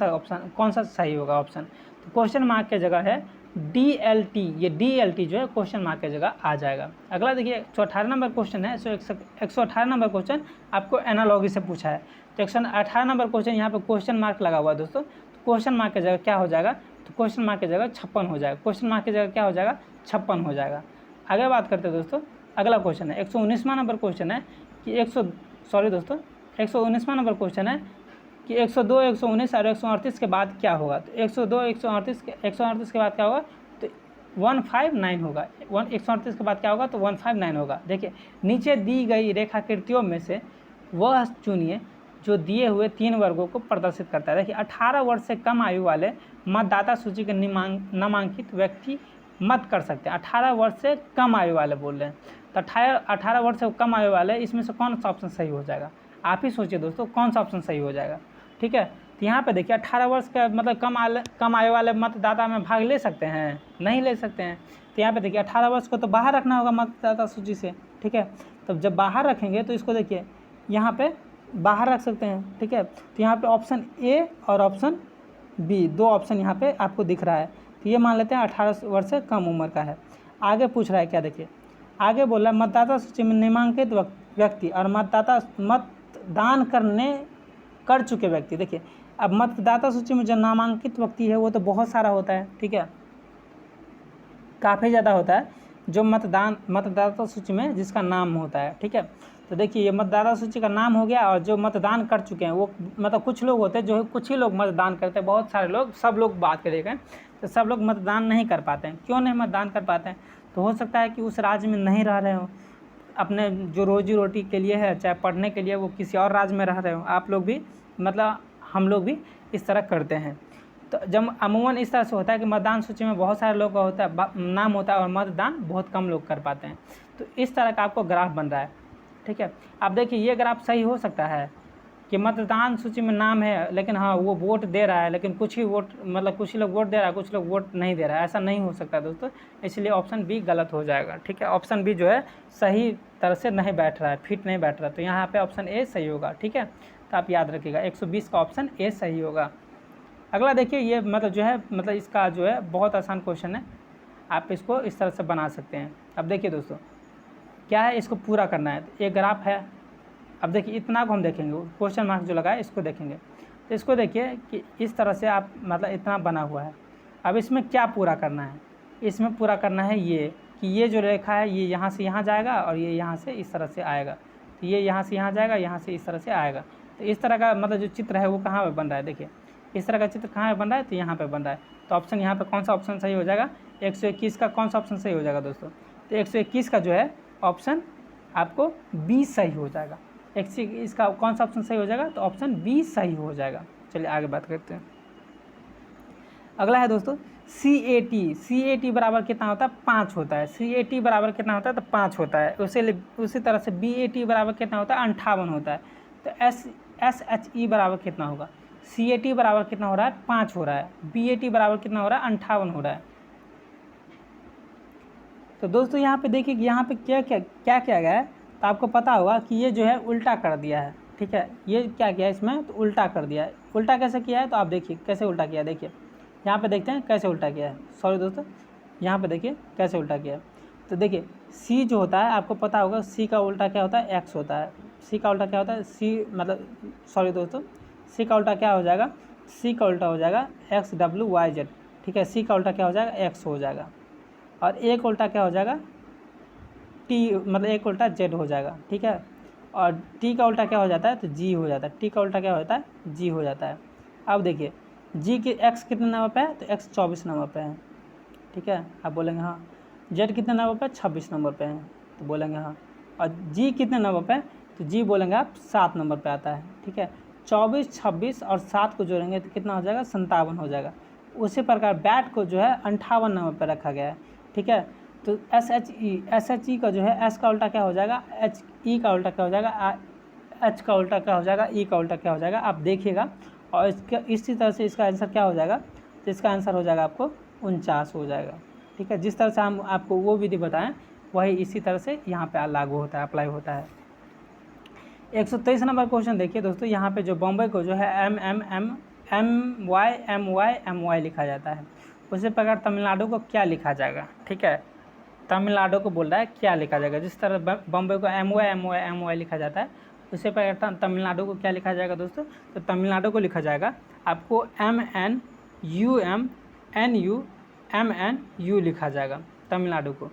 Speaker 1: सा सही होगा ऑप्शन, तो क्वेश्चन मार्क की जगह है DLT, ये DLT जो है क्वेश्चन मार्क की जगह आ जाएगा। अगला देखिए 118 नंबर क्वेश्चन है, 118 नंबर क्वेश्चन आपको एनालॉजी से पूछा है, तो 118 नंबर क्वेश्चन यहाँ पे क्वेश्चन मार्क लगा हुआ है दोस्तों, तो क्वेश्चन मार्क की जगह क्या हो जाएगा, तो क्वेश्चन मार्क की जगह 56 हो जाएगा। क्वेश्चन मार्क की जगह क्या हो जाएगा, 56 हो जाएगा। आगे बात करते हैं दोस्तों, अगला क्वेश्चन है 119वां नंबर क्वेश्चन है कि 119वां नंबर क्वेश्चन है कि 102, 119 और 138 के बाद क्या होगा, तो 102, 138 के बाद क्या होगा, तो 159 होगा। 138 के बाद क्या होगा, तो 159 होगा। देखिए नीचे दी गई रेखाकृतियों में से वह चुनिए जो दिए हुए 3 वर्गों को प्रदर्शित करता है। देखिए 18 वर्ष से कम आयु वाले मतदाता सूची के नामांकित व्यक्ति मत कर सकते हैं। 18 वर्ष से कम आयु वाले बोल रहे हैं, तो 18 वर्ष से कम आयु वाले, इसमें से कौन सा ऑप्शन सही हो जाएगा, आप ही सोचिए दोस्तों कौन सा ऑप्शन सही हो जाएगा, ठीक है। तो यहाँ पे देखिए 18 वर्ष का मतलब कम आयु वाले मतदाता में भाग ले सकते हैं, नहीं ले सकते हैं। तो यहाँ पे देखिए 18 वर्ष को तो बाहर रखना होगा मतदाता सूची से, ठीक है। तो जब बाहर रखेंगे तो इसको देखिए यहाँ पे बाहर रख सकते हैं, ठीक है। तो यहाँ पे ऑप्शन ए और ऑप्शन बी, 2 ऑप्शन यहाँ पे आपको दिख रहा है, तो ये मान लेते हैं 18 वर्ष से कम उम्र का है। आगे पूछ रहा है क्या, देखिए आगे बोल रहा है मतदाता सूची में नामांकित व्यक्ति और मतदान कर चुके व्यक्ति। देखिए अब मतदाता सूची में जो नामांकित व्यक्ति है वो तो बहुत सारा होता है, ठीक है, काफ़ी ज़्यादा होता है जो मतदाता सूची में जिसका नाम होता है, ठीक है। तो देखिए ये मतदाता सूची का नाम हो गया, और जो मतदान कर चुके हैं वो मतलब कुछ लोग होते हैं जो कुछ ही लोग मतदान करते हैं, बहुत सारे लोग, सब लोग बात करेंगे तो सब लोग मतदान नहीं कर पाते हैं। क्यों नहीं मतदान कर पाते हैं, तो हो सकता है कि उस राज्य में नहीं रह रहे हो, अपने जो रोजी रोटी के लिए है, चाहे पढ़ने के लिए, वो किसी और राज्य में रह रहे हो। आप लोग भी मतलब हम लोग भी इस तरह करते हैं। तो जब अमूमन इस तरह से होता है कि मतदान सूची में बहुत सारे लोग का होता है, नाम होता है, और मतदान बहुत कम लोग कर पाते हैं। तो इस तरह का आपको ग्राफ बन रहा है, ठीक है। अब देखिए ये ग्राफ सही हो सकता है कि मतदान सूची में नाम है, लेकिन हाँ वो वोट दे रहा है, लेकिन कुछ ही लोग वोट दे रहा है, कुछ लोग वोट नहीं दे रहा है, ऐसा नहीं हो सकता दोस्तों। इसलिए ऑप्शन बी गलत हो जाएगा, ठीक है। ऑप्शन बी जो है सही तरह से नहीं बैठ रहा है, फिट नहीं बैठ रहा, तो यहाँ पे ऑप्शन ए सही होगा, ठीक है। तो आप याद रखिएगा 120 का ऑप्शन ए सही होगा। अगला देखिए ये मतलब जो है मतलब इसका जो है बहुत आसान क्वेश्चन है, आप इसको इस तरह से बना सकते हैं। अब देखिए दोस्तों क्या है, इसको पूरा करना है, तो एक ग्राफ है। अब देखिए इतना को हम देखेंगे, क्वेश्चन मार्क जो लगा है इसको देखेंगे, तो इसको देखिए कि इस तरह से आप मतलब इतना बना हुआ है। अब इसमें क्या पूरा करना है, इसमें पूरा करना है ये कि ये जो रेखा है ये यहाँ से यहाँ जाएगा और ये यहाँ से इस तरह से आएगा, तो ये यहाँ से यहाँ जाएगा, यहाँ से इस तरह से आएगा। तो इस तरह का मतलब जो चित्र है वो कहाँ पे बन रहा है, देखिए इस तरह का चित्र कहाँ पे बन रहा है, तो यहाँ पे बन रहा है। तो ऑप्शन यहाँ पे कौन सा ऑप्शन सही हो जाएगा, 121 का कौन सा ऑप्शन सही हो जाएगा दोस्तों, तो 121 का जो है ऑप्शन आपको बी सही हो जाएगा। 121 का कौन सा ऑप्शन सही हो जाएगा, तो ऑप्शन बी सही हो जाएगा। चलिए आगे बात करते हैं। अगला है दोस्तों CAT बराबर कितना होता है, 5 होता है। CAT बराबर कितना होता है, तो 5 होता है। उसी तरह से BAT बराबर कितना होता है, 58 होता है। तो SHE बराबर कितना होगा, CAT बराबर कितना हो रहा है, 5 हो रहा है। BAT बराबर कितना हो रहा है, 58 हो रहा है। तो दोस्तों यहाँ पे देखिए कि यहाँ पे क्या किया गया है, तो आपको पता होगा कि ये जो है उल्टा कर दिया है, ठीक है। ये क्या किया है इसमें, तो उल्टा कर दिया है। उल्टा कैसे किया है, तो आप देखिए कैसे उल्टा किया है। देखिए यहाँ पे देखते हैं कैसे उल्टा किया है, सॉरी दोस्तों, यहाँ पे देखिए कैसे उल्टा किया है। तो देखिए C जो होता है आपको पता होगा, C का उल्टा क्या होता है, X होता है। C का उल्टा क्या होता है, सॉरी दोस्तों, C का उल्टा क्या हो जाएगा, C का उल्टा हो जाएगा XWYZ, ठीक है। C का उल्टा क्या हो जाएगा, X हो जाएगा। और A का उल्टा क्या हो जाएगा, T, मतलब A का उल्टा Z हो जाएगा, ठीक है। और T का उल्टा क्या हो जाता है, तो G हो जाता है। T का उल्टा क्या होता है, G हो जाता है। अब देखिए G के X कितने नंबर पे है, तो X 24 नंबर पे है, ठीक है। आप बोलेंगे हाँ। Z कितने नंबर पे, 26 नंबर पे है, तो बोलेंगे हाँ। और G कितने नंबर पे, तो G बोलेंगे आप 7 नंबर पे आता है, ठीक है। 24, 26 और 7 को जोड़ेंगे तो कितना हो जाएगा, 57 हो जाएगा। उसी प्रकार बैट को जो है 58 नंबर पर रखा गया है, ठीक है। तो SHE का जो है, S का उल्टा क्या हो जाएगा, HE का उल्टा क्या हो जाएगा, H का उल्टा क्या हो जाएगा, E का उल्टा क्या हो जाएगा, आप देखिएगा। और इसका इसी तरह से इसका आंसर क्या हो जाएगा, तो इसका आंसर हो जाएगा आपको 49 हो जाएगा, ठीक है। जिस तरह से हम आपको वो विधि बताएं वही इसी तरह से यहाँ पे लागू होता है, अप्लाई होता है। 123 नंबर क्वेश्चन देखिए दोस्तों, यहाँ पे जो बॉम्बे को जो है MY लिखा जाता है, उसी प्रकार तमिलनाडु को क्या लिखा जाएगा, ठीक है। तमिलनाडु को बोल रहा है क्या लिखा जाएगा, जिस तरह बॉम्बे को MY लिखा जाता है, उसी प्रकार तमिलनाडु को क्या लिखा जाएगा दोस्तों, तो तमिलनाडु को लिखा जाएगा आपको MNUMNU लिखा जाएगा तमिलनाडु को।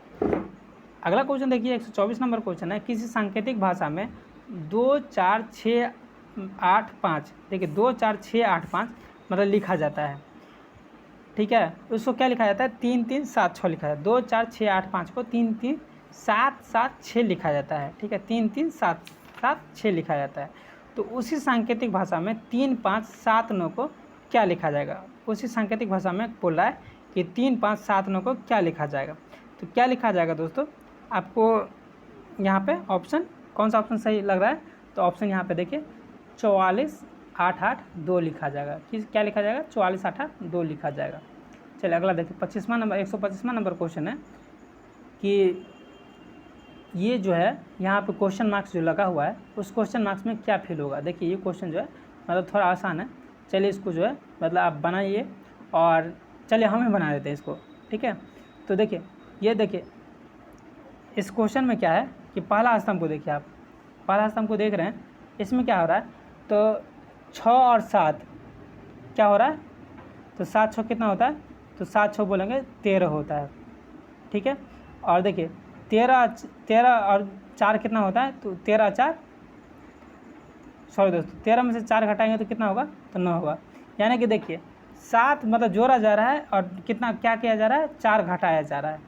Speaker 1: अगला क्वेश्चन देखिए 124 नंबर क्वेश्चन है, किसी सांकेतिक भाषा में 2 4 6 8 5, देखिए 2 4 6 8 5 मतलब लिखा जाता है, ठीक है। उसको क्या लिखा जाता है, 3 3 7 6 लिखा जाता है। 2 4 6 8 5 को 3 3 7 7 6 लिखा जाता है, ठीक है। 3 3 7 7 6 लिखा जाता है। तो उसी सांकेतिक भाषा में 3 5 7 9 को क्या लिखा जाएगा, उसी सांकेतिक भाषा में बोल रहा है कि 3 5 7 9 को क्या लिखा जाएगा। तो क्या लिखा जाएगा दोस्तों, आपको यहाँ पे ऑप्शन कौन सा ऑप्शन सही लग रहा है, तो ऑप्शन यहाँ पे देखिए 44 8 8 2 लिखा जाएगा। क्या लिखा जाएगा, 44 8 8 2 लिखा जाएगा। चलिए अगला देखिए 25वां नंबर 125वां नंबर क्वेश्चन है कि ये जो है यहाँ पे क्वेश्चन मार्क्स जो लगा हुआ है उस क्वेश्चन मार्क्स में क्या फिल होगा। देखिए ये क्वेश्चन जो है मतलब थोड़ा आसान है, चलिए इसको जो है मतलब आप बनाइए और चलिए हम ही बना देते हैं इसको, ठीक है। तो देखिए ये देखिए इस क्वेश्चन में क्या है कि पहला स्तंभ को देखिए, आप पहला स्तंभ को देख रहे हैं, इसमें क्या हो रहा है, तो 6 और 7 क्या हो रहा है, तो 7 6 कितना होता है, तो 7 6 बोलेंगे 13 होता है, ठीक है। और देखिए 13 और 4 कितना होता है, तो 13 4 सॉरी दोस्तों 13 में से 4 घटाएंगे तो कितना होगा, तो 9 होगा। यानी कि देखिए 7 मतलब जोड़ा जा रहा है और कितना क्या किया जा रहा है, 4 घटाया जा रहा है।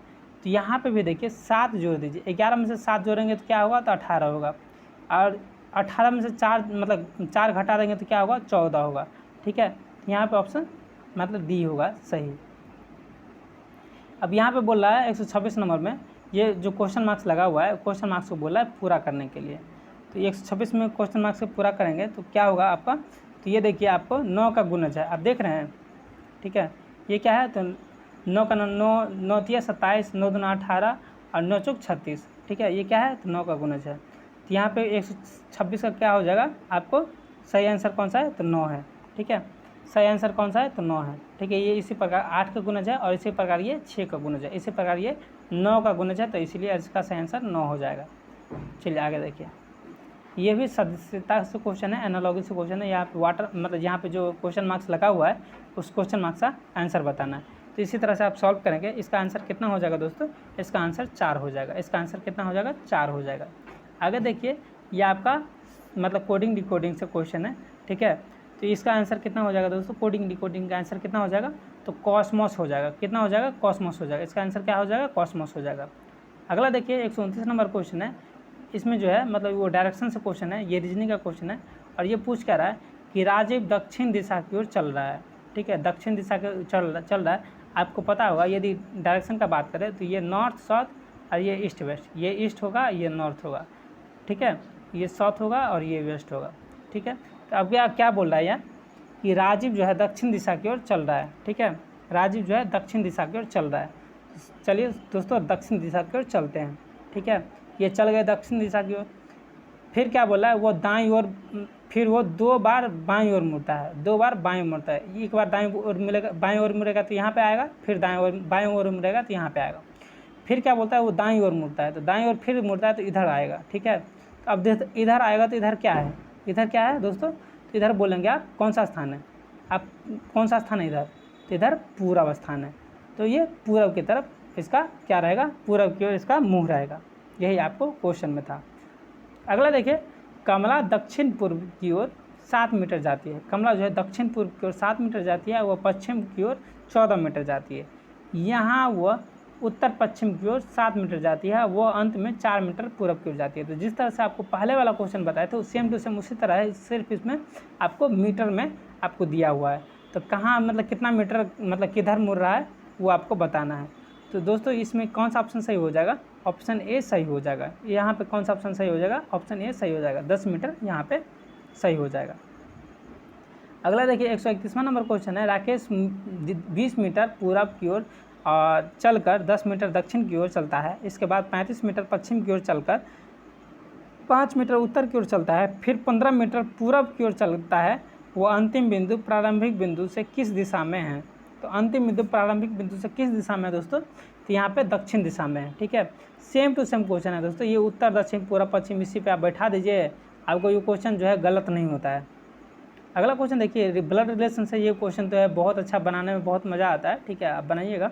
Speaker 1: तो यहाँ पे भी देखिए 7 जोड़ दीजिए, 11 में से 7 जोड़ेंगे तो क्या होगा, तो 18 होगा। और 18 में से 4 मतलब 4 घटा देंगे तो क्या होगा, 14 होगा, ठीक है। यहाँ पे ऑप्शन मतलब डी होगा सही। अब यहाँ पे बोल रहा है 126 नंबर में ये जो क्वेश्चन मार्क्स लगा हुआ है, क्वेश्चन मार्क्स को बोल रहा है पूरा करने के लिए। तो 126 में क्वेश्चन मार्क्स को पूरा करेंगे तो क्या होगा आपका, तो ये देखिए आपको 9 का गुणज है, आप देख रहे हैं, ठीक है। ये क्या है, तो 9 का 9 9 तिया 27, 9 दूना 18 और 9 चौक 36, ठीक है। ये क्या है, तो 9 का गुणज है। तो यहाँ पे 126 का क्या हो जाएगा, आपको सही आंसर कौन सा है, तो 9 है, ठीक है। सही आंसर कौन सा है, तो 9 है, ठीक है। ये इसी प्रकार 8 का गुणज है और इसी प्रकार ये 6 का गुणज है, इसी प्रकार ये 9 का गुणज है, तो इसीलिए इसका सही आंसर 9 हो जाएगा। चलिए आगे देखिए, ये भी सदस्यता से क्वेश्चन है, एनालॉजी से क्वेश्चन है। यहाँ पे वाटर मतलब यहाँ पे जो क्वेश्चन मार्क्स लगा हुआ है उस क्वेश्चन मार्क्स का आंसर बताना है। तो इसी तरह से आप सॉल्व करेंगे, इसका आंसर कितना हो जाएगा दोस्तों, इसका आंसर 4 हो जाएगा। इसका आंसर कितना हो जाएगा, 4 हो जाएगा। आगे देखिए ये आपका मतलब कोडिंग डिकोडिंग से क्वेश्चन है, ठीक है। तो इसका आंसर कितना हो जाएगा दोस्तों, कोडिंग डिकोडिंग का आंसर कितना हो जाएगा, तो कॉस्मोस हो जाएगा। कितना हो जाएगा, कॉस्मोस हो जाएगा। इसका आंसर क्या हो जाएगा, कॉस्मोस हो जाएगा। अगला देखिए 129 नंबर क्वेश्चन है। इसमें जो है मतलब वो डायरेक्शन से क्वेश्चन है, ये रीजनिंग का क्वेश्चन है। और ये पूछ क्या रहा है कि राजीव दक्षिण दिशा की ओर चल रहा है, ठीक है, दक्षिण दिशा के चल रहा है। आपको पता होगा यदि डायरेक्शन का बात करें तो ये नॉर्थ साउथ और ये ईस्ट वेस्ट, ये ईस्ट होगा ये नॉर्थ होगा, ठीक है, ये साउथ होगा और ये वेस्ट होगा, ठीक है। तो अब क्या बोल रहा है यार कि राजीव जो है दक्षिण दिशा की ओर चल रहा है, ठीक है, राजीव जो है दक्षिण दिशा की ओर चल रहा है। चलिए दोस्तों दक्षिण दिशा की ओर चलते हैं, ठीक है। ये चल गए दक्षिण दिशा की ओर। फिर क्या बोला है, वो दाईं ओर, फिर वो 2 बार बाईं ओर मुड़ता है, 2 बार बाईं मुड़ता है। एक बार दाईं ओर मिलेगा, बाईं ओर मुड़ेगा तो यहाँ पे आएगा, फिर बाईं ओर मुड़ेगा तो यहाँ पे आएगा। फिर क्या बोलता है, वो दाईं ओर मुड़ता है, तो दाईं ओर फिर मुड़ता है तो इधर आएगा, ठीक है। तो अब इधर आएगा तो इधर क्या है, इधर क्या है दोस्तों, तो इधर बोलेंगे आप कौन सा स्थान है, आप कौन सा स्थान है इधर, तो इधर पूर्व स्थान है। तो ये पूर्व की तरफ इसका क्या रहेगा, पूर्व की ओर इसका मुँह रहेगा। यही आपको क्वेश्चन में था। अगला देखिए, कमला दक्षिण पूर्व की ओर 7 मीटर जाती है। कमला जो है दक्षिण पूर्व की ओर 7 मीटर जाती है, वह पश्चिम की ओर 14 मीटर जाती है। यहाँ वह उत्तर पश्चिम की ओर 7 मीटर जाती है, वो अंत में 4 मीटर पूर्व की ओर जाती है। तो जिस तरह से आपको पहले वाला क्वेश्चन बताया था सेम टू सेम उसी तरह है, सिर्फ इसमें आपको मीटर में आपको दिया हुआ है। तो कहाँ मतलब कितना मीटर मतलब किधर मुड़ रहा है वो आपको बताना है। तो दोस्तों इसमें कौन सा ऑप्शन सही हो जाएगा, ऑप्शन ए सही हो जाएगा। यहाँ पे कौन सा ऑप्शन सही हो जाएगा, ऑप्शन ए सही हो जाएगा, 10 मीटर यहाँ पे सही हो जाएगा। अगला देखिए 131वां नंबर क्वेश्चन है। राकेश 20 मीटर पूरब की ओर और चलकर 10 मीटर दक्षिण की ओर चलता है। इसके बाद 35 मीटर पश्चिम की ओर चलकर 5 मीटर उत्तर की ओर चलता है, फिर 15 मीटर पूरब की ओर चलता है। वो अंतिम बिंदु प्रारंभिक बिंदु से किस दिशा में है। तो अंतिम बिंदु प्रारंभिक बिंदु से किस दिशा में है दोस्तों, तो यहाँ पे दक्षिण दिशा में है, ठीक है। सेम टू सेम क्वेश्चन है दोस्तों, ये उत्तर दक्षिण पूर्व पश्चिम इसी पे आप बैठा दीजिए, आपको ये क्वेश्चन जो है गलत नहीं होता है। अगला क्वेश्चन देखिए, ब्लड रिलेशन से ये क्वेश्चन तो है बहुत अच्छा, बनाने में बहुत मज़ा आता है, ठीक है, आप बनाइएगा।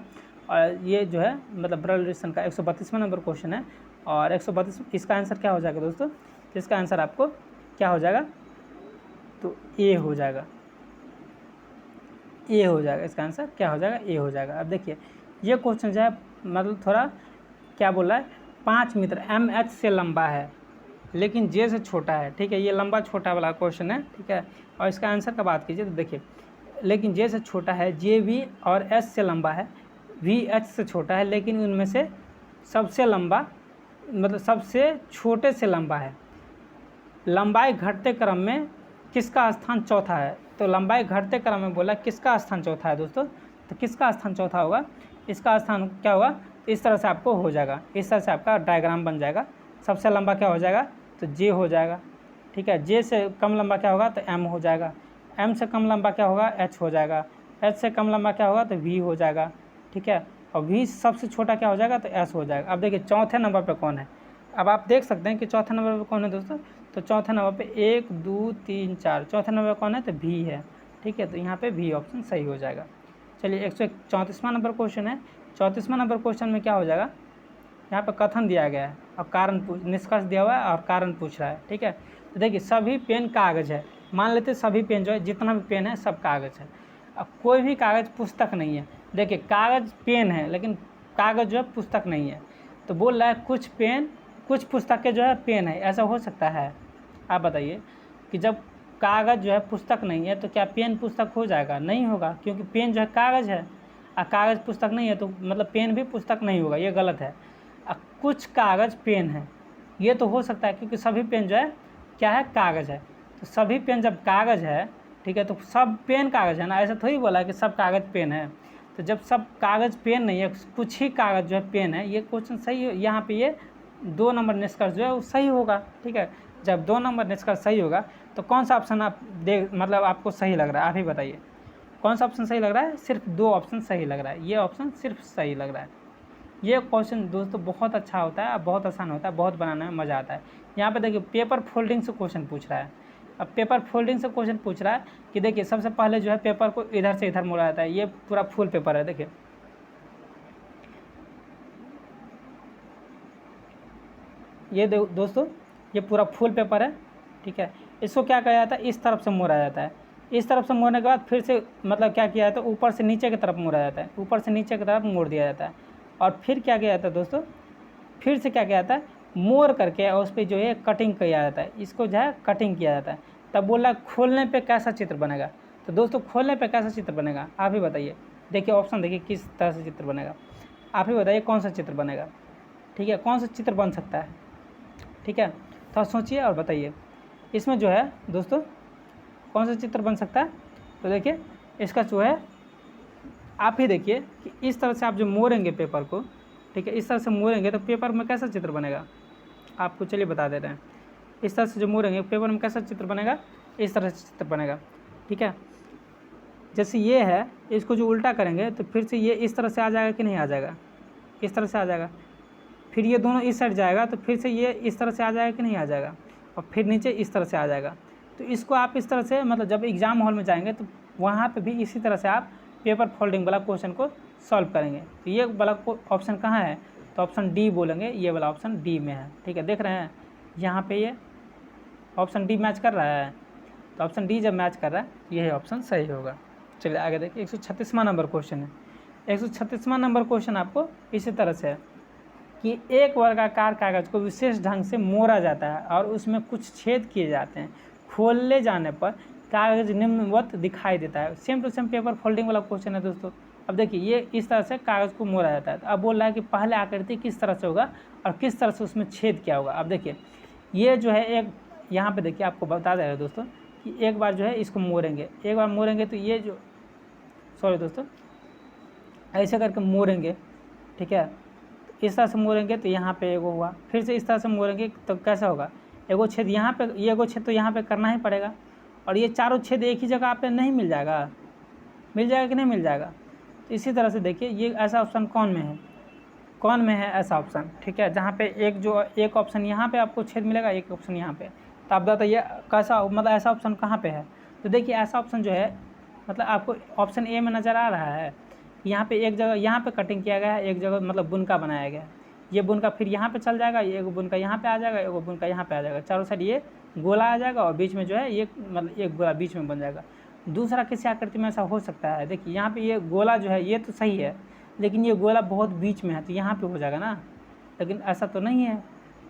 Speaker 1: और ये जो है मतलब ब्लड रिलेशन का 132वां नंबर क्वेश्चन है। और 132 इसका आंसर क्या हो जाएगा दोस्तों, तो इसका आंसर आपको क्या हो जाएगा, तो ए हो जाएगा, ए हो जाएगा। इसका आंसर क्या हो जाएगा, ए हो जाएगा। अब देखिए ये क्वेश्चन जो है मतलब थोड़ा क्या बोल रहा है, 5 मीटर MH से लंबा है लेकिन जे से छोटा है, ठीक है, ये लंबा छोटा वाला क्वेश्चन है, ठीक है। और इसका आंसर का बात कीजिए तो देखिए, लेकिन जे से छोटा है, जे वी और एस से लंबा है, वी एच से छोटा है, लेकिन उनमें से सबसे लंबा मतलब सबसे छोटे से लंबा है। लंबाई घटते क्रम में किसका स्थान चौथा है, तो लंबाई घटते क्रम में बोला किसका स्थान चौथा है दोस्तों, तो किसका स्थान चौथा होगा, इसका स्थान क्या होगा, इस तरह से आपको हो जाएगा, इस तरह से आपका डायग्राम बन जाएगा। सबसे लंबा क्या हो जाएगा, तो जे हो जाएगा, ठीक है। जे से कम लंबा क्या होगा, तो एम हो जाएगा। एम से कम लंबा क्या होगा, एच हो जाएगा। एच से कम लंबा क्या होगा, तो वी हो जाएगा, ठीक है। और वी सबसे छोटा क्या हो जाएगा, तो एस हो जाएगा। अब देखिए चौथे नंबर पे कौन है, अब आप देख सकते हैं कि चौथे नंबर पे कौन है दोस्तों, तो चौथे नंबर पे 1 2 3 4, चौथे नंबर पे कौन है, तो भी है, ठीक है। तो यहाँ पे भी ऑप्शन सही हो जाएगा। चलिए 134वां नंबर क्वेश्चन है। 34वां नंबर क्वेश्चन में क्या हो जाएगा, यहाँ पर कथन दिया गया है और कारण निष्कर्ष दिया हुआ है और कारण पूछ रहा है, ठीक है। तो देखिए सभी पेन कागज़ है, मान लेते सभी पेन जो है जितना भी पेन है सब कागज़ है। अब कोई भी कागज़ पुस्तक नहीं है। देखिए कागज़ पेन है लेकिन कागज़ जो है पुस्तक नहीं है। तो बोल रहा है कुछ पेन कुछ पुस्तकें जो है पेन है, ऐसा हो सकता है, आप बताइए कि जब कागज़ जो है पुस्तक नहीं है तो क्या पेन पुस्तक हो जाएगा, नहीं होगा, क्योंकि पेन जो है कागज़ है और कागज़ पुस्तक नहीं है, तो मतलब पेन भी पुस्तक नहीं होगा, ये गलत है। कुछ कागज़ पेन है, ये तो हो सकता है क्योंकि सभी पेन जो है क्या है, कागज़ है। तो सभी पेन जब कागज़ है, ठीक है, तो सब पेन कागज़ है ना, ऐसा थोड़ी बोला है कि सब कागज़ पेन है। तो जब सब कागज़ पेन नहीं है, कुछ ही कागज़ जो है पेन है, ये क्वेश्चन सही है। यहाँ पे ये 2 नंबर निष्कर्ष जो है वो सही होगा, ठीक है। जब 2 नंबर निष्कर्ष सही होगा तो कौन सा ऑप्शन आप मतलब आपको सही लग रहा है, आप ही बताइए कौन सा ऑप्शन सही लग रहा है। सिर्फ 2 ऑप्शन सही लग रहा है, ये ऑप्शन सिर्फ सही लग रहा है। ये क्वेश्चन दोस्तों बहुत अच्छा होता है, बहुत आसान होता है, बहुत बनाने में मज़ा आता है। यहाँ पे देखिए पेपर फोल्डिंग से क्वेश्चन पूछ रहा है। अब पेपर फोल्डिंग से क्वेश्चन पूछ रहा है कि देखिए सबसे पहले जो है पेपर को इधर से इधर मोड़ा जाता है, ये पूरा फुल पेपर है, देखिए ये दोस्तों ये पूरा फुल पेपर है, ठीक है। इसको क्या किया जाता है, इस तरफ से मोड़ा जाता है। इस तरफ से मोड़ने के बाद फिर से मतलब क्या किया जाता है, ऊपर से नीचे की तरफ मोड़ा जाता है, ऊपर से नीचे की तरफ मोड़ दिया जाता है। और फिर क्या किया जाता है दोस्तों, फिर से क्या किया जाता है, मोड़ करके और उस पर जो है कटिंग किया जाता है, इसको जो है कटिंग किया जाता है। तब बोल रहा है खोलने पे कैसा चित्र बनेगा। तो दोस्तों खोलने पे कैसा चित्र बनेगा, आप ही बताइए। देखिए ऑप्शन देखिए किस तरह से चित्र बनेगा, आप ही बताइए कौन सा चित्र बनेगा। ठीक है, कौन सा चित्र बन सकता है। ठीक है, थोड़ा सोचिए और बताइए इसमें जो है दोस्तों कौन सा चित्र बन सकता है। तो देखिए इसका जो है आप ही देखिए कि इस तरह से आप जो मोड़ेंगे पेपर को, ठीक है, इस तरह से मोड़ेंगे तो पेपर में कैसा चित्र बनेगा, आपको चलिए बता देते हैं। इस तरह से जो मोड़ेंगे पेपर में कैसा चित्र बनेगा, इस तरह से चित्र बनेगा। ठीक है, जैसे ये है, इसको जो उल्टा करेंगे तो फिर से ये इस तरह से आ जाएगा कि नहीं आ जाएगा, इस तरह से आ जाएगा। फिर ये दोनों इस साइड जाएगा तो फिर से ये इस तरह से आ जाएगा कि नहीं आ जाएगा, और फिर नीचे इस तरह से आ जाएगा। तो इसको आप इस तरह से मतलब जब एग्ज़ाम हॉल में जाएंगे तो वहाँ पे भी इसी तरह से आप पेपर फोल्डिंग वाला क्वेश्चन को सॉल्व करेंगे। तो ये वाला ऑप्शन कहाँ है, तो ऑप्शन डी बोलेंगे, ये वाला ऑप्शन डी में है। ठीक है, देख रहे हैं यहाँ पे ये ऑप्शन डी मैच कर रहा है। तो ऑप्शन डी जब मैच कर रहा है यही ऑप्शन सही होगा। चलिए आगे देखिए 136वां नंबर क्वेश्चन है। 136वां नंबर क्वेश्चन आपको इसी तरह से है कि एक वर्गाकार कागज़ को विशेष ढंग से मोड़ा जाता है और उसमें कुछ छेद किए जाते हैं। खोले जाने पर कागज़ निम्नवत दिखाई देता है। Same to same paper folding वाला क्वेश्चन है दोस्तों। अब देखिए ये इस तरह से कागज़ को मोड़ा जाता है। तो अब बोल रहा है कि पहले आकृति किस तरह से होगा और किस तरह से उसमें छेद क्या होगा। अब देखिए ये जो है एक यहाँ पे देखिए आपको बता देगा दोस्तों कि एक बार जो है इसको मोड़ेंगे, एक बार मोड़ेंगे तो ये जो सॉरी दोस्तों ऐसे करके मोड़ेंगे। ठीक है, इस तरह से मोड़ेंगे तो यहाँ पे एगो हुआ, फिर से इस तरह से मोड़ेंगे तो कैसा होगा, एगो छेद यहाँ पे, ये एगो छेद तो यहाँ पे करना ही पड़ेगा। और ये चारों छेद एक ही जगह आप पे नहीं मिल जाएगा, मिल जाएगा कि नहीं मिल जाएगा। तो इसी तरह से देखिए ये ऐसा ऑप्शन कौन में है, कौन में है ऐसा ऑप्शन। ठीक है, जहाँ पे एक ऑप्शन यहाँ पे आपको छेद मिलेगा, एक ऑप्शन यहाँ पे। तो आप बताइए कैसा मतलब ऐसा ऑप्शन कहाँ पे है। तो देखिए ऐसा ऑप्शन जो है मतलब आपको ऑप्शन ए में नज़र आ रहा है। यहाँ पे एक जगह यहाँ पे कटिंग किया गया है, एक जगह मतलब बुनका बनाया गया है। ये बुनका फिर यहाँ पे चल जाएगा, ये बुनका यहाँ पे आ जाएगा, एक बुनका यहाँ पे आ जाएगा, चारों साइड ये गोला आ जाएगा और बीच में जो है ये मतलब एक गोला बीच में बन जाएगा। दूसरा किसी आकृति में ऐसा हो सकता है, देखिए यहाँ पे ये गोला जो है ये तो सही है, लेकिन ये गोला बहुत बीच में है तो यहाँ पे हो जाएगा ना, लेकिन ऐसा तो नहीं है,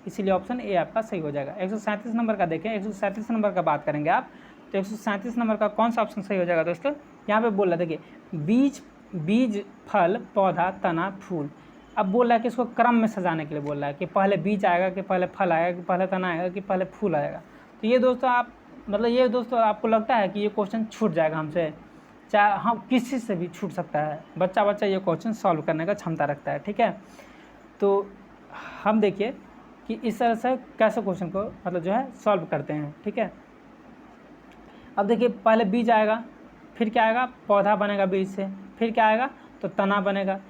Speaker 1: इसीलिए ऑप्शन ए आपका सही हो जाएगा। 137 नंबर का देखें, 137 नंबर का बात करेंगे आप, तो 137 नंबर का कौन सा ऑप्शन सही हो जाएगा दोस्तों। यहाँ पे बोल रहा है देखिए बीज फल पौधा तना फूल। अब बोल रहा है कि इसको क्रम में सजाने के लिए बोल रहा है कि पहले बीज आएगा कि पहले फल आएगा कि पहले तना आएगा कि पहले फूल आएगा। तो ये दोस्तों आप मतलब ये दोस्तों आपको लगता है कि ये क्वेश्चन छूट जाएगा हमसे, चाहे हम किसी से भी छूट सकता है, बच्चा ये क्वेश्चन सॉल्व करने का क्षमता रखता है। ठीक है, तो हम देखिए कि इस तरह से कैसे क्वेश्चन को मतलब जो है सॉल्व करते हैं। ठीक है, अब देखिए पहले बीज आएगा, फिर क्या आएगा, पौधा बनेगा बीज से, फिर क्या आएगा तो तना बनेगा,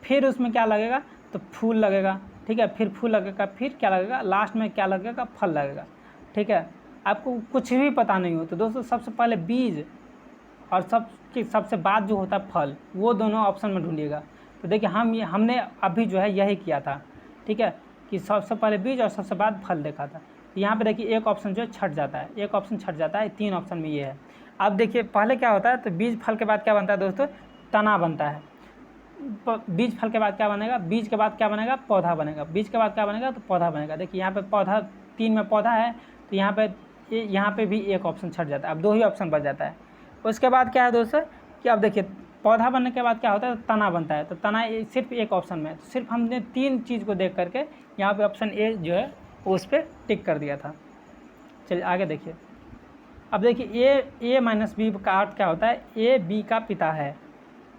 Speaker 1: फिर उसमें क्या लगेगा तो फूल लगेगा। ठीक है, फिर फूल लगेगा, फिर क्या लगेगा, लास्ट में क्या लगेगा, फल लगेगा। ठीक है, आपको कुछ भी पता नहीं हो तो दोस्तों सबसे पहले बीज और सबसे बाद जो होता है फल, वो दोनों ऑप्शन में ढूंढिएगा। तो देखिए हमने अभी जो है यही किया था। ठीक है, कि सबसे पहले बीज और सबसे बाद फल देखा था। यहाँ पे देखिए एक ऑप्शन जो है छट जाता है, एक ऑप्शन छट जाता है, 3 ऑप्शन में ये है। अब देखिए पहले क्या होता है तो बीज फल के बाद क्या बनता है दोस्तों, तना बनता है। बीज फल के बाद क्या बनेगा, बीज के बाद क्या बनेगा, पौधा बनेगा, बीज के बाद क्या बनेगा तो पौधा बनेगा। देखिए यहाँ पे पौधा 3 में पौधा है तो यहाँ पे भी एक ऑप्शन छट जाता है, अब 2 ही ऑप्शन बच जाता है। उसके बाद क्या है दोस्तों कि अब देखिए पौधा बनने के बाद क्या होता है तो तना बनता है, तो तना सिर्फ एक ऑप्शन में है। तो सिर्फ हमने 3 चीज़ को देख करके यहाँ पे ऑप्शन ए जो है उस पर टिक कर दिया था। चलिए आगे देखिए, अब देखिए ए माइनस बी का अर्थ क्या होता है, ए बी का पिता है।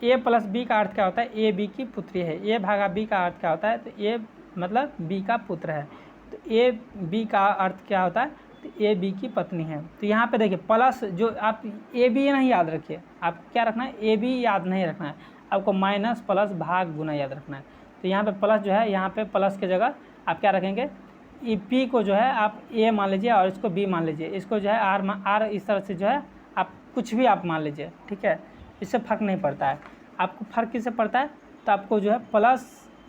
Speaker 1: ए प्लस बी का अर्थ क्या होता है, ए बी की पुत्री है। ए भागा बी का अर्थ क्या होता है, तो ए मतलब बी का पुत्र है। तो ए बी का अर्थ क्या होता है, तो ए बी की पत्नी है। तो यहाँ पे देखिए प्लस जो आप ए बी नहीं याद रखिए, आप क्या रखना है, ए बी याद नहीं रखना है, आपको माइनस प्लस भाग गुना याद रखना है। तो यहाँ पे प्लस जो है, यहाँ पे प्लस की जगह आप क्या रखेंगे, पी को जो है आप ए मान लीजिए और इसको बी मान लीजिए, इसको जो है आर इस तरह से जो है आप कुछ भी आप मान लीजिए। ठीक है, इससे फ़र्क नहीं पड़ता है। आपको फ़र्क किससे पड़ता है, तो आपको जो है प्लस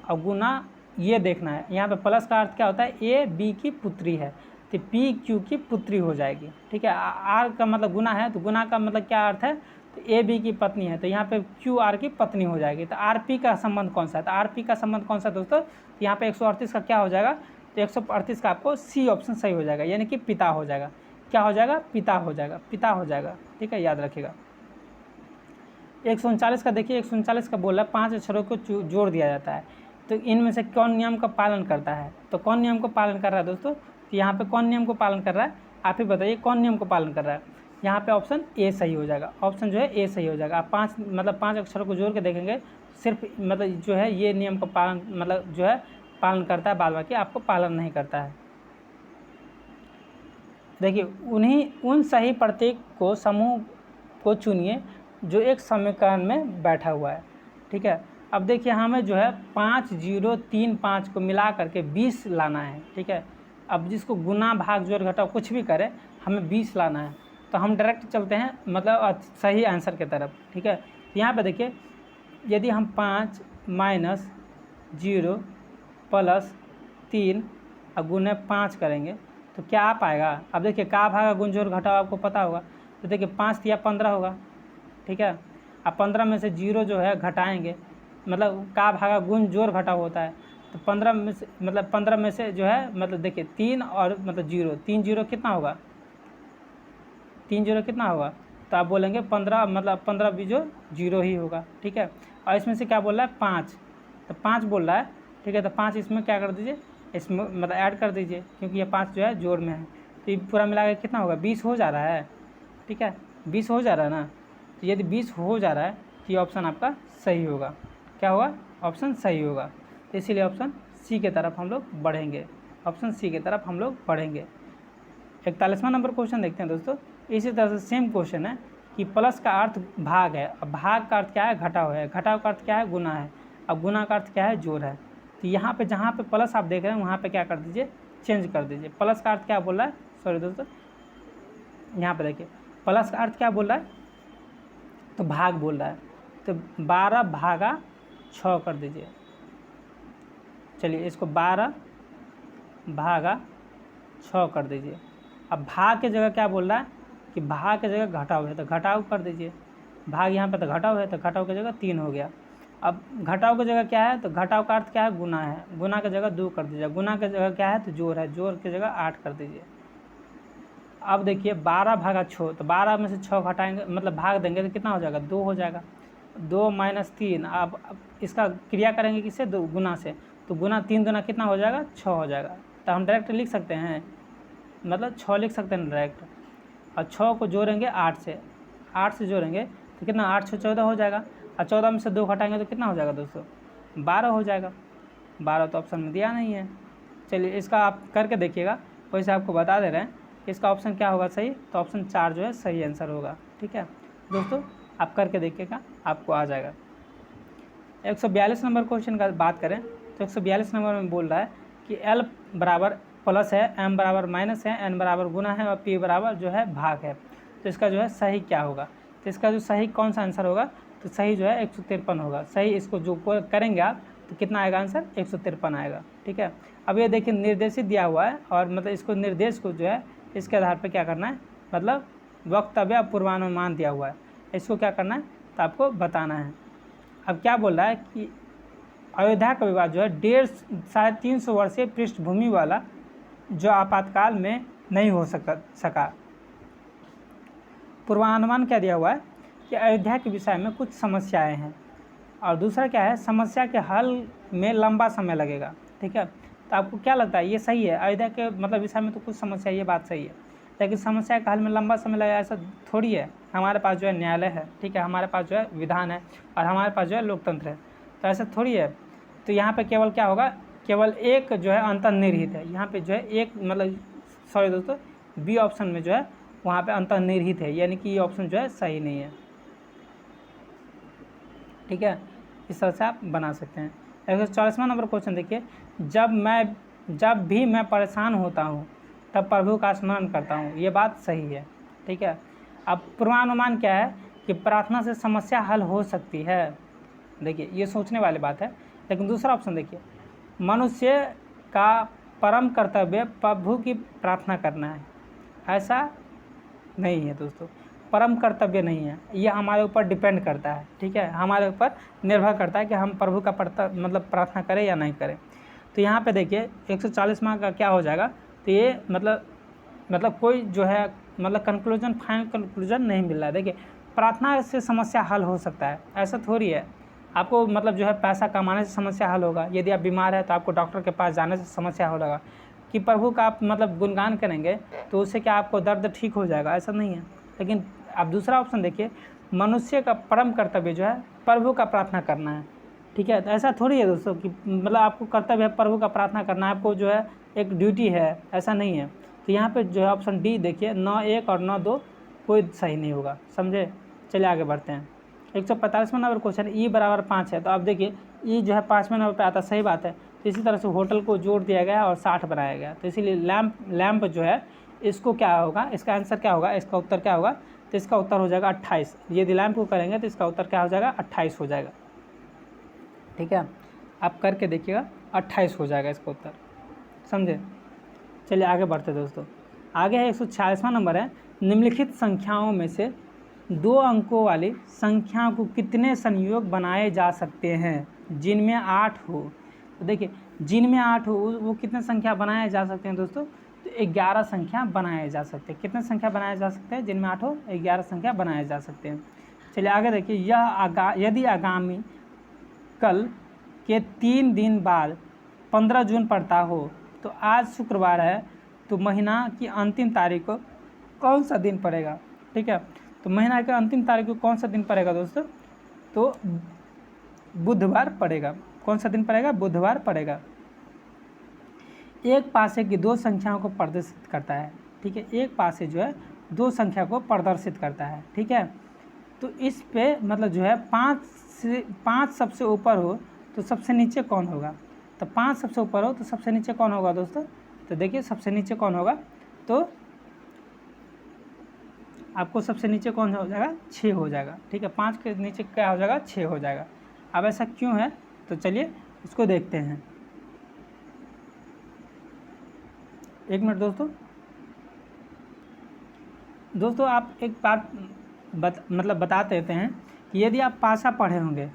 Speaker 1: और गुना ये देखना है। यहाँ पे प्लस का अर्थ क्या होता है, ए बी की पुत्री है, तो पी क्यू की पुत्री हो जाएगी। ठीक है, आर का मतलब गुना है, तो गुना का मतलब क्या अर्थ है, तो ए बी की पत्नी है, तो यहाँ पे क्यू आर की पत्नी हो जाएगी। तो आर पी का संबंध कौन सा है, तो आर पी का संबंध कौन सा दोस्तों, तो यहाँ पे 138 का क्या हो जाएगा, तो 138 का आपको सी ऑप्शन सही हो जाएगा, यानी कि पिता हो जाएगा। क्या हो जाएगा, पिता हो जाएगा, पिता हो जाएगा। ठीक है, याद रखिएगा। 139 का देखिए, 139 का बोला 5 अक्षरों को जोड़ दिया जाता है, तो इनमें से कौन नियम का पालन करता है, तो कौन नियम को पालन कर रहा है दोस्तों, तो यहाँ पे कौन नियम को पालन कर रहा है, आप ही बताइए कौन नियम को पालन कर रहा है। यहाँ पे ऑप्शन ए सही हो जाएगा, ऑप्शन जो है ए सही हो जाएगा। आप 5 अक्षरों को जोड़ के देखेंगे, सिर्फ मतलब जो है ये नियम का पालन मतलब जो है पालन करता है, बाद बाकी आपको पालन नहीं करता है। देखिए, उन सही प्रतीक को समूह को चुनिए जो एक समीकरण में बैठा हुआ है। ठीक है, अब देखिए हमें जो है 5 0 3 5 को मिला करके 20 लाना है। ठीक है, अब जिसको गुना भाग जोड़ घटाव कुछ भी करें, हमें 20 लाना है, तो हम डायरेक्ट चलते हैं मतलब सही आंसर की तरफ। ठीक है, यहाँ पे देखिए यदि हम 5 माइनस 0 प्लस 3 और गुने 5 करेंगे तो क्या आ पाएगा। अब देखिए का भागा गुण जोड़ घटाव आपको पता होगा, तो देखिए 5 या 15 होगा। ठीक है, अब 15 में से 0 जो है घटाएंगे, मतलब का भागा गुण जोड़ घटाव होता है, तो 15 में से मतलब 15 में से जो है मतलब देखिए 3 और मतलब 0, 3 0 कितना होगा, 3 0 कितना होगा, तो आप बोलेंगे 15 मतलब 15 भी जो 0 ही होगा। ठीक है, और इसमें से क्या बोल रहा है 5, तो 5 बोल रहा है। ठीक है, तो 5 इसमें क्या कर दीजिए, इसमें मतलब ऐड कर दीजिए, क्योंकि ये 5 जो है जोड़ में है, तो ये पूरा मिला के कितना होगा, 20 हो जा रहा है। ठीक है, 20 हो जा रहा है ना, तो यदि 20 हो जा रहा है तो ये ऑप्शन आपका सही होगा। क्या होगा, ऑप्शन सही होगा, तो इसीलिए ऑप्शन सी की तरफ हम लोग बढ़ेंगे, ऑप्शन सी की तरफ हम लोग बढ़ेंगे। 41वां नंबर क्वेश्चन देखते हैं दोस्तों। इसी तरह से सेम क्वेश्चन है कि प्लस का अर्थ भाग है, अब भाग का अर्थ क्या है, घटाव है, घटाव का अर्थ क्या है, गुना है, अब गुना का अर्थ क्या है, जोड़ है। तो यहाँ पे जहाँ पे प्लस आप देख रहे हैं वहाँ पे क्या कर दीजिए, चेंज कर दीजिए। प्लस का अर्थ क्या बोल रहा है, सॉरी दोस्तों, यहाँ पे देखिए प्लस का अर्थ क्या बोल रहा है, तो भाग बोल रहा है, तो 12 भागा 6 कर दीजिए। चलिए इसको 12 भागा 6 कर दीजिए। अब भाग के जगह क्या बोल रहा है कि भाग के जगह घटाव है, तो घटाव कर दीजिए। भाग यहाँ पे तो घटाव है, तो घटाव की जगह 3 हो गया। अब घटाव की जगह क्या है, तो घटाव का अर्थ क्या है, गुना है, गुना की जगह 2 कर दीजिए। गुना की जगह क्या है, तो जोड़ है, जोड़ की जगह 8 कर दीजिए। अब देखिए 12 भागा 6, तो 12 में से 6 घटाएंगे मतलब भाग देंगे तो कितना हो जाएगा, 2 हो जाएगा। 2 माइनस 3, अब इसका क्रिया करेंगे किससे, 2 गुना से, तो गुना 3 दुना कितना हो जाएगा, 6 हो जाएगा। तो हम डायरेक्ट लिख सकते हैं, मतलब 6 लिख सकते हैं डायरेक्ट, और 6 को जोड़ेंगे 8 से, 8 से जोड़ेंगे तो कितना, 8 6 14 हो जाएगा, और 14 में से 2 घटाएंगे तो कितना हो जाएगा दोस्तों, 12 हो जाएगा। 12 तो ऑप्शन में दिया नहीं है। चलिए इसका आप करके देखिएगा, वैसे आपको बता दे रहे हैं इसका ऑप्शन क्या होगा सही, तो ऑप्शन 4 जो है सही आंसर होगा। ठीक है दोस्तों, आप करके देखिएगा, आपको आ जाएगा। 142 नंबर क्वेश्चन का बात करें तो 142 नंबर में बोल रहा है कि L बराबर प्लस है, M बराबर माइनस है, N बराबर गुना है और P बराबर जो है भाग है, तो इसका जो है सही क्या होगा, तो इसका जो सही कौन सा आंसर होगा, तो सही जो है 153 होगा। सही इसको जो करेंगे आप तो कितना आएगा आंसर, 153 आएगा। ठीक है, अब ये देखिए निर्देशित दिया हुआ है, और मतलब इसको निर्देश को जो है इसके आधार पर क्या करना है, मतलब वक्तव्य पूर्वानुमान दिया हुआ है, इसको क्या करना है, तो आपको बताना है। अब क्या बोल रहा है कि अयोध्या का विवाद जो है 350 वर्षीय पृष्ठभूमि वाला जो आपातकाल में नहीं हो सका। पूर्वानुमान क्या दिया हुआ है कि अयोध्या के विषय में कुछ समस्याएं हैं, और दूसरा क्या है, समस्या के हल में लंबा समय लगेगा। ठीक है, तो आपको क्या लगता है ये सही है, अयोध्या के मतलब विषय में तो कुछ समस्या, ये बात सही है, लेकिन समस्या के हल में लंबा समय लगेगा ऐसा थोड़ी है। हमारे पास जो है न्यायालय है, ठीक है, हमारे पास जो है विधान है, और हमारे पास जो है लोकतंत्र है, तो ऐसा थोड़ी है। तो यहाँ पे केवल क्या होगा, केवल एक जो है अंतर्निहित है, यहाँ पे जो है एक मतलब सॉरी दोस्तों, बी ऑप्शन में जो है वहाँ पे अंतर्निहित है, यानी कि ये ऑप्शन जो है सही नहीं है। ठीक है, इस तरह से आप बना सकते हैं। 144वां नंबर क्वेश्चन देखिए, जब भी मैं परेशान होता हूँ तब प्रभु का स्मरण करता हूँ, ये बात सही है। ठीक है, अब पूर्वानुमान क्या है कि प्रार्थना से समस्या हल हो सकती है, देखिए ये सोचने वाली बात है। लेकिन दूसरा ऑप्शन देखिए, मनुष्य का परम कर्तव्य प्रभु की प्रार्थना करना है, ऐसा नहीं है दोस्तों। परम कर्तव्य नहीं है, ये हमारे ऊपर डिपेंड करता है, ठीक है, हमारे ऊपर निर्भर करता है कि हम प्रभु का प्रार्थना करें या नहीं करें। तो यहाँ पे देखिए 140 मार्क का क्या हो जाएगा, तो ये मतलब कोई जो है कंक्लूजन, फाइनल कंक्लूजन नहीं मिल रहा है। देखिए प्रार्थना से समस्या हल हो सकता है, ऐसा थोड़ी है। आपको जो है पैसा कमाने से समस्या हल होगा, यदि आप बीमार है तो आपको डॉक्टर के पास जाने से समस्या होगा। कि प्रभु का आप गुणगान करेंगे तो उससे क्या आपको दर्द ठीक हो जाएगा, ऐसा नहीं है। लेकिन आप दूसरा ऑप्शन देखिए, मनुष्य का परम कर्तव्य जो है प्रभु का प्रार्थना करना है, ठीक है। तो ऐसा थोड़ी है दोस्तों कि आपको कर्तव्य है प्रभु का प्रार्थना करना, आपको जो है एक ड्यूटी है, ऐसा नहीं है। तो यहाँ पे जो है ऑप्शन डी देखिए 9(1) और 9(2) कोई सही नहीं होगा, समझे। चलिए आगे बढ़ते हैं। 145वां नंबर क्वेश्चन, ई बराबर 5 है। तो अब देखिए ई जो है 5वें नंबर पे आता है, सही बात है। तो इसी तरह से होटल को जोड़ दिया गया और 60 बनाया गया। तो इसीलिए लैम्प जो है इसको क्या होगा, इसका आंसर क्या होगा, इसका उत्तर क्या होगा, तो इसका उत्तर हो जाएगा 28। यदि लैम्प को करेंगे तो इसका उत्तर क्या हो जाएगा, 28 हो जाएगा, ठीक है। आप करके देखिएगा 28 हो जाएगा इसका उत्तर, समझे। चलिए आगे बढ़ते दोस्तों। आगे है 146वां नंबर है, निम्नलिखित संख्याओं में से 2 अंकों वाली संख्या को कितने संयोग बनाए जा सकते हैं जिनमें 8 हो। तो देखिए जिनमें 8 हो वो कितने संख्या बनाए जा सकते हैं दोस्तों, तो 11 संख्या बनाए जा सकते हैं। कितने संख्या बनाए जा सकते हैं, जिनमें 8 हो 11 संख्या बनाए जा सकते हैं। चलिए आगे देखिए, यदि आगामी कल के 3 दिन बाद 15 जून पड़ता हो तो आज शुक्रवार है, तो महीना की अंतिम तारीख को कौन सा दिन पड़ेगा, ठीक है। तो महीना के अंतिम तारीख को कौन सा दिन पड़ेगा दोस्तों, तो बुधवार पड़ेगा। कौन सा दिन पड़ेगा, बुधवार पड़ेगा। एक पासे की 2 संख्याओं को प्रदर्शित करता है, ठीक है। एक पासे जो है 2 संख्या को प्रदर्शित करता है, ठीक है। तो इस पे जो है 5 सबसे ऊपर हो तो सबसे नीचे कौन होगा, तो 5 सबसे ऊपर हो तो सबसे नीचे कौन होगा दोस्तों, तो देखिए सबसे नीचे कौन होगा, तो आपको सबसे नीचे कौन हो जाएगा, 6 हो जाएगा, ठीक है। 5 के नीचे क्या हो जाएगा, 6 हो जाएगा। अब ऐसा क्यों है, तो चलिए इसको देखते हैं। 1 मिनट दोस्तों आप एक बात बता देते हैं कि यदि आप पासा पढ़े होंगे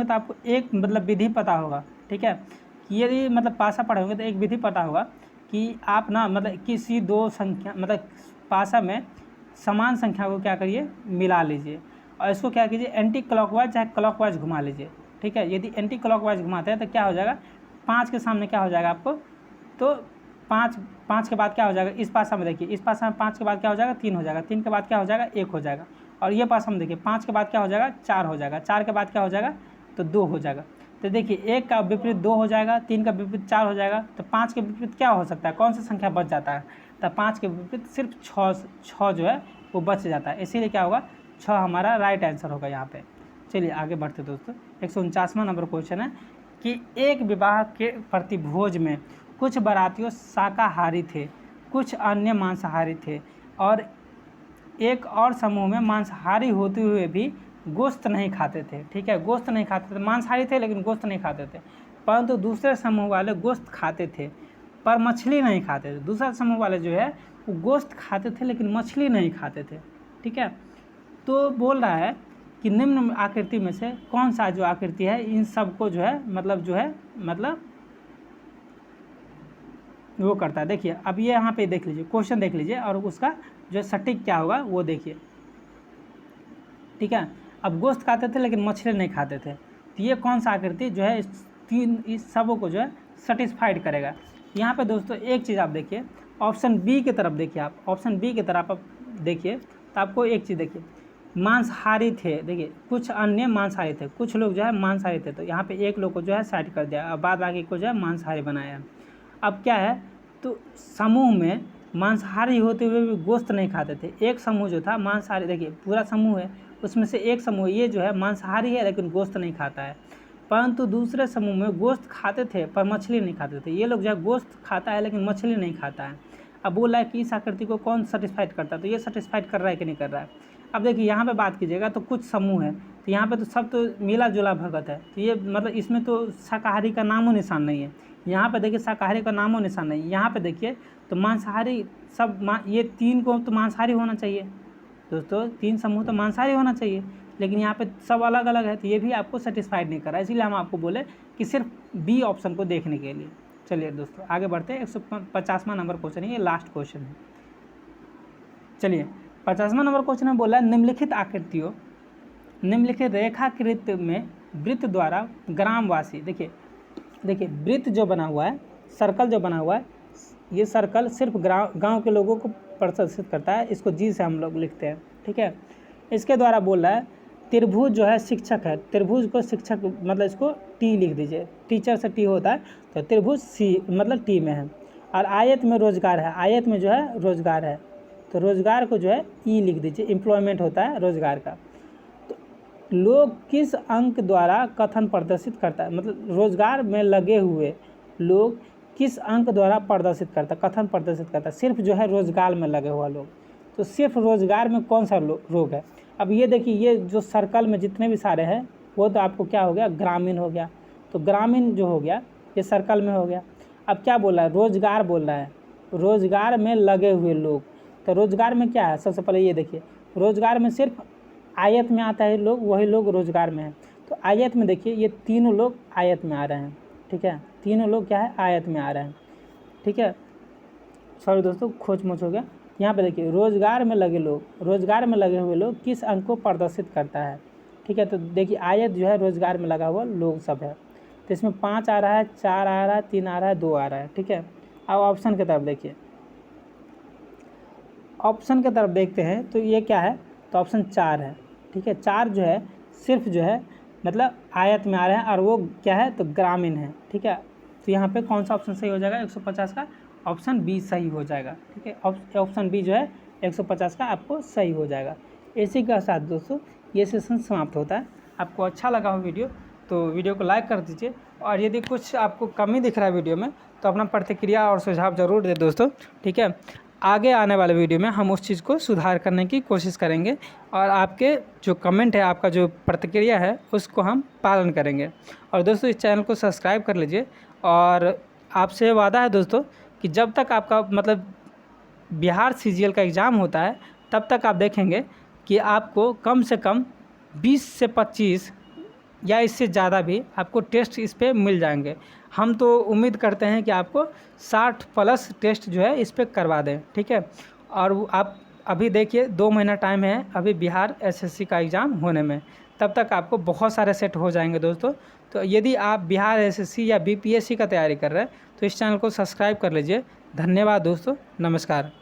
Speaker 1: तो आपको एक विधि पता होगा, ठीक है। कि यदि पासा पढ़े होंगे तो एक विधि पता होगा कि आप ना किसी 2 संख्या पासा में समान संख्या को क्या करिए, मिला लीजिए और इसको क्या कीजिए, एंटी क्लॉकवाइज चाहे क्लॉकवाइज घुमा लीजिए, ठीक है। यदि एंटी क्लॉकवाइज घुमाते हैं तो क्या हो जाएगा, 5 के सामने क्या हो जाएगा आपको, तो 5 के बाद क्या हो जाएगा, इस पासा में देखिए, इस पासा में 5 के बाद क्या हो जाएगा, 3 हो जाएगा, 3 के बाद क्या हो जाएगा, 1 हो जाएगा। और ये पासा में देखिए 5 के बाद क्या हो जाएगा, 4 हो जाएगा, 4 के बाद क्या हो जाएगा, तो 2 हो जाएगा। तो देखिए 1 का विपरीत 2 हो जाएगा, 3 का विपरीत 4 हो जाएगा। तो 5 के विपरीत क्या हो सकता है, कौन सा संख्या बच जाता है, तो 5 के विपरीत सिर्फ 6 जो है वो बच जाता है। इसीलिए क्या होगा, 6 हमारा राइट आंसर होगा यहाँ पे। चलिए आगे बढ़ते दोस्तों। 149वां नंबर क्वेश्चन है कि एक विवाह के प्रतिभोज में कुछ बारातियों शाकाहारी थे, कुछ अन्य मांसाहारी थे और एक और समूह में मांसाहारी होते हुए भी गोश्त नहीं खाते थे, ठीक है। गोश्त नहीं खाते थे, मांसाहारी थे लेकिन गोश्त नहीं खाते थे। परंतु दूसरे समूह वाले गोश्त खाते थे पर मछली नहीं खाते थे। दूसरा समूह वाले जो है वो गोश्त खाते थे लेकिन मछली नहीं खाते थे, ठीक है। तो बोल रहा है कि निम्न आकृति में से कौन सा जो आकृति है इन सब को जो है वो करता है। देखिए अब ये यहाँ पे देख लीजिए, क्वेश्चन देख लीजिए और उसका जो सटीक क्या होगा वो देखिए, ठीक है। अब गोश्त खाते थे लेकिन मछली नहीं खाते थे, तो ये कौन सा आकृति जो है इस सबों को जो है सेटिस्फाइड करेगा। यहाँ पे दोस्तों एक चीज़ आप देखिए, ऑप्शन बी की तरफ देखिए, आप ऑप्शन बी की तरफ आप देखिए तो आपको एक चीज़ देखिए, मांसाहारी थे, देखिए कुछ अन्य मांसाहारी थे, कुछ लोग जो है मांसाहारी थे। तो यहाँ पे एक लोग को जो है साइड कर दिया और बाद बाकी को जो है मांसाहारी बनाया। अब क्या है, तो समूह में मांसाहारी होते हुए भी गोश्त नहीं खाते थे। एक समूह जो था मांसाहारी, देखिए पूरा समूह है उसमें से एक समूह ये जो है मांसाहारी है लेकिन गोश्त नहीं खाता है। परंतु दूसरे समूह में गोश्त खाते थे पर मछली नहीं खाते थे। ये लोग जो है गोश्त खाता है लेकिन मछली नहीं खाता है। अब बोला है कि इस आकृति को कौन सेटिस्फाइड करता है, तो ये सेटिस्फाइड कर रहा है कि नहीं कर रहा है। अब देखिए यहाँ पे बात कीजिएगा तो कुछ समूह है, तो यहाँ पे तो सब तो मिला जुला भगत है, तो ये मतलब इसमें तो शाकाहारी का नामो निशान नहीं है। यहाँ पे देखिए शाकाहारी का नामो निशान नहीं है। यहाँ पे देखिए तो मांसाहारी सब ये 3 को तो मांसाहारी होना चाहिए दोस्तों, 3 समूह तो मांसाहारी होना चाहिए, लेकिन यहाँ पे सब अलग अलग है, तो ये भी आपको सेटिस्फाइड नहीं कर रहा है, इसीलिए हम आपको बोले कि सिर्फ बी ऑप्शन को देखने के लिए। चलिए दोस्तों आगे बढ़ते हैं। 150वां नंबर क्वेश्चन है, ये लास्ट क्वेश्चन है। चलिए 50वां नंबर क्वेश्चन में बोला निम्नलिखित आकृतियों, निम्नलिखित रेखाकृत में वृत्त द्वारा ग्रामवासी, देखिए वृत्त जो बना हुआ है, सर्कल जो बना हुआ है, ये सर्कल सिर्फ गांव के लोगों को प्रदर्शित करता है, इसको जी से हम लोग लिखते हैं, ठीक है। इसके द्वारा बोल रहा है त्रिभुज जो है शिक्षक है, त्रिभुज को शिक्षक मतलब इसको टी लिख दीजिए, टीचर से टी होता है, तो त्रिभुज सी मतलब टी में है। और आयत में रोजगार है, आयत में जो है रोजगार है, तो रोजगार को जो है ई लिख दीजिए, एम्प्लॉयमेंट होता है रोजगार का। तो लोग किस अंक द्वारा कथन प्रदर्शित करता है, मतलब रोजगार में लगे हुए लोग किस अंक द्वारा प्रदर्शित करता है, कथन प्रदर्शित करता है, सिर्फ जो है रोजगार में लगे हुआ लोग, तो सिर्फ रोजगार में कौन सा रोग है। अब ये देखिए ये जो सर्कल में जितने भी सारे हैं वो तो आपको क्या हो गया, ग्रामीण हो गया, तो ग्रामीण जो हो गया ये सर्कल में हो गया। अब क्या बोल रहा है, रोजगार बोल रहा है, रोजगार में लगे हुए लोग, तो रोजगार में क्या है, सबसे पहले ये देखिए रोजगार में सिर्फ आयत में आता है लोग, वही लोग रोजगार में है, तो आयत में देखिए ये तीनों लोग आयत में आ रहे हैं, ठीक है, तीनों लोग क्या है आयत में आ रहे हैं, ठीक है। सॉरी दोस्तों खोच मोच हो गया। यहाँ पे देखिए रोजगार में लगे लोग, रोजगार में लगे हुए लोग किस अंक को प्रदर्शित करता है, ठीक है। तो देखिए आयत जो है रोजगार में लगा हुआ लोग सब है, तो इसमें 5 आ रहा है, 4 आ रहा है, 3 आ रहा है, 2 आ रहा है, ठीक है। अब ऑप्शन की तरफ देखिए, ऑप्शन की तरफ देखते हैं तो ये क्या है, तो ऑप्शन 4 है, ठीक है। 4 जो है सिर्फ जो है मतलब आयत में आ रहे हैं और वो क्या है तो ग्रामीण है, ठीक है। तो यहाँ पे कौन सा ऑप्शन सही हो जाएगा, 150 का ऑप्शन बी सही हो जाएगा, ठीक है। ऑप्शन बी जो है 150 का आपको सही हो जाएगा। इसी के साथ दोस्तों ये सेशन समाप्त होता है। आपको अच्छा लगा हो वीडियो तो वीडियो को लाइक कर दीजिए, और यदि कुछ आपको कमी दिख रहा है वीडियो में तो अपना प्रतिक्रिया और सुझाव ज़रूर दे दोस्तों, ठीक है। आगे आने वाले वीडियो में हम उस चीज़ को सुधार करने की कोशिश करेंगे, और आपके जो कमेंट है, आपका जो प्रतिक्रिया है उसको हम पालन करेंगे। और दोस्तों इस चैनल को सब्सक्राइब कर लीजिए, और आपसे वादा है दोस्तों कि जब तक आपका मतलब बिहार सीजीएल का एग्ज़ाम होता है तब तक आप देखेंगे कि आपको कम से कम 20 से 25 या इससे ज़्यादा भी आपको टेस्ट इस पे मिल जाएंगे। हम तो उम्मीद करते हैं कि आपको 60+ टेस्ट जो है इस पे करवा दें, ठीक है। और आप अभी देखिए 2 महीना टाइम है अभी बिहार एसएससी का एग्ज़ाम होने में, तब तक आपको बहुत सारे सेट हो जाएंगे दोस्तों। तो यदि आप बिहार एसएससी या बीपीएससी का तैयारी कर रहे हैं तो इस चैनल को सब्सक्राइब कर लीजिए। धन्यवाद दोस्तों, नमस्कार।